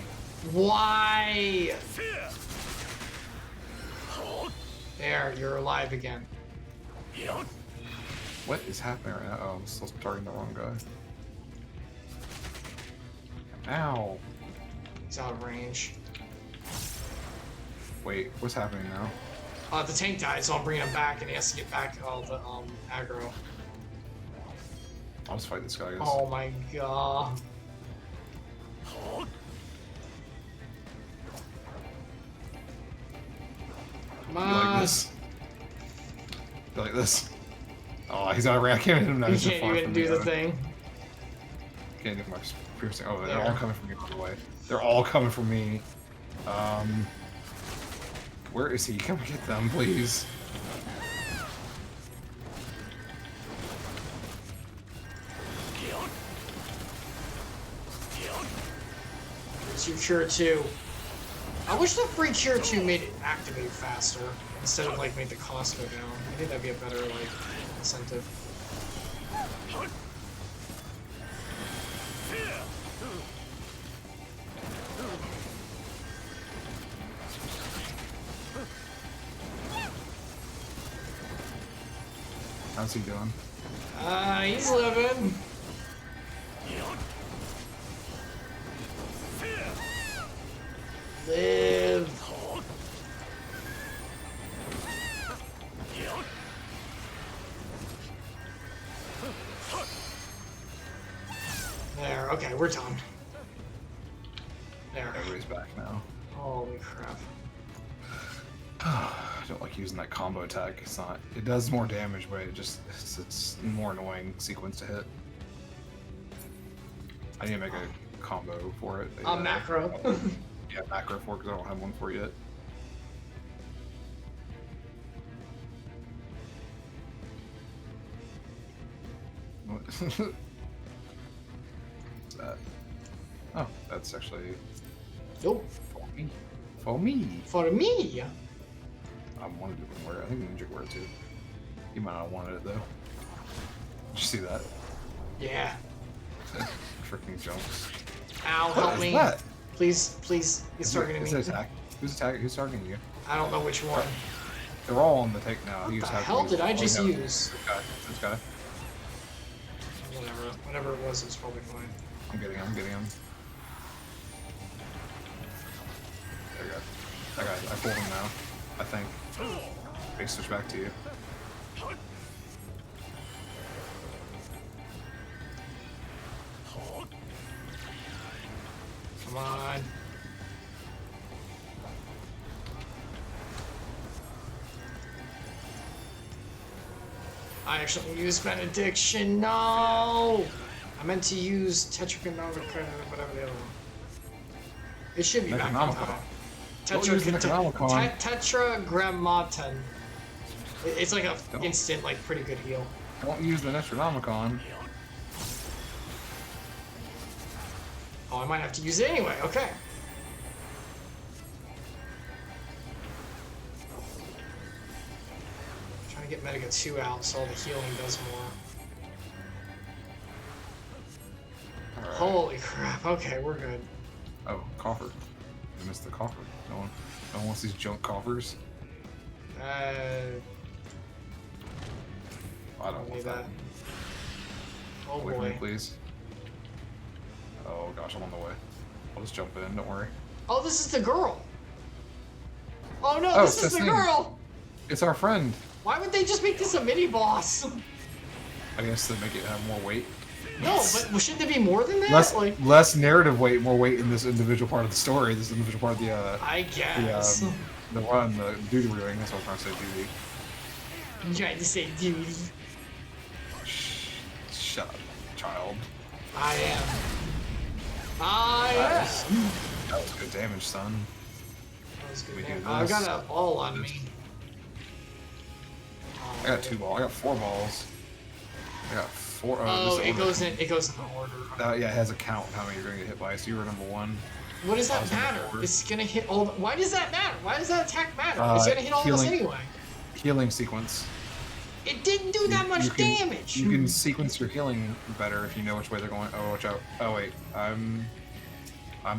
Why? There, you're alive again. What is happening right now? Oh, I'm still targeting the wrong guy. Ow. He's out of range. Wait, what's happening now? The tank died, so I'm bringing him back, and he has to get back all the aggro. I'll just fight this guy, I guess. Oh my god. Come on. You like this? You like this? Oh, he's out of range. I can't hit him now. You can't even do the thing. Can't do my piercing. Oh, they're all coming from me, by the way. They're all coming from me. Where is he? Come get them, please. It's your cure 2. I wish the free cure 2 made it activate faster instead of like make the cost go down. I think that'd be a better like incentive. How's he doing? He's living. Live. There, okay, we're done. There. Everybody's back now. Holy crap. I don't like using that combo attack. It's not. It does more damage, but it's more annoying sequence to hit. I need to make a combo for it. Macro. Yeah, macro for it because I don't have one for it yet. What's that? Oh, that's actually Oh. for me. For me. For me. I wanted to wear it. I think Ninja could wear it too. You might not have wanted it though. Did you see that? Yeah. Freaking jumps. Ow, What help is me. that? Please, he's targeting me. Is it attack? Who's attacking? Who's targeting you? I don't know which one. They're all on the take now. What the hell did I just use? This guy. Whatever it was probably fine. I'm getting him. There you go. I pulled him now. I think. They switch back to you. Come on. I actually used benediction. No! I meant to use tetragrammaton, whatever the other one. It should be back in time. Tetragrammaton. It's like a instant, like pretty good heal. Don't use the Necronomicon. Oh, I might have to use it anyway. Okay. Trying to get Medica 2 out so all the healing does more. Right. Holy crap. Okay, we're good. Oh, coffer. I missed the coffer. No one wants these junk coffers. I don't want that. Oh Wait boy. for me, please. Oh gosh, I'm on the way. I'll just jump in, don't worry. Oh, this is the girl. Oh no, Oh, this is the girl. It's our friend. Why would they just make this a mini boss? I guess to make it have more weight. No, but shouldn't there be more than that? Less narrative weight, more weight in this individual part of the story. This individual part of the I guess. the duty ring. That's what I was trying to say. Duty. I'm trying to say duty. Shut up, child. I am. That was good damage, son. That was good damage. I got a ball on me. I got 2 balls. I got 4 balls. I got 4. Oh, it goes in order. Yeah, it has a count how many you're going to get hit by. So you were number 1. What does that matter? It's gonna hit all. Why does that matter? Why does that attack matter? It's gonna hit all of us anyway. Healing sequence. It didn't do that much damage. You can sequence your healing better if you know which way they're going. Oh, watch out! Oh wait, I'm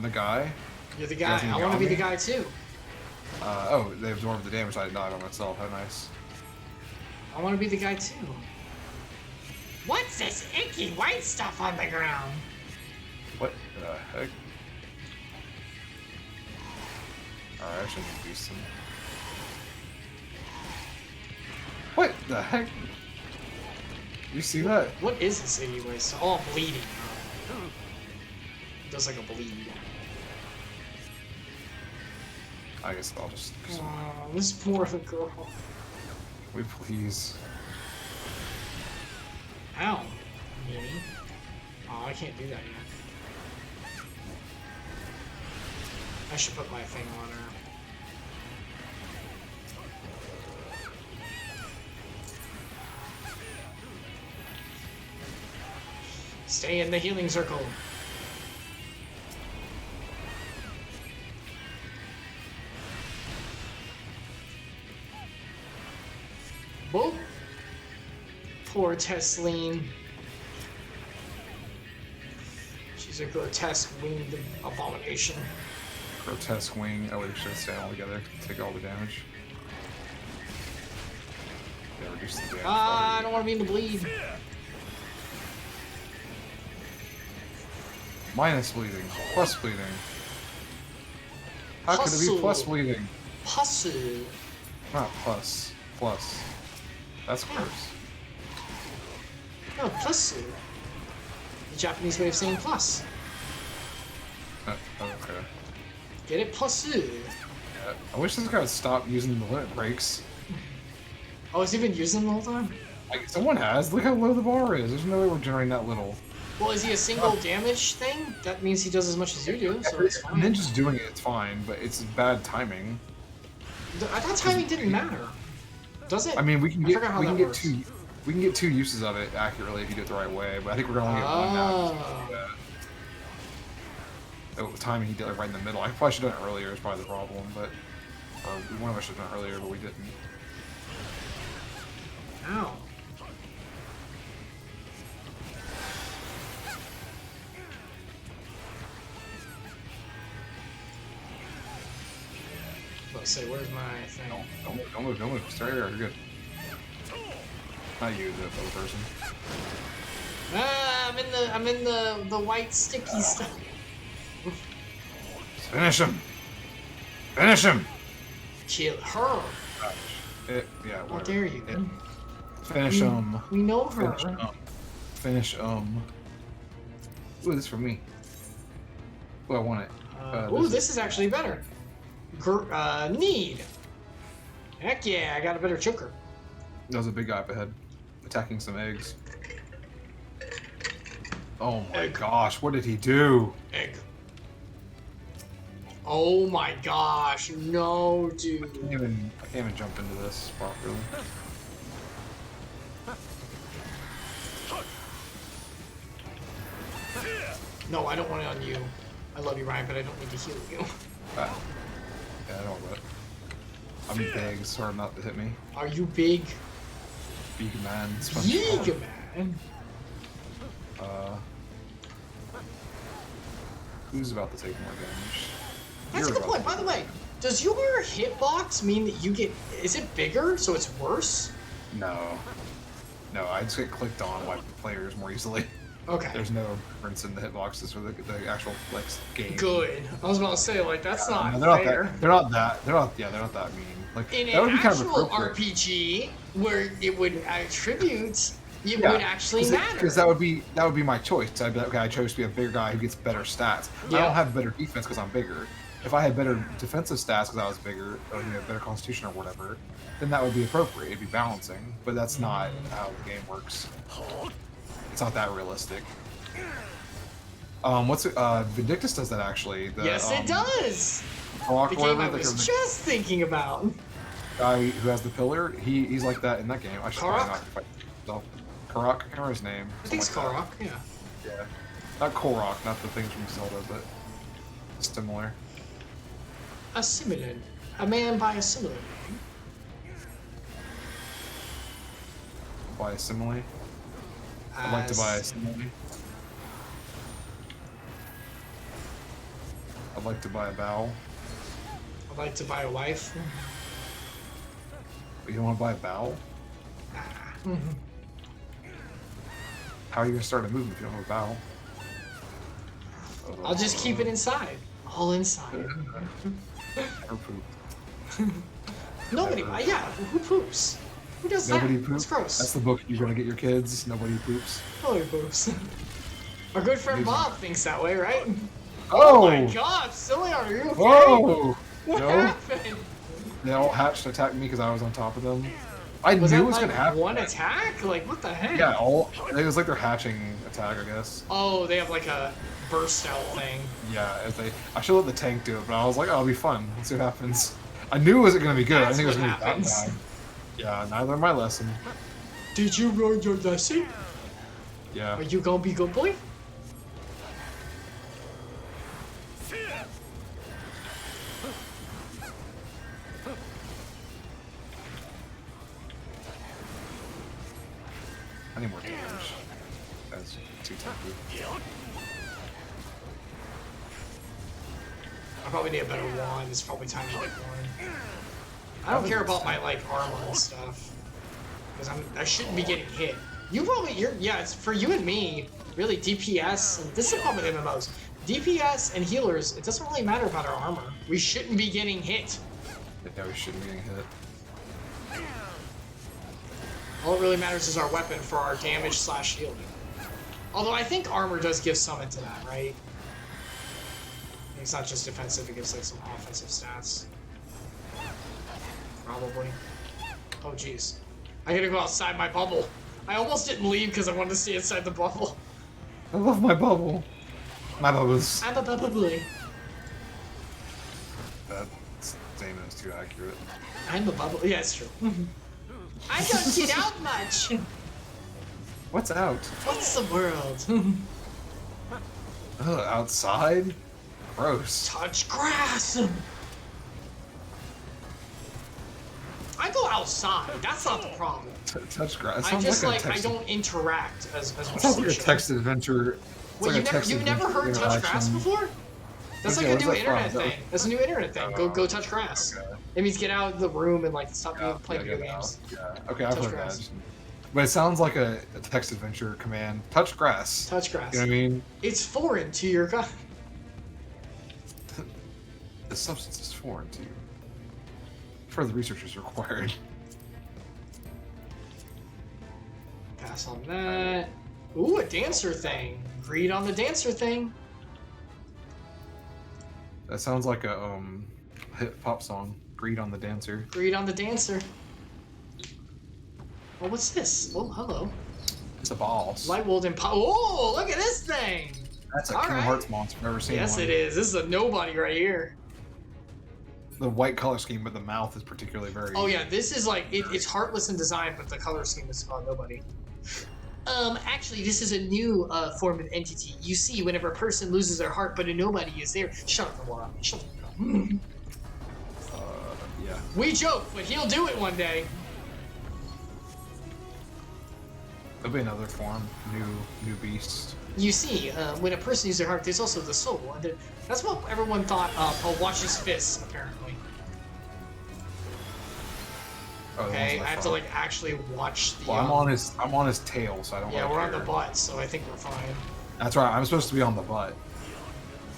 the guy. You're the guy. I want to be the guy too. Oh, they absorbed the damage I died on myself. How nice. I want to be the guy too. What's this icky white stuff on the ground? What the heck? Alright, I shouldn't do some. What the heck? You see that? What is this anyway? So, oh, I'm bleeding. It does like a bleed. I guess I'll just. Oh, this poor girl. Wait, please. Ow. Maybe. Oh, I can't do that yet. I should put my thing on her. Stay in the healing circle. Boop. Poor Tesleen. She's a grotesque winged abomination. Grotesque wing. Oh, we should stay all together. Take all the damage. Yeah, reduce the damage. I don't want to be in the bleed. Minus bleeding. Plus bleeding. How could it be plus bleeding? Pussy. Not plus. Plus. That's worse. No, plus. The Japanese way of saying plus. Okay. Get it? Plus. Yeah. I wish this guy would stop using the limit breaks. Oh, has he been using them the whole time? Like, someone has. Look how low the bar is. There's no way we're generating that little. Well, is he a single damage thing? That means he does as much as you do, so it's fine. Ninja's doing it, it's fine, but it's bad timing. I thought timing didn't matter. Does it? I mean, we can get works. we can get 2 uses of it accurately if you do it the right way, but I think we're gonna only get 1 now. Oh, the timing he did it right in the middle. I probably should have done it earlier. Is probably the problem, but one of us should have done it earlier, but we didn't. Ow. Let's say, where's my thing? Don't move. Stay right there. You're good. Not you, the other person. Ah, I'm in the white sticky stuff. Finish him. Finish him. Kill her. Yeah. How dare you? Finish him. We know her. Finish him. Ooh, this is for me. Ooh, I want it. Ooh, this is actually better. Need. Heck yeah, I got a better choker. That was a big guy up ahead, attacking some eggs. Oh my gosh, what did he do? Egg. Oh my gosh, no, dude. I can't even jump into this properly. No, I don't want it on you. I love you, Ryan, but I don't need to heal you. Yeah, I don't want it. I'm big, so hard not to hit me. Are you big? Big man. Big man. Who's about to take more damage? That's a good point. By the way, does your hitbox mean that you get? Is it bigger, so it's worse? No, I just get clicked on by players more easily. Okay. There's no difference in the hitboxes for the actual like game. Good. I was about to say like that's not fair. They're not that mean. Like in that would an be kind of actual appropriate. RPG where it would attribute. It would actually matter. Because that would be my choice. I'd be like, okay, I chose to be a bigger guy who gets better stats. Yeah. I don't have better defense because I'm bigger. If I had better defensive stats because I was bigger, or better constitution or whatever, then that would be appropriate. It'd be balancing. But that's not how the game works. It's not that realistic. Vindictus does that actually. Yes, it does. The game I was just thinking about. Guy who has the pillar, he's like that in that game. I should probably not fight myself. Karak, I can't remember his name. I think it's Karak, yeah. Yeah. Not Korok, not the things from Zelda, but similar. Assimilated. A man by a simile. Buy a simile? I'd like to buy a simile. I'd like to buy a bow. I'd like to buy a wife. But you don't want to buy a bow? Nah. How are you going to start a movement if you don't have a bow? I'll just keep it inside. All inside. Never poop. Nobody, yeah, who poops? Who does Nobody that? poops? That's gross. That's the book you're going to get your kids. Nobody poops. Nobody poops. Our good friend Bob thinks that way, right? Oh! My god, silly, are you okay? Whoa! What No. happened? They all hatched to attack me because I was on top of them. I Was knew that it was like going to happen. one attack? Like, what the heck? Yeah, it was like their hatching attack, I guess. Oh, they have like a burst out thing. Yeah, I should let the tank do it, but I was like, oh, it'll be fun. Let's see what happens. I knew it wasn't going to be good. That's I think it was what going to be that happens. bad. Yeah, and I learned my lesson. Did you learn your lesson? Yeah. Are you gonna be good boy? I need more damage. That's too tanky. I probably need a better wand. It's probably time to get one. I don't care about my like armor and stuff because I shouldn't be getting hit. It's for you and me. Really, DPS. And this is the problem with MMOs. DPS and healers. It doesn't really matter about our armor. We shouldn't be getting hit. Yeah, we shouldn't be getting hit. All that really matters is our weapon for our damage / shielding. Although I think armor does give some into that, right? It's not just defensive, it gives like some offensive stats. Probably. Oh, jeez. I gotta go outside my bubble. I almost didn't leave because I wanted to stay inside the bubble. I love my bubble. My bubbles. I'm a bubble boy. That statement is too accurate. I'm a bubble. Yeah, it's true. I don't get out much. What's out? What's the world? Outside? Gross. Touch grass. I go outside. That's not the problem. Touch grass. I just like I don't interact as much. Sounds like a text adventure. Well, you've never heard touch grass before? That's like a new internet thing. That's a new internet thing. Go touch grass. Okay. It means get out of the room and like stop playing video games. Yeah. Okay, I've heard that. But it sounds like a text adventure command. Touch grass. Touch grass. You know what I mean? It's foreign to your guy. The substance is foreign to you. Further research is required. Pass on that. Ooh, a dancer thing. Read on the dancer thing. That sounds like a hip hop song. Greed on the dancer. Greed on the dancer. Oh, what's this? Oh, hello. It's a boss. Lightwarden. Oh, look at this thing. That's a Kingdom Hearts monster. I've never seen one. Yes, it is. This is a nobody right here. The white color scheme, but the mouth is particularly very. Oh yeah, this is like it's heartless in design, but the color scheme is nobody. Actually, this is a new form of entity. You see, whenever a person loses their heart, but a nobody is there. Shut up, Laura. Shut up. Yeah. We joke, but he'll do it one day. There'll be another form, new beast. You see, when a person loses their heart, there's also the soul. And that's what everyone thought. Watch his fists, apparently. Oh, okay, I have to like actually watch the. Well, I'm on his tail, so I don't. Yeah, really we're on care. the butt, so I think we're fine. That's right. I'm supposed to be on the butt.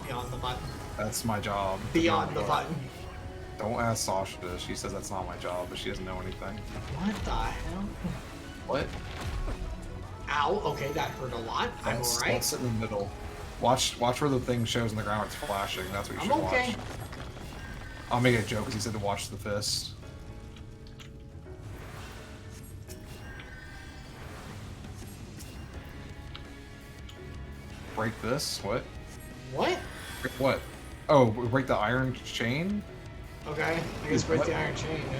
Beyond the button. That's my job. Beyond the button. Don't ask Sasha. She says that's not my job, but she doesn't know anything. What the hell? What? Ow. Okay, that hurt a lot. I'm alright. Don't sit in the middle. Watch where the thing shows in the ground. It's flashing. That's what you should okay. watch. I'll make a joke because he said to watch the fist. Break this? What? What? Break what? Oh, break the iron chain? Okay, I guess break What? the iron chain. No.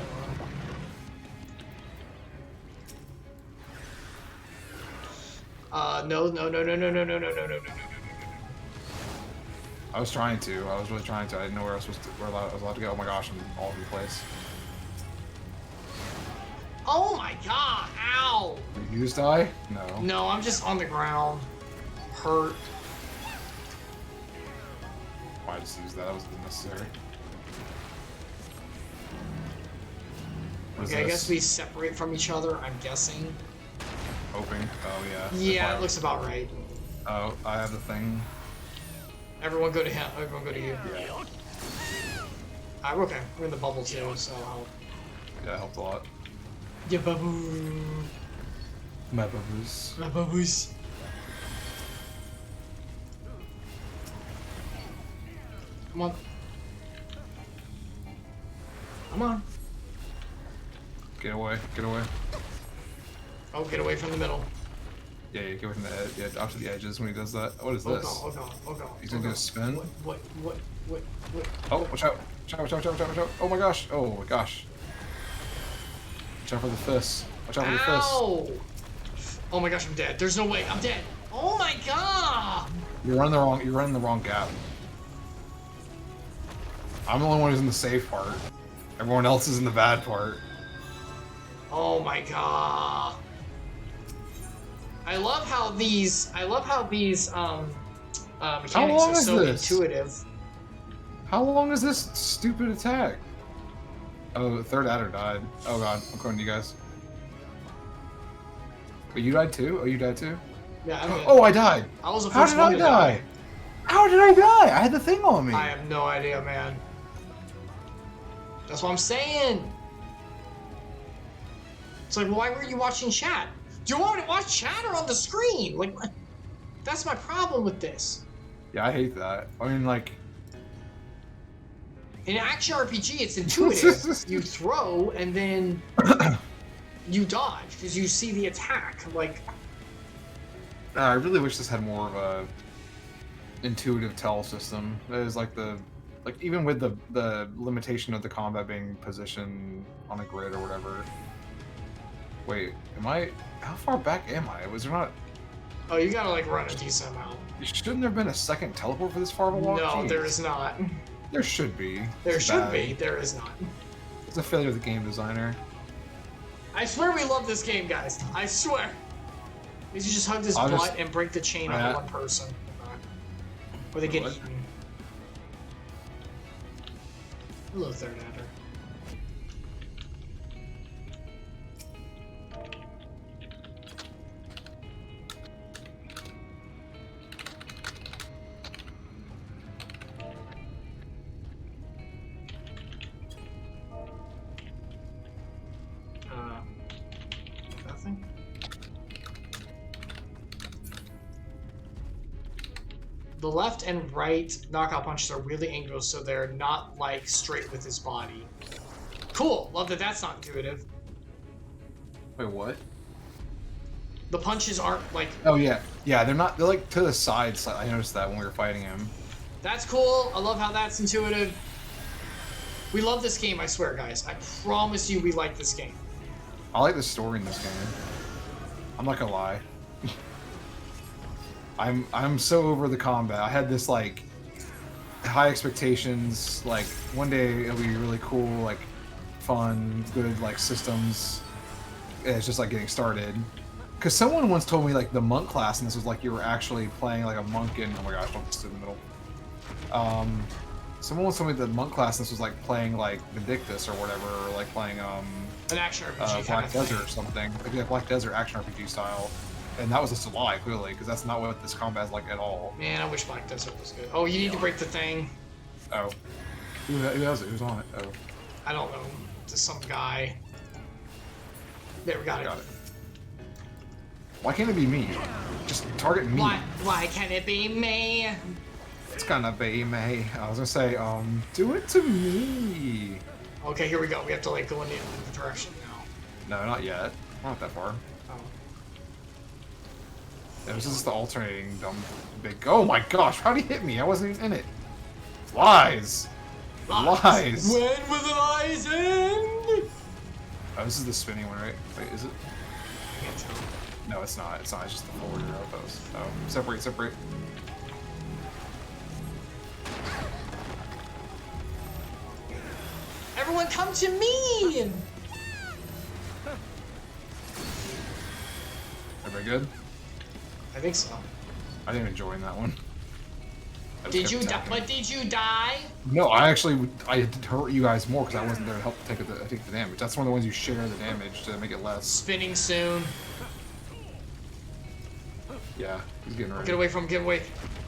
I was trying to. I was really trying to. I didn't know where I was supposed to. Where I was allowed to go. Oh my gosh! I'm all over the place. Oh my god! Ow! Did you just die? No. No, I'm just on the ground. Hurt. Why just use that? That was unnecessary. Okay, I guess we separate from each other. I'm guessing. Hoping. Oh yeah. Yeah, it looks about right. Oh, I have the thing. Everyone go to him. Everyone go to you. Yeah. Okay, we're in the bubble too, so I'll help. Yeah, it helped a lot. Yeah, babu. My bubbles. My babus. Come on. Come on. Get away. Get away. Oh, get away from the middle. Yeah, get away from the edge. Yeah, out to the edges when he does that. What is this? Oh god. He's gonna do a spin. What? Oh, watch out. Watch out. Oh my gosh. Oh my gosh. Watch out for the fists. Watch out for the fists. Ow! Oh my gosh, I'm dead. There's no way. I'm dead. Oh my god! You're running the wrong gap. I'm the only one who's in the safe part. Everyone else is in the bad part. Oh my god. I love how these mechanics are so intuitive. How long is this stupid attack? Oh, the third adder died. Oh god, I'm coming to you guys. But you died too? Oh, you died too? Yeah, I'm dead. Oh, I died! I was the How first did one I to die? How did I die? I had the thing on me. I have no idea, man. That's what I'm saying. It's like, why were you watching chat? Do you want me to watch chat or on the screen? Like, that's my problem with this. Yeah, I hate that. I mean, like... In action RPG, it's intuitive. You throw and then you dodge because you see the attack. Like, I really wish this had more of a intuitive tell system. That is like even with the limitation of the combat being positioned on a grid or whatever. Wait, how far back am I? Was there not? Oh, you gotta like run a decent amount. Shouldn't there have been a second teleport for this far of a walk? No, Jeez. there is not. There should be. There should be. There is not. It's a failure of the game designer. I swear we love this game, guys. I swear. We should just hug this butt and break the chain on one person. Or they get eaten. Hello, Third Adder. Nothing. The left and right knockout punches are really angled, so they're not like straight with his body. Cool. Love that. That's not intuitive. Wait, what? The punches aren't like. Oh yeah, yeah. They're not. They're like to the side. I noticed that when we were fighting him. That's cool. I love how that's intuitive. We love this game. I swear, guys. I promise you, we like this game. I like the story in this game. I'm not gonna lie. I'm so over the combat. I had this like high expectations. Like one day it'll be really cool, like fun, good like systems. And it's just like getting started. Because someone once told me like the monk class, and this was like you were actually playing like a monk in. Oh my gosh, don't sit in the middle. Someone once told me the monk class, and this was like playing like Vindictus or whatever, or like playing an action RPG Black Desert or something, like a Black Desert action RPG style. And that was just a lie, clearly, because that's not what this combat is like at all. Man, I wish Black Desert was good. Oh, you need to break the thing. Oh. Who has it? Who's on it? Oh. I don't know. Just some guy. There, we got it. Why can't it be me? Just target me. Why can't it be me? It's gonna be me. I was gonna say, do it to me. Okay, here we go. We have to like go in the direction now. No, not yet. Not that far. Oh. It was just the alternating dumb big. Oh my gosh! How'd he hit me? I wasn't even in it. Lies. Lies. When will the lies end? Oh, this is the spinning one, right? Wait, is it? I can't tell. No, it's not. It's not. It's just the forward arrow post. Oh, separate, separate. Everyone come to me! Everybody good? I think so. I didn't even join that one. Did you die? But did you die? No, I hurt you guys more because I wasn't there to help take the damage. That's one of the ones you share the damage to make it less. Spinning soon. Yeah, he's getting ready. Get away from him, get away.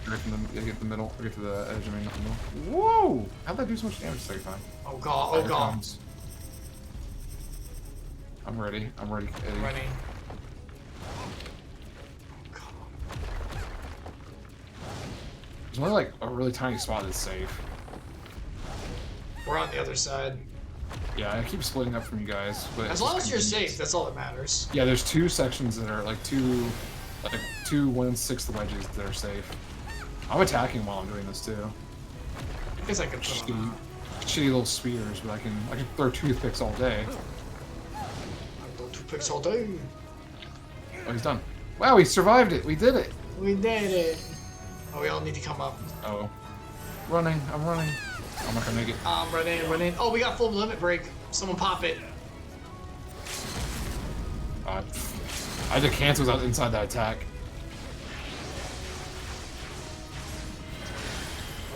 Get to the middle, or get to the edge, I mean, not the middle. Whoa! How'd that do so much damage the second time? Oh god, oh god. Comes. I'm ready, Eddie. Ready. There's only like a really tiny spot that's safe. We're on the other side. Yeah, I keep splitting up from you guys, but as long as you're safe, that's all that matters. Yeah, there's two sections that are like two 1/6 wedges that are safe. I'm attacking while I'm doing this too. I guess I could put Shitty little spears, but I can throw toothpicks all day. I throw toothpicks all day. Oh, he's done. Wow, we survived it. We did it. We did it. Oh, we all need to come up. Oh, running. I'm running. I'm not gonna make it. Running. Oh, we got full limit break. Someone pop it. I had to cancel inside that attack.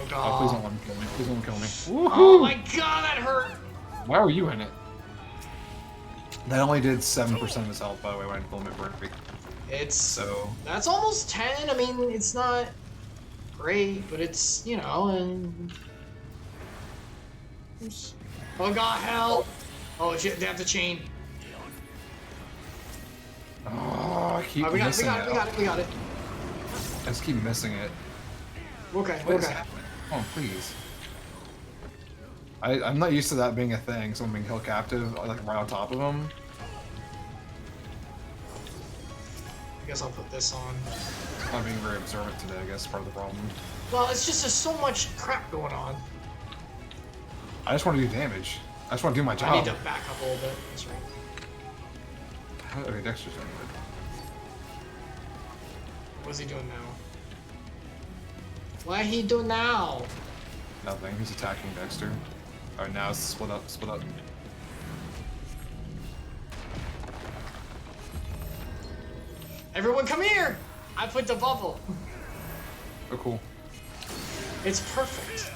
Oh god. Oh, please don't let him kill me. Please don't let him kill me. Oh my god, that hurt. Why were you in it? That only did 7% of his health, by the way, when I full limit break. That's almost 10. I mean, it's not great, but it's, you know, and... Oh god, help! Oh shit, they have the chain. Oh, I keep missing it. We got it. I just keep missing it. Okay, What okay. Oh, please. I'm not used to that being a thing. Someone being held captive, like right on top of them. I guess I'll put this on. Not being very observant today, I guess, is part of the problem. Well, it's just there's so much crap going on. I just want to do damage. I just want to do my job. I need to back up a little bit. That's right. Okay, Dexter's doing good. What's he doing now? What he doing now? Nothing. He's attacking Dexter. Alright, now it's split up, split up. Everyone come here! I put the bubble. Oh, cool. It's perfect.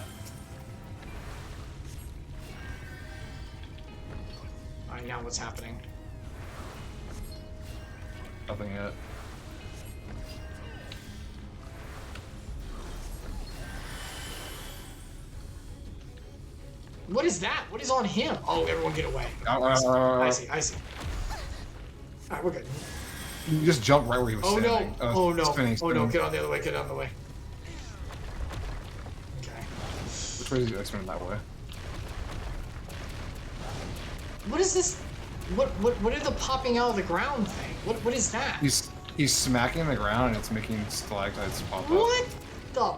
Alright, now what's happening? Nothing yet. What is that? What is on him? Oh, everyone get away. I see, I see. Alright, we're good. You just jumped right where he was standing. Oh no, spinning. oh no, get on the other way, get on the way. Okay. Which way is he spinning that way? What is this? What are the popping out of the ground thing? What is that? He's smacking the ground and it's making stalactites pop up. What the?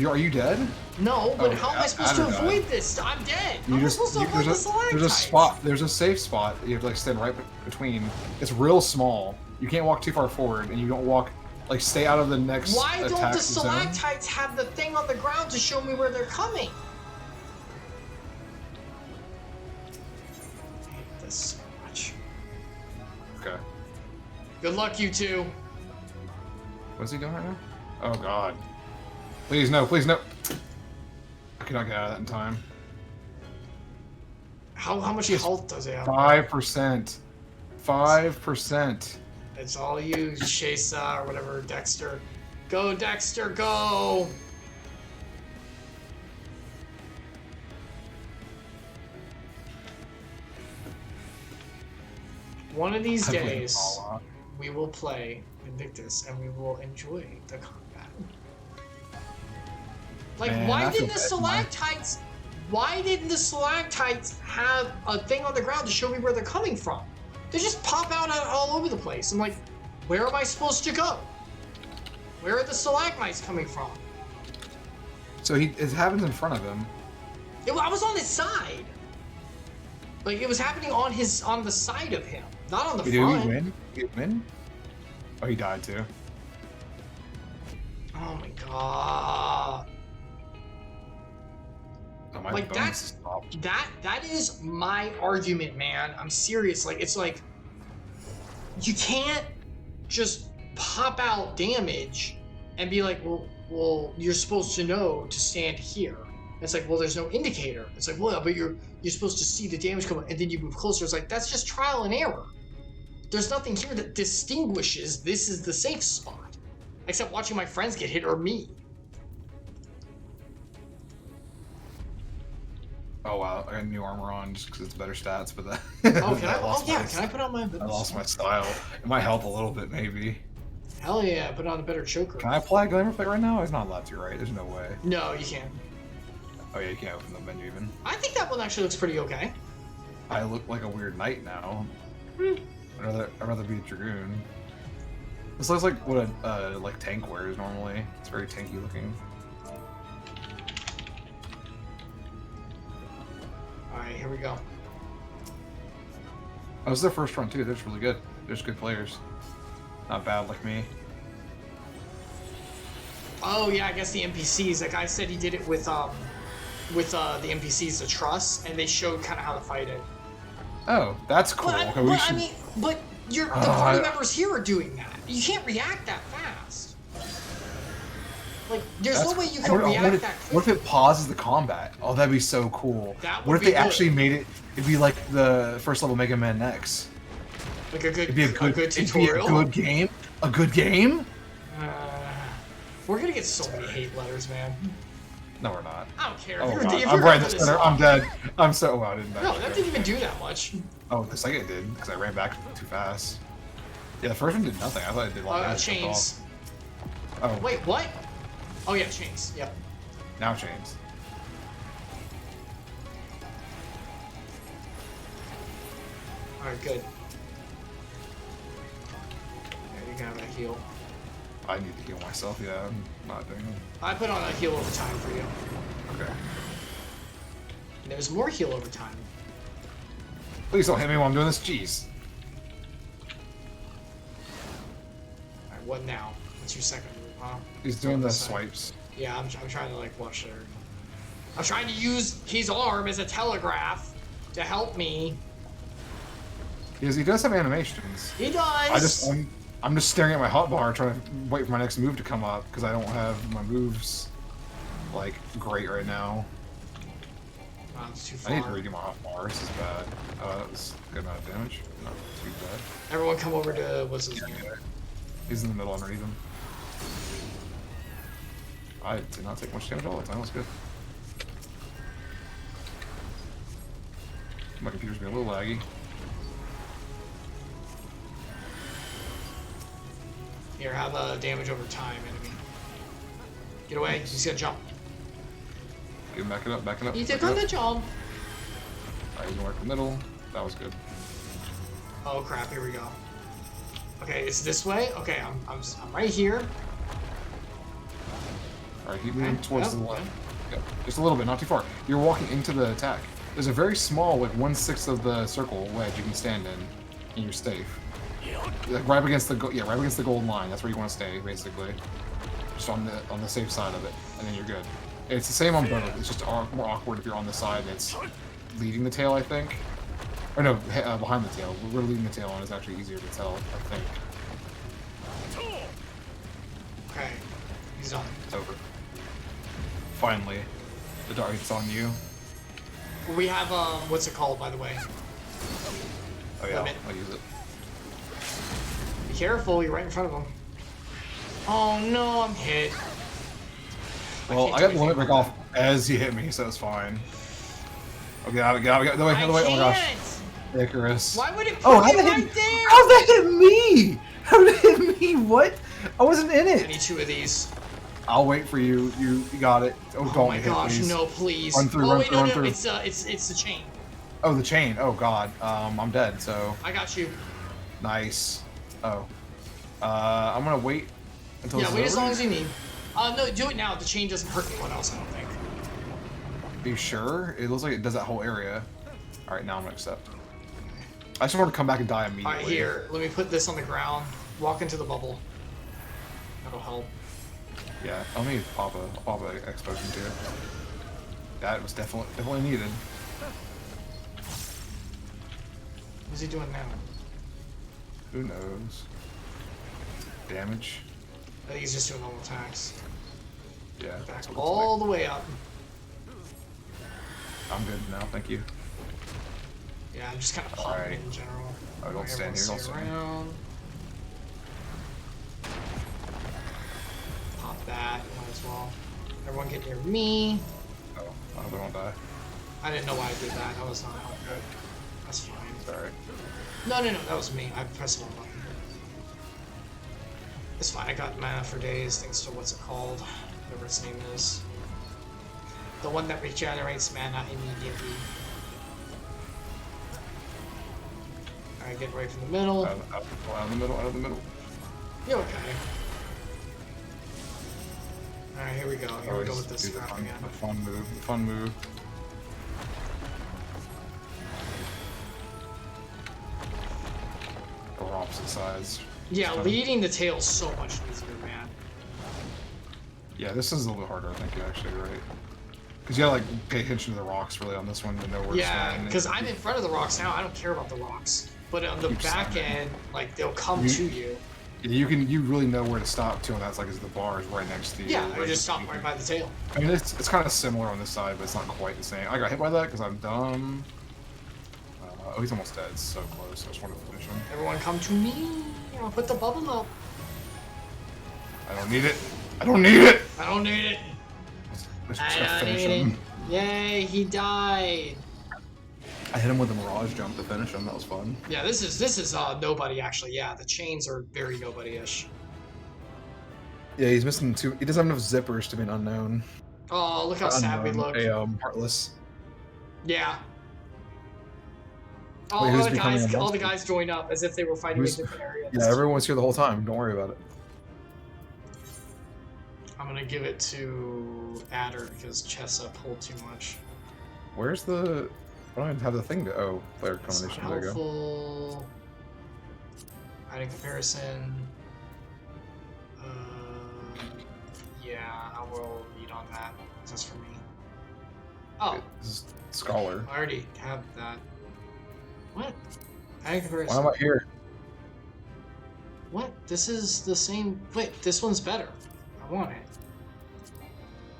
Are you dead? No, but how am I supposed to avoid this? I'm dead. How am I supposed to avoid the stalactites? There's a spot. There's a safe spot. You have to like stand right between. It's real small. You can't walk too far forward, and you don't walk. Like stay out of the next. Why don't attack the zone. stalactites have the thing on the ground to show me where they're coming? I hate this so much. Okay. Good luck, you two. What's he doing right now? Oh God. Please no, please no. I cannot get out of that in time. How much health does he have? 5%. 5%. It's all you, Chase, or whatever, Dexter. Go, Dexter, go! One of these days, we will play Invictus and we will enjoy the combat. Like, Man, why didn't the stalactites have a thing on the ground to show me where they're coming from? They just pop out all over the place. I'm like, where am I supposed to go? Where are the stalagmites coming from? So it happens in front of him. I was on his side. Like, it was happening on the side of him, not on the front. Did he win? Did he win? Oh, he died too. Oh my god. Oh, my Like bones stopped. that is my argument, man. I'm serious. Like, it's like you can't just pop out damage and be like, well, you're supposed to know to stand here. It's like, well, there's no indicator. It's like, well, but you're supposed to see the damage come and then you move closer. It's like, that's just trial and error. There's nothing here that distinguishes this is the safe spot, except watching my friends get hit or me. Oh wow, I got new armor on just because it's better stats, but that. Oh, can I put on my? I lost my style. It might help a little bit, maybe. Hell yeah, put on a better choker. Can I apply Glamour Plate right now? It's not allowed to, right? There's no way. No, you can't. Oh yeah, you can't open the menu even. I think that one actually looks pretty okay. I look like a weird knight now. I'd rather be a dragoon. This looks like what a like tank wears normally. It's very tanky looking. Alright, here we go. Oh, this is their first run too. They're just really good. They're just good players. Not bad like me. Oh yeah, I guess the NPCs. That guy said he did it with the NPCs, the trust, and they showed kind of how to fight it. Oh, that's cool. But, Okay, but the party members here are doing that. You can't react that fast. Like, there's no way you can react that quick. What if it pauses the combat? Oh, that'd be so cool. What if they actually made it? It'd be like the first level Mega Man X. Like a good tutorial. It'd be a good game. A good game. We're gonna get so many hate letters, man. No, we're not. I don't care. Oh, if I'm right this center. I'm dead. I'm so. Well, I didn't. No, that didn't even do that much. Oh, the second it did because I ran back too fast. Yeah, the first one did nothing. I thought it did a lot of damage. Chains. Oh. Wait, what? Oh yeah, chains. Yep. Now chains. Alright, good. There, you can have a heal. I need to heal myself, yeah, I'm not doing it. I put on a heal over time for you. Okay. And there's more heal over time. Please don't hit me while I'm doing this, jeez. Alright, what now? What's your second move, huh? He's doing the swipes. Yeah, I'm trying to, like, watch there. I'm trying to use his arm as a telegraph to help me. Because he does have animations. He does! I'm just staring at my hotbar trying to wait for my next move to come up because I don't have my moves like great right now. Oh, it's too far. I need to redo my hotbar. This is bad. That was a good amount of damage. Not too bad. Everyone come over to what's his name? He's in the middle underneath him. I did not take much damage all the time. That was good. My computer's being a little laggy. Here, have damage over time, enemy. Get away. He's gonna jump. Get him backing up, backing up. He took on the jump. Alright, he's gonna work the middle. That was good. Oh crap! Here we go. Okay, it's this way. Okay, I'm right here. Alright, keep moving towards the left. Yep, just a little bit, not too far. You're walking into the attack. There's a very small, like 1/6 of the circle wedge you can stand in, and you're safe. Like right against the right against the gold line. That's where you want to stay, basically. Just on the safe side of it, and then you're good. It's the same on both. It's just more awkward if you're on the side that's leading the tail, I think. Or no, behind the tail. We're leading the tail on is actually easier to tell, I think. Okay, he's done. It's over. Finally, the dart's on you. We have what's it called, by the way? Oh yeah, Limit. I'll use it. Be careful, you're right in front of him. Oh no, I'm hit. Well, I got the limit break off as he hit me, so it's fine. Oh, get out of the way, Oh my gosh. Icarus. Why would it put how'd me that right hit there? How'd that hit me? How did it hit me? What? I wasn't in I it. need 2 of these. I'll wait for you. You got it. Oh, don't my hit, gosh, please. no, please. Run through, oh, run wait, through, no, run no, through. it's the chain. Oh, the chain. Oh god. I'm dead. So I got you. nice. Oh. I'm gonna wait until. Yeah, wait as over. long as you need. No, do it now. The chain doesn't hurt anyone else, I don't think. Are you sure? It looks like it does that whole area. All right, now I'm gonna accept. I just want to come back and die immediately. Alright, here. Let me put this on the ground. Walk into the bubble. That'll help. Yeah, I'll need to pop a explosion too. That was definitely needed. What's he doing now? Who knows? Damage. I think he's just doing normal attacks. Yeah. Back that's what it all looks the way up. like. I'm good now, thank you. Yeah, I'm just kind of popping Alright. in general. Oh, don't stand here, don't stand. Around. Pop that, might as well. Everyone get near me. Oh, I hope I don't die. I didn't know why I did that. That was not good. That's fine. It's alright. No, that was me. I pressed the wrong button. It's fine. I got mana for days thanks to what's it called? Whatever its name is. The one that regenerates mana immediately. Alright, get right from the middle. Out of the middle. You're okay. Alright, here we go. Here we go with this do crap again. the fun move. Or opposite sides. Yeah, leading the tail's so much easier, man. Yeah, this is a little bit harder, I think, actually, right? Because you gotta, like, pay attention to the rocks, really, on this one to know where to Yeah, stand. because I'm in front of the rocks now. I don't care about the rocks. But on the back end, like, they'll come to you. You really know where to stop, too, and that's, like, is the bars right next to you. Yeah, right I just stop right by the tail. I mean, it's kind of similar on this side, but it's not quite the same. I got hit by that because I'm dumb. Oh, he's almost dead. It's so close. I just want to finish him. Everyone come to me. I'll put the bubble up. I don't need it. I don't need it! I don't need it. Let's I just don't finish need him. it. Yay, he died. I hit him with a mirage jump to finish him. That was fun. Yeah, this is nobody actually. Yeah, the chains are very nobody-ish. Yeah, he's missing 2. He doesn't have enough zippers to be an unknown. Oh, look how sad we look. A heartless. Yeah. Wait, who's becoming a all the monster? guys joined up as if they were fighting in different areas. Yeah, everyone was here the whole time. Don't worry about it. I'm gonna give it to Adder because Chessa pulled too much. Where's the... I don't even have the thing to... Oh, player It's not combination. There you go. helpful. Adding comparison. Yeah, I will read on that. That's for me. Oh, This is Scholar. I already have that. What? Adding Why comparison. am I here? What? This is the same. Wait, this one's better. I want it.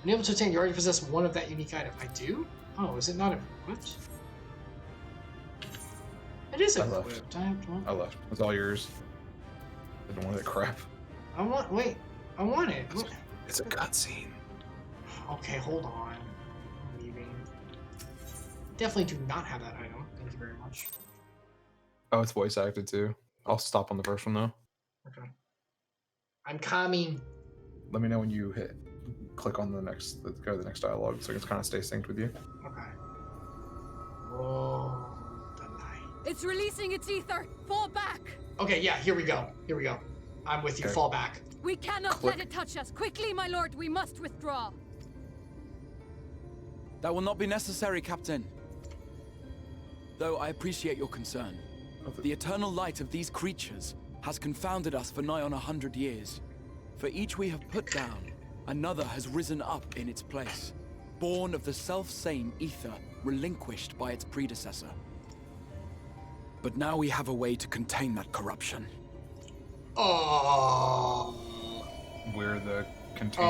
When able to attain, you already possess one of that unique item. I do? Oh, is it not equipped? It is I left. equipped. I have to want. I left. It's all yours. I don't want that crap. I want. Wait. I want it. What? It's a cutscene. Okay, hold on. I'm leaving. Definitely do not have that item. Thank you very much. Oh, it's voice acted too. I'll stop on the first one though. Okay. I'm coming. Let me know when you hit. Click on the next. Go to the next dialogue, so I can kind of stay synced with you. Okay. Oh, the light. It's releasing its ether. Fall back. Okay, yeah, here we go. Here we go. I'm with you. Okay. Fall back. We cannot Click. let it touch us. Quickly, my lord, we must withdraw. That will not be necessary, Captain. Though I appreciate your concern. The eternal light of these creatures has confounded us for nigh on 100 years. For each we have put down, another has risen up in its place, born of the self-same ether relinquished by its predecessor. But now we have a way to contain that corruption. Oh. We're the container.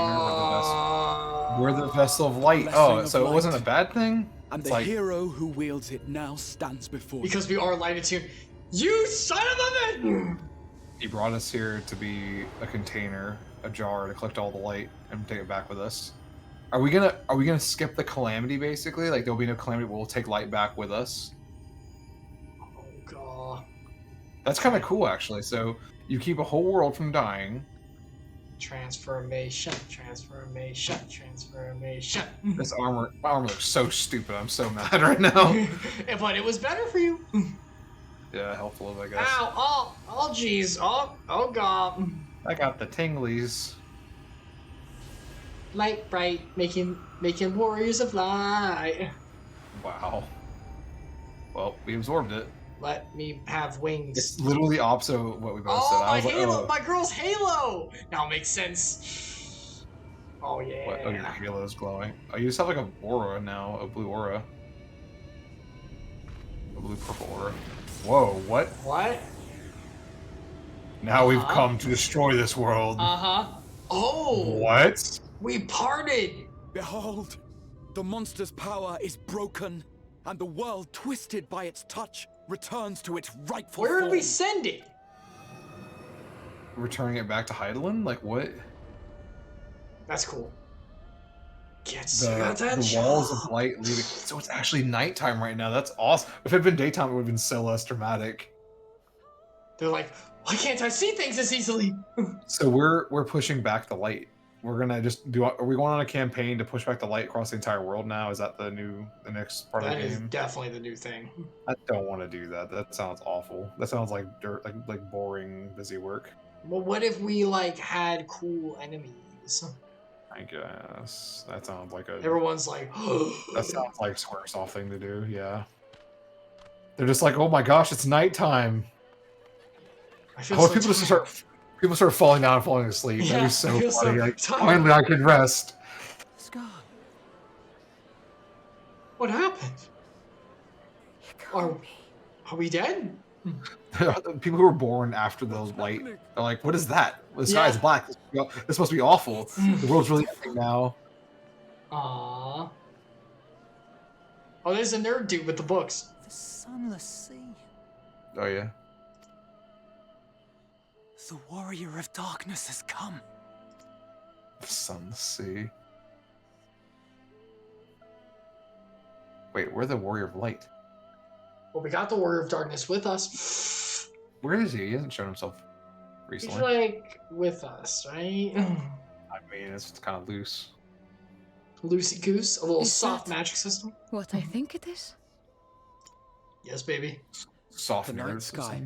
We're the vessel of light. Blessing Oh, of so it wasn't a light. bad thing? And It's the like- hero who wields it now stands before Because we are light attuned. You son of a bitch! He brought us here to be a container, a jar to collect all the light and take it back with us. Are we gonna skip the calamity basically? Like there'll be no calamity, but we'll take light back with us. Oh god. That's kind of cool actually. So you keep a whole world from dying. Transformation, transformation, transformation. My armor looks so stupid. I'm so mad right now. But it was better for you. Yeah, helpful I guess. Ow! Oh, jeez! Oh, god! I got the tinglies. Light bright, making warriors of light. Wow. Well, we absorbed it. Let me have wings. It's literally the opposite of what we both said. Oh, I my was like, halo! oh. My girl's halo! Now it makes sense. Oh yeah. What? Oh, your halo's glowing. Oh, you just have like a aura now, a blue aura. A blue purple aura. Whoa, what? What? Now we've Uh-huh. come to destroy this world. Oh! What? We parted! Behold, the monster's power is broken, and the world, twisted by its touch, returns to its rightful Where did form. we send it? Returning it back to Heidelin? Like what? That's cool. Get The walls of light leaving. So it's actually nighttime right now. That's awesome. If it had been daytime, it would have been so less dramatic. They're like, why can't I see things this easily? So we're pushing back the light. We're gonna just do. Are we going on a campaign to push back the light across the entire world now? Is that the next part of That the is game? definitely the new thing. I don't want to do that. That sounds awful. That sounds like dirt, like boring, busy work. Well, what if we like had cool enemies? I guess that sounds like a. Everyone's like, That sounds like Squaresoft thing to do. Yeah. They're just like, oh my gosh, it's nighttime. I I feel want so people to tired. start falling down and falling asleep. Yeah, That'd I be so feel funny. so Like, tired. finally, I can rest. Scar, What happened? you called Are, me. are we dead? People who were born after the light are like, what is that? The sky is Yeah. black. This must be awful. The world's really ending now. Aww. Oh, there's a nerd dude with the books. The sunless sea. Oh yeah. The warrior of darkness has come. The sun, the sea. Wait, we're the warrior of light. Well, we got the Warrior of Darkness with us. Where is he? He hasn't shown himself He's recently. like with us, right? I mean, it's kind of loose. Loosey goose, a little Is soft that- magic system. What I think it is? Yes, baby. soft The night nerves. sky.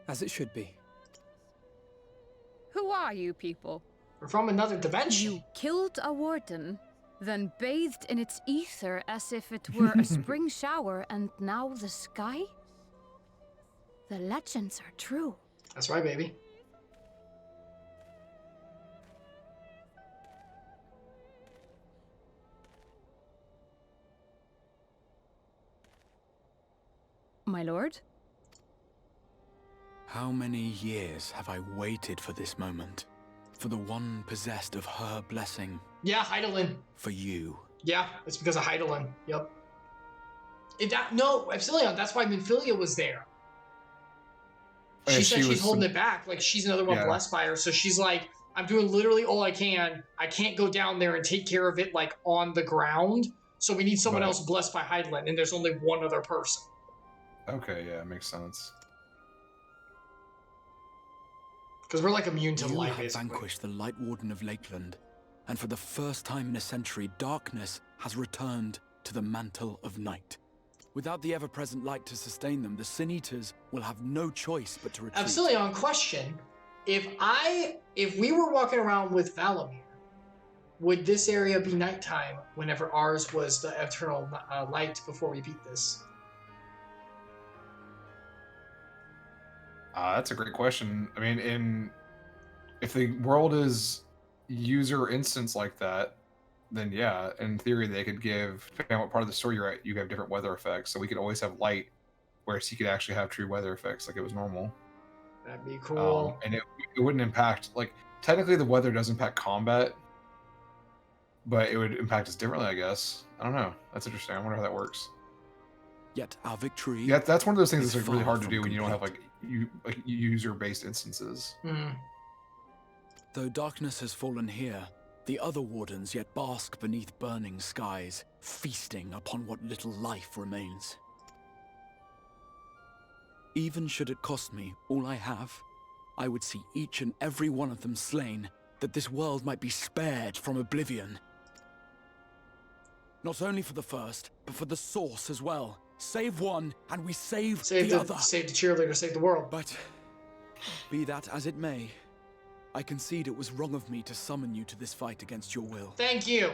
As it should be. Who are you people? We're from another dimension. You killed a warden, then bathed in its ether as if it were a spring shower, and now the sky? The legends are true. That's right, baby. My lord? How many years have I waited for this moment? For the one possessed of her blessing. Yeah, Heidelin. For you. Yeah, it's because of Heidelin. Yep. No, Epsilion, that's why Minfilia was there. She said she's holding it back. Like, she's another one blessed by her. So she's like, I'm doing literally all I can. I can't go down there and take care of it, like, on the ground. So we need someone else blessed by Heidelin, and there's only one other person. Okay, yeah, makes sense. Because we're, like, immune to light, You have basically. vanquished the Lightwarden of Lakeland, and for the first time in a century, darkness has returned to the mantle of night. Without the ever-present light to sustain them, the Sin Eaters will have no choice but to retreat. Epsilion, question. If we were walking around with Valamir, would this area be nighttime whenever ours was the eternal light before we beat this? That's a great question. I mean, if the world is user instance like that, then yeah, in theory they could give, depending on what part of the story you're at, you have different weather effects. So we could always have light, whereas he could actually have true weather effects like it was normal. That'd be cool. And it wouldn't impact, like, technically the weather does impact combat, but it would impact us differently, I guess. I don't know. That's interesting. I wonder how that works. Yet our victory. Yeah, that's one of those things is that's like really far hard to from do when you don't have complete. user-based instances. Mm. Though darkness has fallen here, the other wardens yet bask beneath burning skies, feasting upon what little life remains. Even should it cost me all I have, I would see each and every one of them slain, that this world might be spared from oblivion. Not only for the first, but for the source as well. Save one, and we save the other. Save the cheerleader, save the world. But, be that as it may, I concede it was wrong of me to summon you to this fight against your will. Thank you.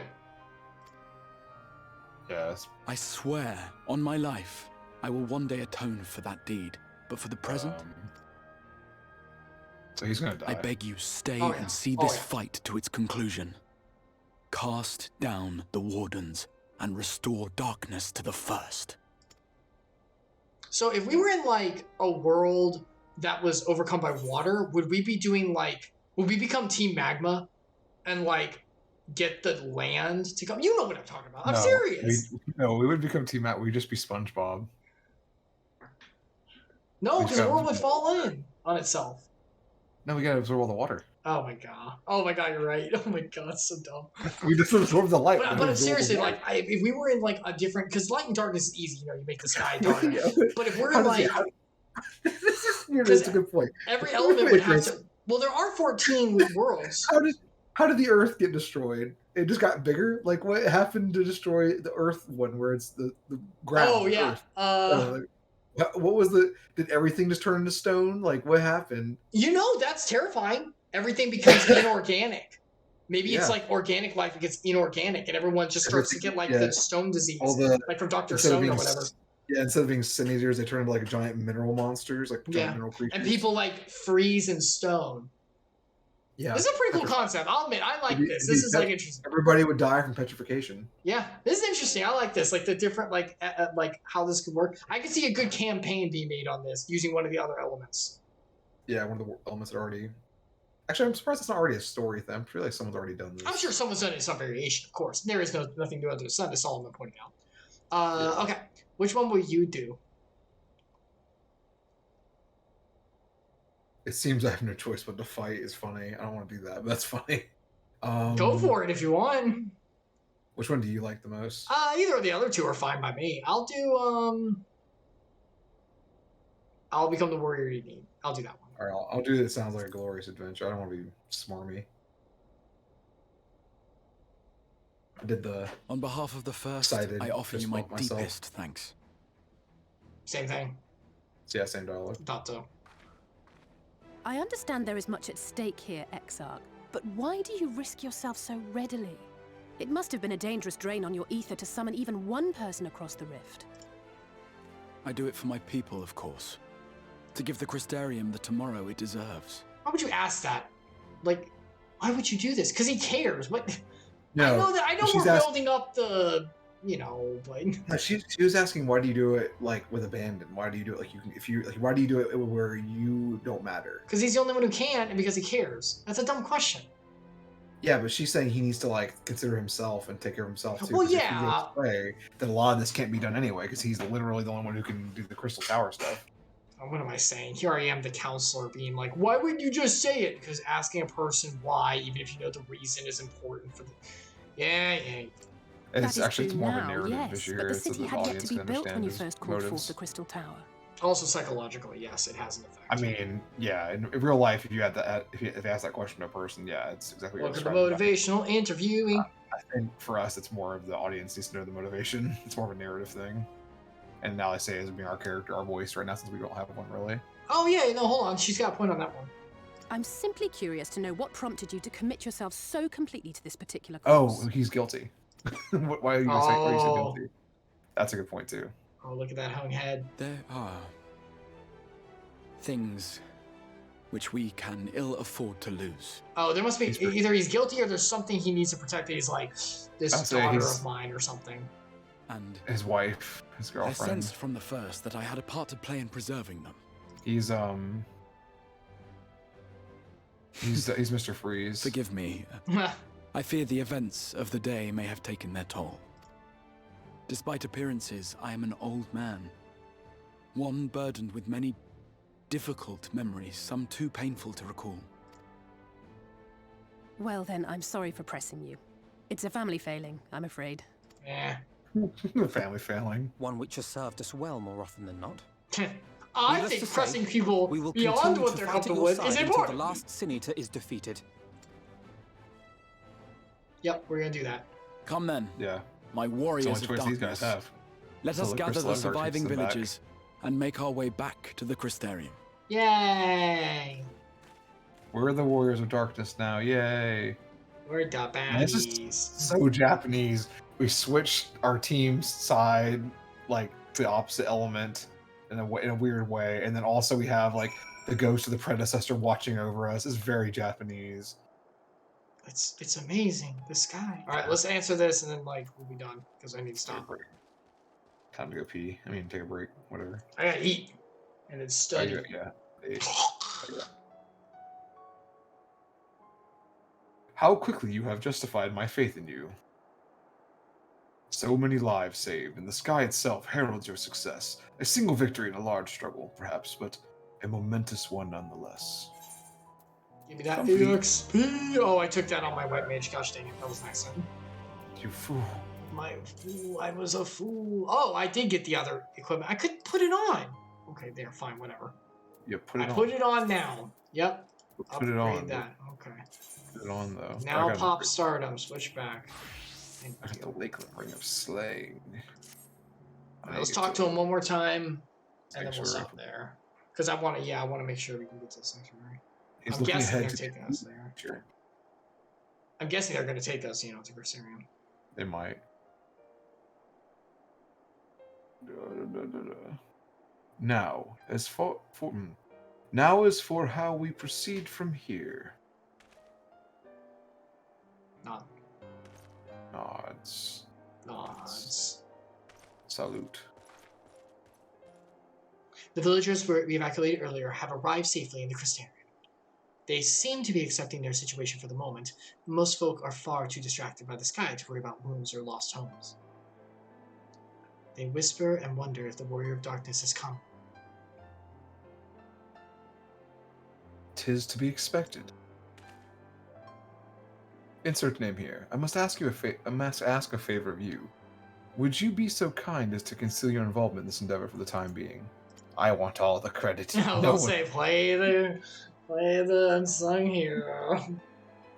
Yes. I swear, on my life, I will one day atone for that deed. But for the present, so he's gonna die. I beg you, stay Oh, yeah. and see Oh, this yeah. fight to its conclusion. Cast down the wardens and restore darkness to the first. So if we were in, like, a world that was overcome by water, would we be doing, like, would we become Team Magma and, like, get the land to come? You know what I'm talking about. I'm serious. We would become Team Matt. We'd just be SpongeBob. No, we because the got- world would fall in on itself. No, we gotta absorb all the water. Oh my god. Oh my god, you're right. Oh my god, it's so dumb. We just absorb the light. But seriously, like, if we were in, like, a different, because light and darkness is easy, you know, you make the sky dark. But if we're in, like, That's a good point. every element would have to. Well, there are 14 worlds. How did the Earth get destroyed? It just got bigger. Like, what happened to destroy the Earth one, where it's the ground? Oh yeah. Earth? What was Did everything just turn into stone? Like, what happened? You know, that's terrifying. Everything becomes inorganic. Maybe it's Yeah. like organic life gets inorganic, and everyone just starts to get, like, the stone disease, like from Dr. Instead of Stone or being whatever. Yeah, instead of being sin eaters, they turn into like giant mineral monsters, like giant Yeah. mineral creatures. And people, like, freeze in stone. Yeah, This is a pretty cool concept. I'll admit, I like this. This is, like, interesting. Everybody would die from petrification. Yeah, this is interesting. I like this. Like, the different, like how this could work. I could see a good campaign being made on this using one of the other elements. Yeah, one of the elements that already. Actually, I'm surprised it's not already a story thing. I feel like someone's already done this. I'm sure someone's done it in some variation, of course. There is nothing new under the sun, as Solomon pointed out. Okay, which one will you do? It seems I have no choice but to fight. Is funny. I don't want to do that, but that's funny. Go for it if you want. Which one do you like the most? Either of the other two are fine by me. I'll do, I'll become the warrior you need. I'll do that one. All right, I'll do it. Sounds like a glorious adventure. I don't want to be smarmy. I did the. On behalf of the first, Excited, I offer you fist my bump myself. deepest thanks. Same thing. So yeah, same dialogue. Thought so. I understand there is much at stake here, Exarch, but why do you risk yourself so readily? It must have been a dangerous drain on your ether to summon even one person across the rift. I do it for my people, of course. To give the Crystarium the tomorrow it deserves. Why would you ask that? Like, why would you do this? Because he cares. What? No, I know we're building up the, but no, she was asking, why do you do it like with abandon? Why do you do it why do you do it where you don't matter? because he's the only one who can, and because he cares. That's a dumb question. Yeah, but she's saying he needs to like consider himself and take care of himself too. Well, 'cause if he yeah. goes away, then a lot of this can't be done anyway because he's literally the only one who can do the Crystal Tower stuff. What am I saying? Here I am, the counselor, being like, why wouldn't you just say it? Because asking a person why, even if you know the reason, is important for the... Yeah. And it's That is actually true more of a now, narrative yes, issue but here. the so city the had yet audience to be can built when understand you his first called forth motives. the Crystal Tower. Also, psychologically, yes, it has an effect. I mean, yeah, in real life, if you ask that question to a person, yeah, it's exactly what Welcome you're to describing. motivational interviewing. I think for us, it's more of the audience needs to know the motivation. It's more of a narrative thing. And now I say as being our character, our voice right now, since we don't have one really. Oh, yeah, no, hold on. She's got a point on that one. I'm simply curious to know what prompted you to commit yourself so completely to this particular Oh, cause. he's guilty. Why are you saying so Oh. guilty? That's a good point too. Oh, look at that hung head. There are things which we can ill afford to lose. Oh, there must be... He's pretty- Either he's guilty or there's something he needs to protect that he's like, this I'll say daughter he's- of mine or something. And His wife, his I girlfriend. sensed from the first that I had a part to play in preserving them. He's Mr. Freeze. Forgive me. I fear the events of the day may have taken their toll. Despite appearances, I am an old man. One burdened with many difficult memories, some too painful to recall. Well then, I'm sorry for pressing you. It's a family failing, I'm afraid. Yeah. Family failing. One which has served us well more often than not. I Needless think to say, pressing people We will beyond continue what to they're fight at comfortable your with is side until important. the last Sin Eater is defeated. Yep, we're gonna do that. Come then, Yeah. my It's the warriors only of choice these guys darkness. have. Let So us the gather Crystal the Emperor keeps surviving them back. villages and make our way back to the Crystarium. Yay! We're the Warriors of Darkness now. Yay. We're the Man, this is baddies. so Japanese. We switched our team's side, like, to the opposite element in a weird way. And then also we have, like, the ghost of the predecessor watching over us. It's very Japanese. It's amazing. The sky. All right, let's answer this and then we'll be done because I need to Take a stop. break. Time to go pee. I mean, take a break. Whatever. I gotta eat and then study. Yeah. How quickly you have justified my faith in you. So many lives saved, and the sky itself heralds your success. A single victory in a large struggle, perhaps, but a momentous one nonetheless. Give me that Comfy. EXP. Oh, I took that on my wet mage. Gosh dang it, that was nice. You fool. My fool, I was a fool. Oh, I did get the other equipment. I could put it on. Okay, there, fine, whatever. Yeah, put it I on. put it on now. Yep. Put it Upgrade on. that. Okay. Put it on, though. Now I got pop stardom. Switch back. I got the Lakeland Ring of Slaying. Alright, let's talk to him one more time, and then Make we'll sure. stop there. Because I want to make sure we can get to the sanctuary. He's I'm looking guessing ahead they're to taking us there. Sure. I'm guessing they're going to take us, to Grisarium. They might. Now, as now as for how we proceed from here. Not Nods. nods. Salute. The villagers we evacuated earlier have arrived safely in the Crystarium. They seem to be accepting their situation for the moment. Most folk are far too distracted by the sky to worry about wounds or lost homes. They whisper and wonder if the Warrior of Darkness has come. 'Tis to be expected. Insert name here. I must ask a favor of you. Would you be so kind as to conceal your involvement in this endeavor for the time being? I want all the credit. I will say, play the unsung hero.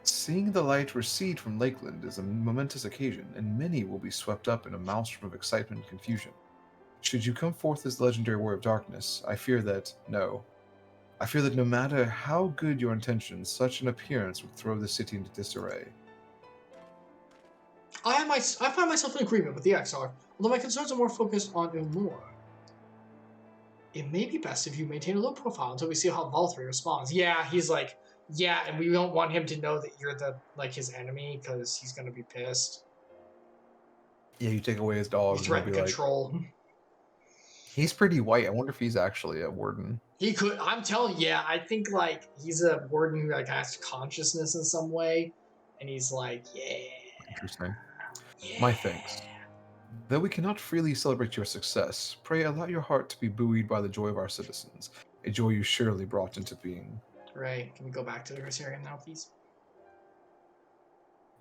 Seeing the light recede from Lakeland is a momentous occasion, and many will be swept up in a maelstrom of excitement and confusion. Should you come forth as the legendary warrior of darkness, I fear that no matter how good your intentions, such an appearance would throw the city into disarray. I find myself in agreement with the Exarch, although my concerns are more focused on Umor. It may be best if you maintain a low profile until we see how Valtteri responds. Yeah, he's like, yeah, and we don't want him to know that you're his enemy, because he's gonna be pissed. Yeah, you take away his dog. You threaten control. Like, he's pretty white. I wonder if he's actually a warden. He could. I'm telling you, yeah, I think like he's a warden who like has consciousness in some way, and he's like, yeah. Interesting. Yeah. My thanks. Though we cannot freely celebrate your success, pray allow your heart to be buoyed by the joy of our citizens, a joy you surely brought into being. Right. Can we go back to the Rosarium now, please?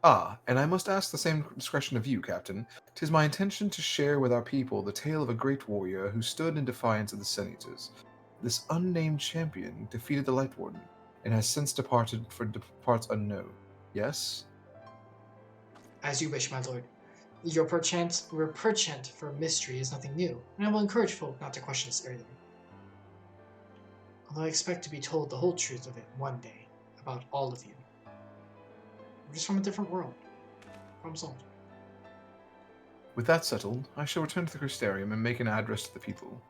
Ah, and I must ask the same discretion of you, Captain. 'Tis my intention to share with our people the tale of a great warrior who stood in defiance of the Senators. This unnamed champion defeated the Lightwarden, and has since departed for parts unknown. Yes? As you wish, my lord. Your perchant for mystery is nothing new, and I will encourage folk not to question us further. Although I expect to be told the whole truth of it one day, about all of you. We're just from a different world. Problem solved. With that settled, I shall return to the Crystarium and make an address to the people.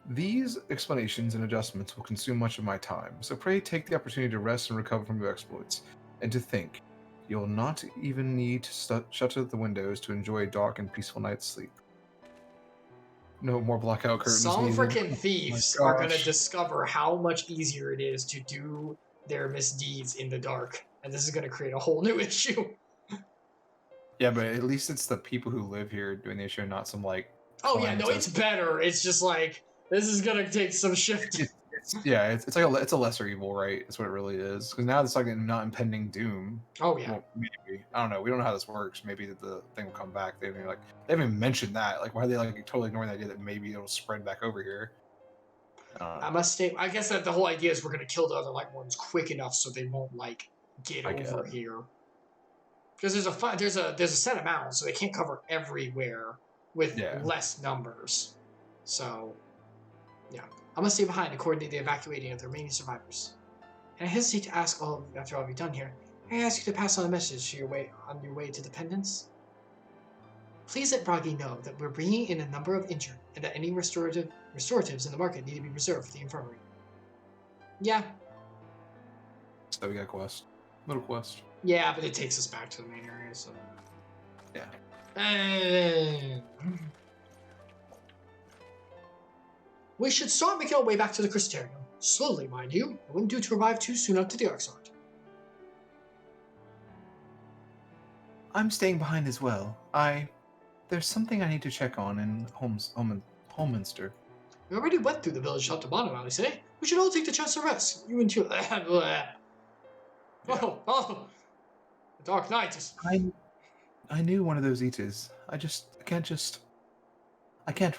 These explanations and adjustments will consume much of my time, so pray take the opportunity to rest and recover from your exploits, and to think. You'll not even need to shutter the windows to enjoy a dark and peaceful night's sleep. No more blackout curtains. Some needed. freaking thieves are going to discover how much easier it is to do their misdeeds in the dark, and this is going to create a whole new issue. Yeah, but at least it's the people who live here doing the issue, not some like. Oh yeah, no, it's better. It's just like this is going to take some shift. It's a lesser evil, right? That's what it really is. Because now it's like not impending doom. Oh yeah. Well, maybe I don't know. We don't know how this works. Maybe the thing will come back. They haven't mentioned that. Like, why are they like totally ignoring the idea that maybe it'll spread back over here? I must state. I guess that the whole idea is we're going to kill the other Lightwardens quick enough so they won't like get over here. Because there's a set amount, so they can't cover everywhere with less numbers. So, yeah. I must stay behind to coordinate the evacuating of the remaining survivors. And I hesitate to ask after all you've done here. I ask you to pass on a message to on your way to Dependence. Please let Bragi know that we're bringing in a number of injured, and that any restoratives in the market need to be reserved for the infirmary. Yeah. So we got a quest. Little quest. Yeah, but it takes us back to the main area, so... Yeah. We should start making our way back to the Crystarium. Slowly, mind you. It wouldn't do to arrive too soon up to the Arxart. I'm staying behind as well. There's something I need to check on in Holminster. We already went through the village top to bottom, I say. We should all take the chance to rest. You and two... Oh, the Dark Knight is... I knew one of those eaters. I can't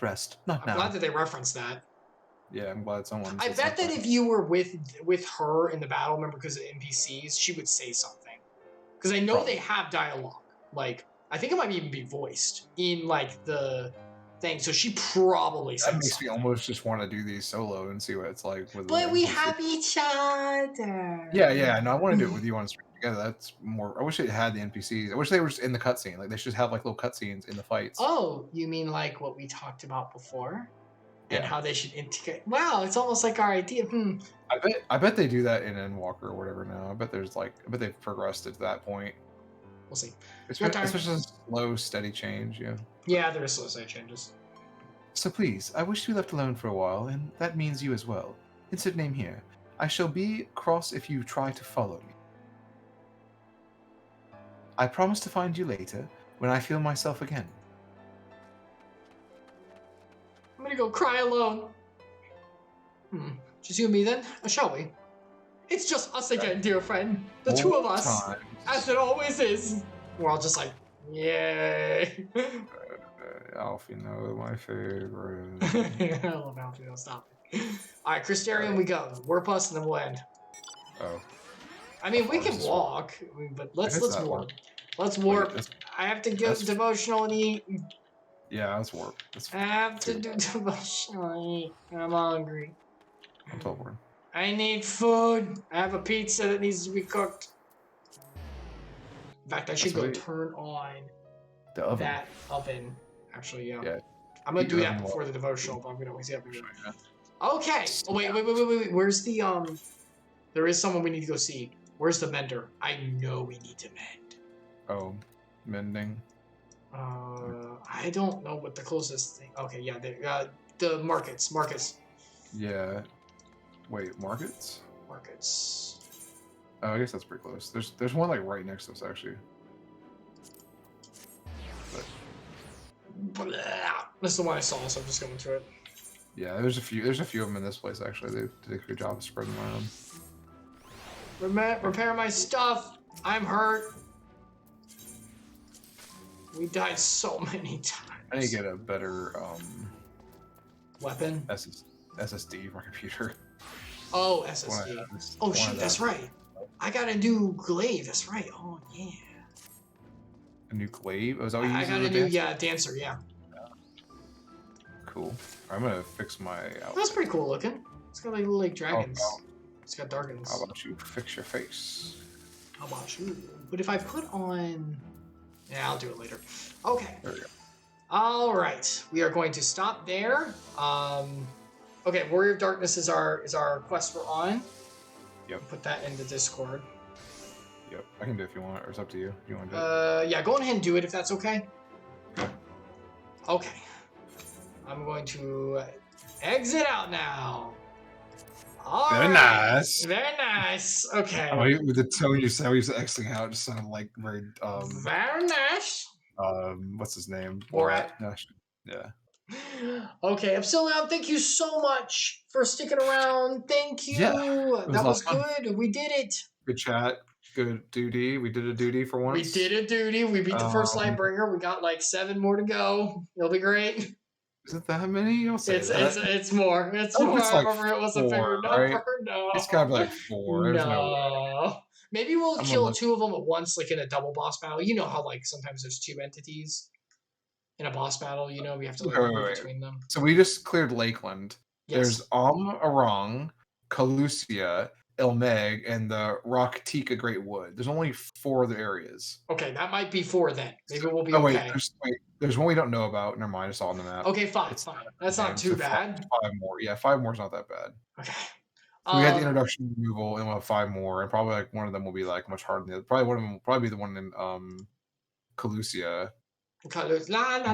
rest. Not now. I'm glad that they referenced that. Yeah, I'm glad someone... I bet that if you were with her in the battle, remember, because of NPCs, she would say something. Because I know they have dialogue. Like, I think it might even be voiced in, like, the thing. So she probably said that makes me almost just want to do these solo and see what it's like. But we have each other. Yeah. No, I want to do it with you on stream together. That's more... I wish it had the NPCs. I wish they were just in the cutscene. Like, they should have, like, little cutscenes in the fights. Oh, you mean like what we talked about before? And Yeah. how they should integrate. Wow, it's almost like our idea. I bet they do that in Endwalker or whatever now. I bet they've progressed it to that point. We'll see. Especially a slow, steady change, yeah. Yeah, there is slow, steady changes. So please, I wish to be left alone for a while, and that means you as well. Insert name here. I shall be cross if you try to follow me. I promise to find you later, when I feel myself again. I'm gonna go cry alone. Just you and me then, or shall we? It's just us again, dear friend. The two of us, as it always is. We're all just like, yay. Alfie, no, my favorite. I love Alfie, no, stop it. Alright, Crystarium we go. Warp us and then we'll end. Oh. I mean, we can walk, but let's warp. Let's warp. I have to go devotional and eat. Yeah, that's warp. That's I have to do devotional. I'm hungry. I'm teleporting. I need food. I have a pizza that needs to be cooked. In fact, I should go turn on The oven. that oven. Actually, yeah. Yeah. I'm gonna Heat do your that oven before while- the devotional, but I'm gonna wait. Yeah. Okay. Oh wait. Where's the There is someone we need to go see. Where's the mender? I know we need to mend. Oh, mending. I don't know what the closest thing. Okay, yeah, the markets. Yeah. Wait, markets? Markets. Oh, I guess that's pretty close. There's one like right next to us actually. But, That's the one I saw, so I'm just going through it. yeah, there's a few of them in this place actually. They did a good job of spreading them around. Repair my stuff. I'm hurt. We died so many times. I need to get a better Weapon? SSD for my computer. Oh, SSD. Oh shoot, that's right. I got a new glaive. That's right. Oh yeah. A new glaive? Oh, is that what you I use got as a new dancer? dancer. Yeah. Cool. I'm gonna fix my outfit. That's pretty cool looking. It's got like dragons. Oh, It's got darkens. how about you fix your face? How about you? But if I put on... Yeah, I'll do it later. Okay. There we go. All right. We are going to stop there. Okay, Warrior of Darkness is our quest we're on. Yep. Put that in the Discord. Yep. I can do it if you want, or it's up to you. You want to do it? Yeah, go ahead and do it if that's okay. Okay. I'm going to exit out now. All Very right. nice. Very nice. Okay. Oh, with the tone you said, we used to exiting out, it just sounded like very Very nice. what's his name? Borat. Yeah. Okay, Epsilion, thank you so much for sticking around. Thank you. Yeah, That was fun. good. We did it. Good chat. Good duty. We did a duty for once. We did a duty. We beat the first Lightbringer. We got like 7 more to go. It'll be great. Isn't that many? Don't say It's that. it's more. It's Oh, more. it's I like remember it was a 4, bigger number. right? No. It's gotta be like 4. There's no way. Maybe we'll I'm kill gonna look. 2 of them at once, like in a double boss battle. You know how like sometimes there's 2 entities in a boss battle. You know, we have to like move between them. So we just cleared Lakeland. Yes. There's Arang, Calusia, Ilmeg, and the Rock Tika Great Wood. There's only 4 other areas. Okay, that might be 4 then. Maybe we'll be Wait, okay. there's one we don't know about. Never mind, it's all on the map. Okay, fine. That's not too So bad. 5 more. Yeah, 5 more is not that bad. Okay. So we had the introduction removal, and we'll have 5 more, and probably like one of them will be like much harder than the other. Probably one of them will probably be the one in Calusia. Calusia.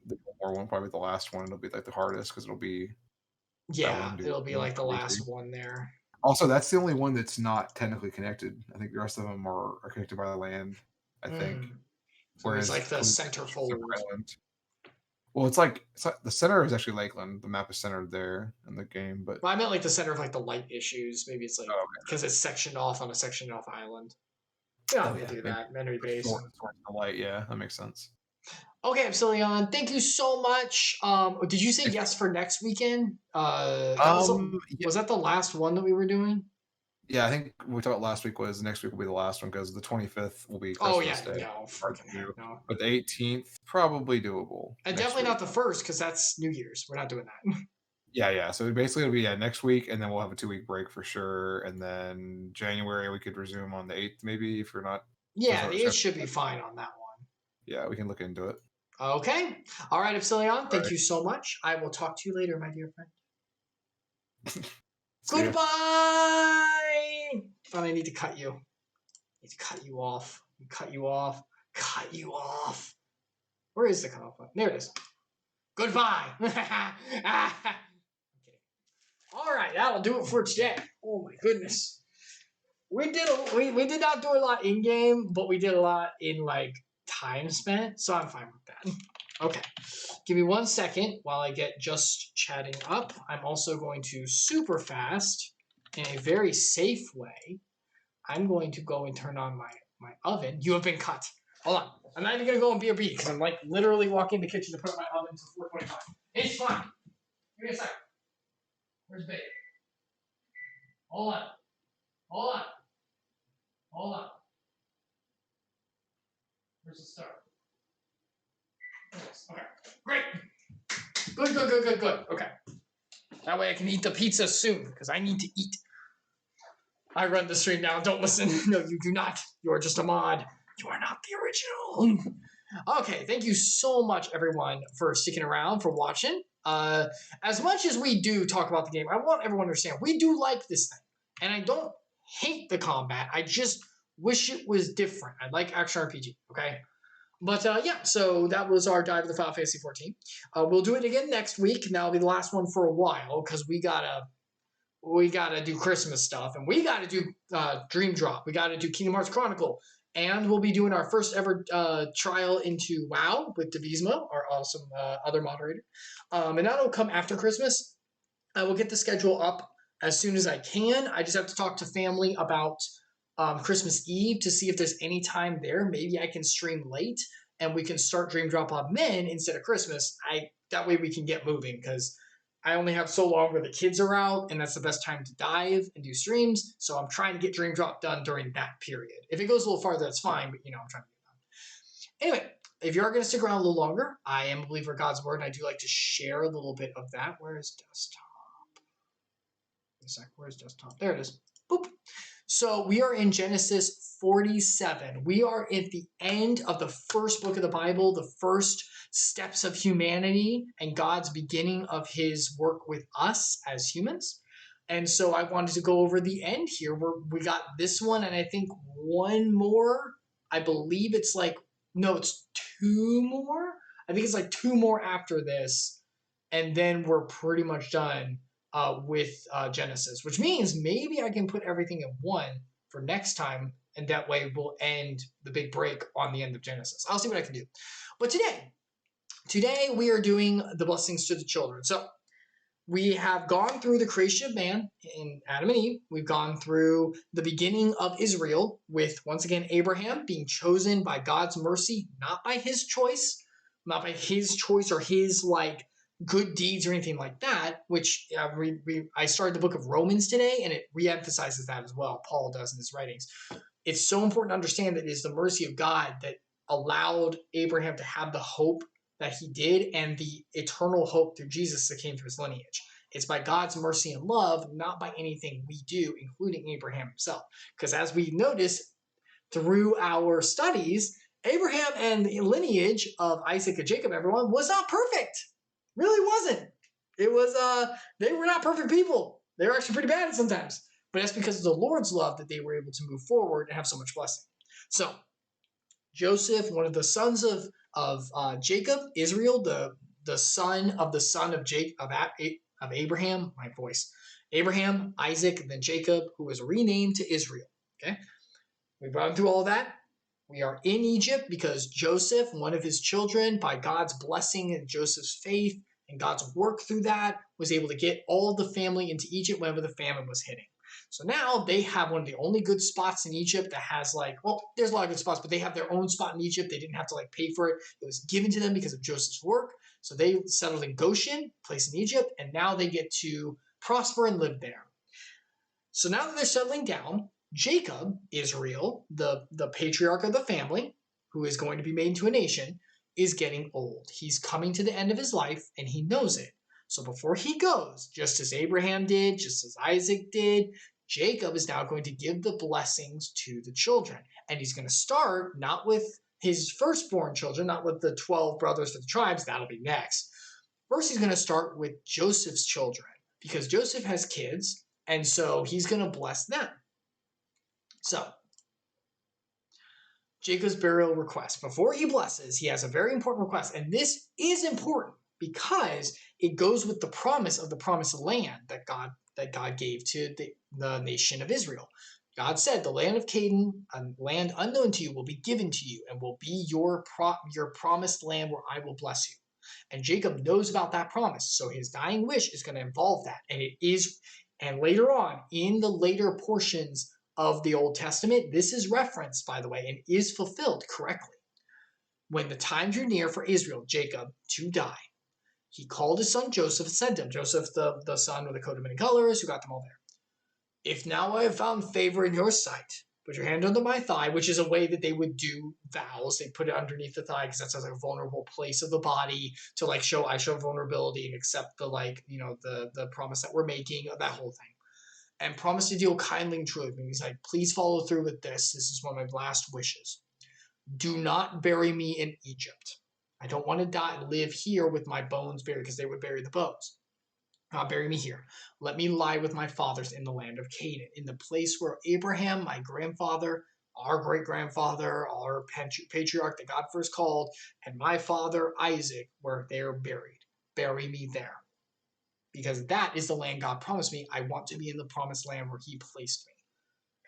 The more one, probably the last one. It'll be like the hardest because it'll be. Yeah, it'll be like the last one there. Also, that's the only one that's not technically connected. I think the rest of them are connected by the land. I think. So it's like the centerfold. Well, it's like the center is actually Lakeland. The map is centered there in the game, but I meant like the center of like the light issues. Maybe it's like because it's sectioned off on a sectioned off island. Yeah, we do that. Memory base. The light, yeah, that makes sense. Okay, Epsilion, thank you so much. Did you say yes for next weekend? Was that the last one that we were doing? Yeah, I think we talked last week was next week will be the last one because the 25th will be Christmas Day. No. But the 18th probably doable. And definitely not the 1st because that's New Year's. We're not doing that. Yeah. So basically it'll be next week, and then we'll have a 2-week break for sure, and then January we could resume on the 8th maybe if you're not. Yeah, the 8th should be fine on that one. Yeah, we can look into it. Okay. All right, Epsilion, thank you so much. I will talk to you later, my dear friend. Goodbye! Thought I need to cut you. I need to cut you off. Cut you off. Cut you off. Where is the cutoff button? There it is. Goodbye! Okay. All right, that'll do it for today. Oh my goodness. We did not do a lot in game, but we did a lot in like time spent, so I'm fine with that. Okay, give me 1 second while I get just chatting up. I'm also going to super fast in a very safe way. I'm going to go and turn on my oven. You have been cut. Hold on. I'm not even going to go and BRB because I'm like literally walking in the kitchen to put my oven to 425. It's fine. Give me a second. Where's babe? Hold on. Hold on. Hold on. Where's the stove? Good. Okay. That way I can eat the pizza soon, because I need to eat. I run the stream now. Don't listen. No, you do not. You are just a mod. You are not the original. Okay, thank you so much, everyone, for sticking around, for watching. As much as we do talk about the game, I want everyone to understand, we do like this thing. And I don't hate the combat. I just wish it was different. I like action RPG, okay? But yeah, so that was our dive of the Final Fantasy 14. We'll do it again next week. And that'll be the last one for a while, because we gotta do Christmas stuff, and we gotta do Dream Drop. We gotta do Kingdom Hearts Chronicle, and we'll be doing our first ever trial into WoW with Devisma, our awesome other moderator. And that'll come after Christmas. I will get the schedule up as soon as I can. I just have to talk to family about Christmas Eve to see if there's any time there. Maybe I can stream late, and we can start Dream Drop on then instead of Christmas. That way we can get moving, because I only have so long where the kids are out, and that's the best time to dive and do streams. So I'm trying to get Dream Drop done during that period. If it goes a little farther, that's fine, but I'm trying to get done. Anyway, if you are going to stick around a little longer, I am a believer of God's word, and I do like to share a little bit of that. Where is desktop? Where's desktop? There it is. Boop. So we are in Genesis 47. We are at the end of the first book of the Bible, the first steps of humanity and God's beginning of his work with us as humans. And so I wanted to go over the end here where we got this one, and I think one more. I believe it's it's two more. I think it's like two more after this, and then we're pretty much done with Genesis, which means maybe I can put everything in one for next time, and that way we'll end the big break on the end of Genesis. I'll see what I can do. But today we are doing the blessings to the children. So we have gone through the creation of man in Adam and Eve. We've gone through the beginning of Israel with, once again, Abraham being chosen by God's mercy, not by his choice or his good deeds or anything like that, which I started the book of Romans today, and it reemphasizes that as well. Paul does in his writings. It's so important to understand that it is the mercy of God that allowed Abraham to have the hope that he did, and the eternal hope through Jesus that came through his lineage. It's by God's mercy and love, not by anything we do, including Abraham himself. Because as we notice through our studies, Abraham and the lineage of Isaac and Jacob, everyone, was not perfect. Really wasn't. It was, they were not perfect people. They were actually pretty bad sometimes. But that's because of the Lord's love that they were able to move forward and have so much blessing. So, Joseph, one of the sons of Jacob, Israel, the son of Abraham, Abraham, Isaac, and then Jacob, who was renamed to Israel. Okay, we've gone through all that. We are in Egypt because Joseph, one of his children, by God's blessing and Joseph's faith and God's work through that, was able to get all the family into Egypt whenever the famine was hitting. So now they have one of the only good spots in Egypt that has there's a lot of good spots, but they have their own spot in Egypt. They didn't have to pay for it. It was given to them because of Joseph's work. So they settled in Goshen, place in Egypt, and now they get to prosper and live there. So now that they're settling down, Jacob, Israel, the patriarch of the family, who is going to be made into a nation, is getting old. He's coming to the end of his life, and he knows it. So before he goes, just as Abraham did, just as Isaac did, Jacob is now going to give the blessings to the children. And he's going to start not with his firstborn children, not with the 12 brothers for the tribes. That'll be next. First, he's going to start with Joseph's children, because Joseph has kids, and so he's going to bless them. So, Jacob's burial request. Before he blesses, he has a very important request. And this is important because it goes with the promise of the promised land that God gave to the nation of Israel. God said, the land of Canaan, a land unknown to you, will be given to you and will be your promised land where I will bless you. And Jacob knows about that promise. So his dying wish is going to involve that. And it is, and later on, in the later portions of the Old Testament, this is referenced, by the way, and is fulfilled correctly. When the time drew near for Israel, Jacob, to die, he called his son Joseph and sent him. Joseph, the son with the coat of many colors, who got them all there. If now I have found favor in your sight, Put your hand under my thigh, which is a way that they would do vows. They put it underneath the thigh because that's like a vulnerable place of the body to like show I show vulnerability and accept the like, you know, the promise that we're making, that whole thing. And promise to deal kindly and truly with me. He's like, please follow through with this. This is one of my last wishes. Do not bury me in Egypt. I don't want to die and live here with my bones buried because they would bury the bones. Not bury me here. Let me lie with my fathers in the land of Canaan, in the place where Abraham, my grandfather, our great-grandfather, our patriarch that God first called, and my father Isaac, where they're buried. Bury me there. Because that is the land God promised me. I want to be in the promised land where he placed me.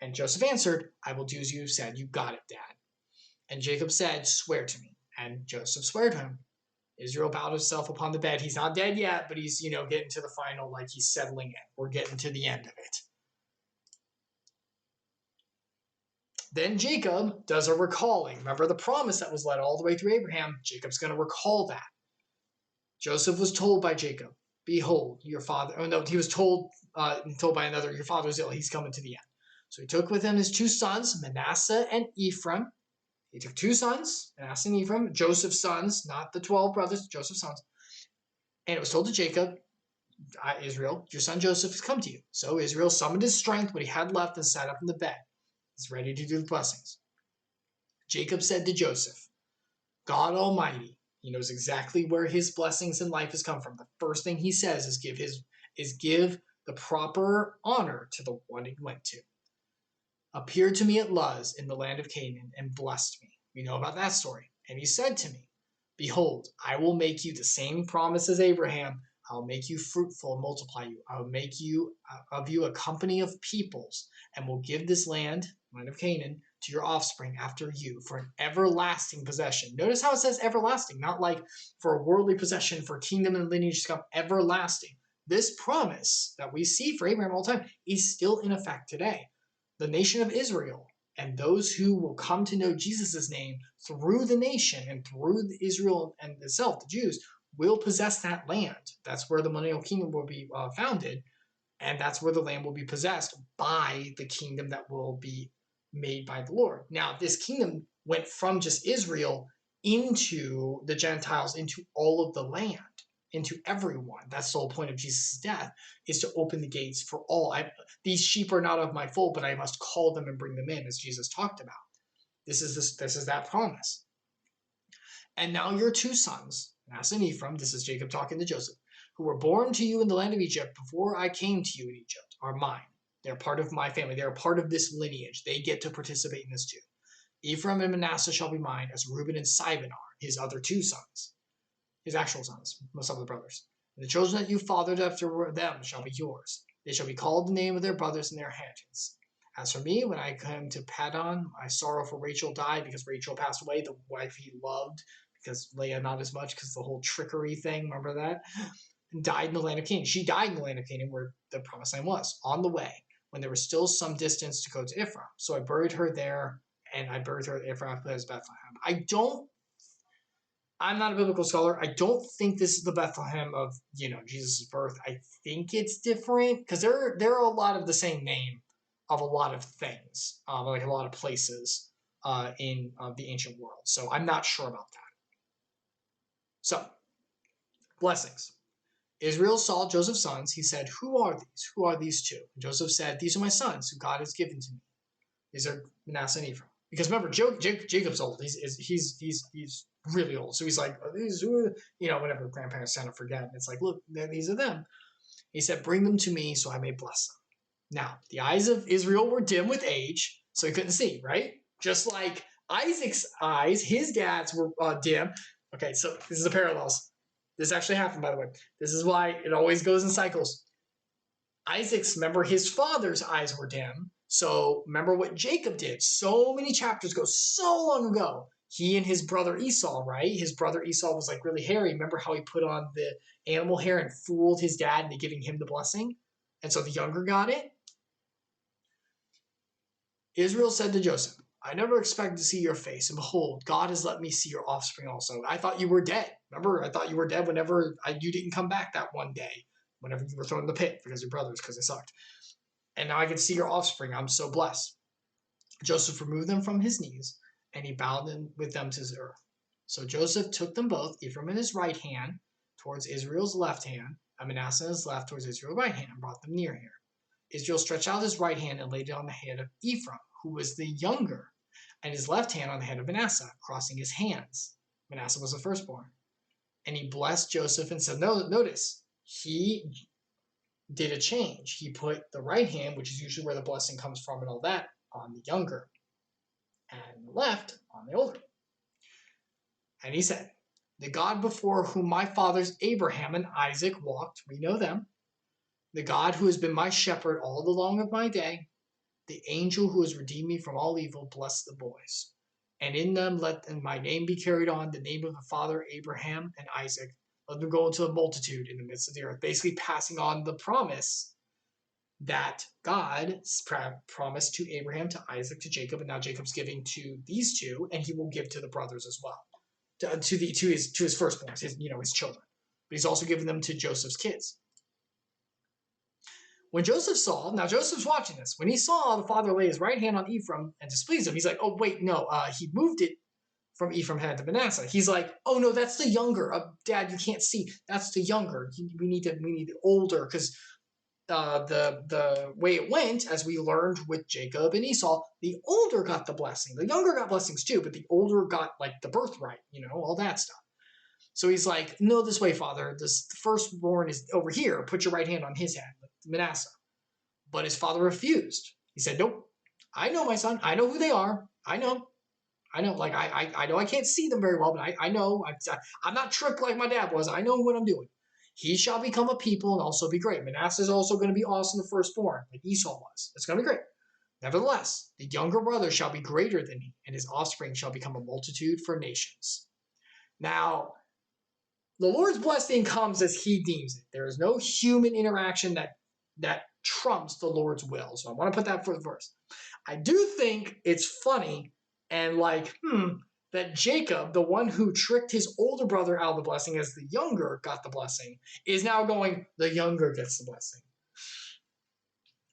And Joseph answered, I will do as you have said. You got it, Dad. And Jacob said, swear to me. And Joseph swore to him. Israel bowed himself upon the bed. He's not dead yet, but he's, you know, getting to the final, like he's settling in. We're getting to the end of it. Then Jacob does a recalling. Remember the promise that was led all the way through Abraham? Jacob's going to recall that. Joseph was told by Jacob, behold, your father. Oh, no, he was told by another, your father is ill. He's coming to the end. So he took with him his two sons, Manasseh and Ephraim. He took two sons, Manasseh and Ephraim, Joseph's sons, not the 12 brothers, Joseph's sons. And it was told to Jacob, Israel, your son Joseph has come to you. So Israel summoned his strength, what he had left, and sat up in the bed. He's ready to do the blessings. Jacob said to Joseph, God Almighty, he knows exactly where his blessings in life has come from. The first thing he says is give the proper honor to the one he went to. Appeared to me at Luz in the land of Canaan and blessed me. We know about that story. And he said to me, behold, I will make you the same promise as Abraham. I will make you fruitful and multiply you. I will make you of you a company of peoples and will give this land of Canaan, to your offspring after you for an everlasting possession. Notice how it says everlasting, not like for a worldly possession, for kingdom and lineage to come, everlasting. This promise that we see for Abraham all the time is still in effect today. The nation of Israel and those who will come to know Jesus' name through the nation and through Israel and itself, the Jews, will possess that land. That's where the millennial kingdom will be founded, and that's where the land will be possessed by the kingdom that will be made by the Lord. Now, this kingdom went from just Israel into the Gentiles, into all of the land, into everyone. That's the whole point of Jesus' death, is to open the gates for all. These sheep are not of my fold, but I must call them and bring them in, as Jesus talked about. This is that promise. And now your two sons, Manasseh and Ephraim, this is Jacob talking to Joseph, who were born to you in the land of Egypt before I came to you in Egypt, are mine. They're part of my family. They're part of this lineage. They get to participate in this too. Ephraim and Manasseh shall be mine, as Reuben and Simeon are, his other two sons, his actual sons, some of the brothers. And the children that you fathered after them shall be yours. They shall be called the name of their brothers and their inheritance. As for me, when I came to Paddan, my sorrow for Rachel died because Rachel passed away, the wife he loved, because Leah not as much because the whole trickery thing, remember that? And died in the land of Canaan. She died in the land of Canaan where the promised land was, on the way, when there was still some distance to go to Ephraim. So I buried her there, and I buried her at Ephraim as Bethlehem. I'm not a biblical scholar. I don't think this is the Bethlehem of, Jesus' birth. I think it's different, because there are a lot of the same name of a lot of things, like a lot of places in the ancient world. So I'm not sure about that. So, blessings. Israel saw Joseph's sons. He said, who are these? Who are these two? And Joseph said, these are my sons who God has given to me. These are Manasseh and Ephraim. Because remember, Jacob's old. He's really old. So he's like, these who, whenever grandparents tend to forget. It's like, look, these are them. He said, bring them to me so I may bless them. Now, the eyes of Israel were dim with age, so he couldn't see, right? Just like Isaac's eyes, his dad's were dim. Okay, so this is the parallels. This actually happened, by the way. This is why it always goes in cycles. Isaac's, remember, his father's eyes were dim. So remember what Jacob did so many chapters ago, so long ago. He and his brother Esau, right? His brother Esau was like really hairy. Remember how he put on the animal hair and fooled his dad into giving him the blessing? And so the younger got it. Israel said to Joseph, I never expected to see your face, and behold, God has let me see your offspring also. I thought you were dead. Remember, I thought you were dead whenever you didn't come back that one day, whenever you were thrown in the pit because your brothers, because they sucked. And now I can see your offspring. I'm so blessed. Joseph removed them from his knees, and he bowed them with them to the earth. So Joseph took them both, Ephraim in his right hand, towards Israel's left hand, and Manasseh in his left towards Israel's right hand, and brought them near here. Israel stretched out his right hand and laid it on the head of Ephraim, who was the younger, and his left hand on the head of Manasseh, crossing his hands. Manasseh was the firstborn. And he blessed Joseph and said, notice, he did a change. He put the right hand, which is usually where the blessing comes from and all that, on the younger, and the left on the older. And he said, the God before whom my fathers Abraham and Isaac walked, we know them, the God who has been my shepherd all the long of my day, the angel who has redeemed me from all evil, bless the boys. And in them let my name be carried on, the name of the father Abraham and Isaac. Let them go into a multitude in the midst of the earth. Basically passing on the promise that God promised to Abraham, to Isaac, to Jacob, and now Jacob's giving to these two, and he will give to the brothers as well, to his firstborns, his children. But he's also given them to Joseph's kids. When Joseph saw, now Joseph's watching this, when he saw the father lay his right hand on Ephraim and displeased him, he's like, oh, wait, no, he moved it from Ephraim head to Manasseh. He's like, oh, no, that's the younger. Dad, you can't see. That's the younger. We need the older, because the way it went, as we learned with Jacob and Esau, the older got the blessing. The younger got blessings too, but the older got like the birthright, all that stuff. So he's like, no, this way, Father. The firstborn is over here. Put your right hand on his head, Manasseh. But his father refused. He said, nope. I know, my son. I know who they are. I know. Like, I know I can't see them very well, but I know. I'm not tricked like my dad was. I know what I'm doing. He shall become a people and also be great. Manasseh is also going to be awesome, the firstborn, like Esau was. It's going to be great. Nevertheless, the younger brother shall be greater than he, and his offspring shall become a multitude for nations. Now, the Lord's blessing comes as he deems it. There is no human interaction that trumps the Lord's will. So I want to put that first. I do think it's funny and that Jacob, the one who tricked his older brother out of the blessing as the younger got the blessing, is now going, the younger gets the blessing.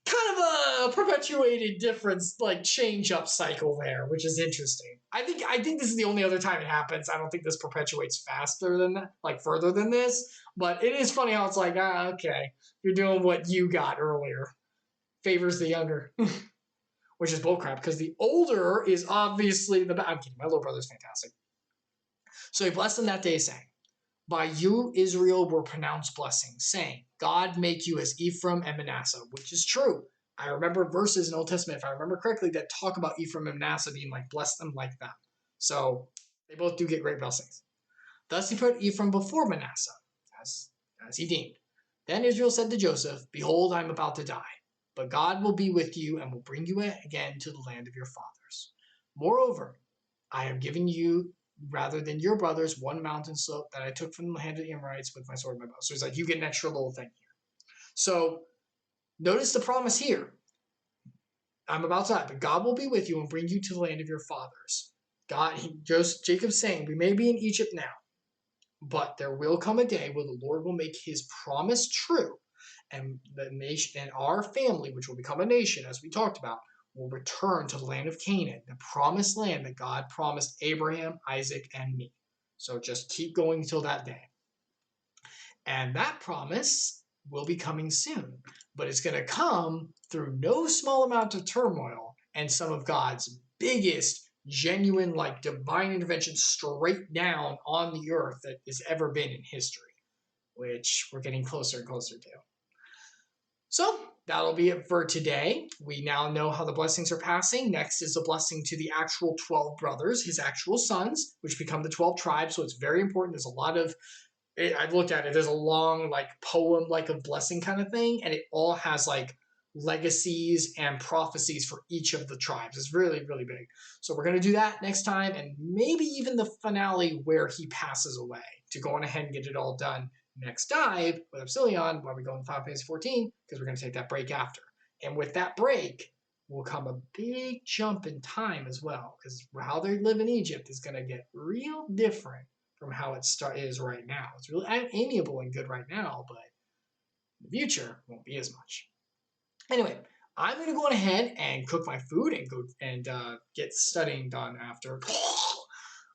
Kind of a perpetuated difference, change-up cycle there, which is interesting. I think this is the only other time it happens. I don't think this perpetuates faster than that, further than this. But it is funny how it's like, okay, you're doing what you got earlier. Favors the younger. Which is bullcrap, because the older is obviously the I'm kidding, my little brother's fantastic. So he blessed them that day, saying, by you, Israel, were pronounced blessings, saying, God make you as Ephraim and Manasseh, which is true. I remember verses in Old Testament, if I remember correctly, that talk about Ephraim and Manasseh being bless them like them. So they both do get great blessings. Thus he put Ephraim before Manasseh, as he deemed. Then Israel said to Joseph, behold, I am about to die. But God will be with you and will bring you again to the land of your fathers. Moreover, I have given you, rather than your brothers, one mountain slope that I took from the hand of the Amorites with my sword and my bow. So he's like, you get an extra little thing here. So notice the promise here. I'm about to die, but God will be with you and bring you to the land of your fathers. Jacob's saying, we may be in Egypt now, but there will come a day where the Lord will make his promise true. And the nation and our family, which will become a nation, as we talked about, will return to the land of Canaan, the promised land that God promised Abraham, Isaac, and me. So just keep going until that day. And that promise will be coming soon, but it's going to come through no small amount of turmoil and some of God's biggest, genuine, divine intervention straight down on the earth that has ever been in history, which we're getting closer and closer to. So that'll be it for today. We now know how the blessings are passing. Next is the blessing to the actual 12 brothers, his actual sons, which become the 12 tribes. So it's very important. There's a lot of, I've looked at it, there's a long poem of blessing kind of thing. And it all has legacies and prophecies for each of the tribes. It's really, really big. So we're going to do that next time, and maybe even the finale where he passes away, to go on ahead and get it all done. Next dive with Epsilion, while we go in Final Fantasy 14, because we're going to take that break after. And with that break will come a big jump in time as well, because how they live in Egypt is going to get real different from how it is right now. It's really amiable and good right now, but in the future won't be as much. Anyway, I'm going to go ahead and cook my food and go and get studying done after.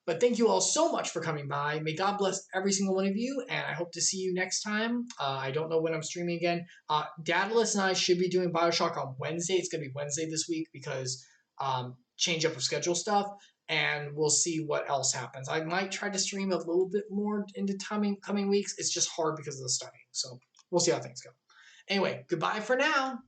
But thank you all so much for coming by. May God bless every single one of you, and I hope to see you next time. I don't know when I'm streaming again. Daedalus and I should be doing Bioshock on Wednesday. It's going to be Wednesday this week because change up of schedule stuff, and we'll see what else happens. I might try to stream a little bit more into coming weeks. It's just hard because of the studying, so we'll see how things go. Anyway, goodbye for now.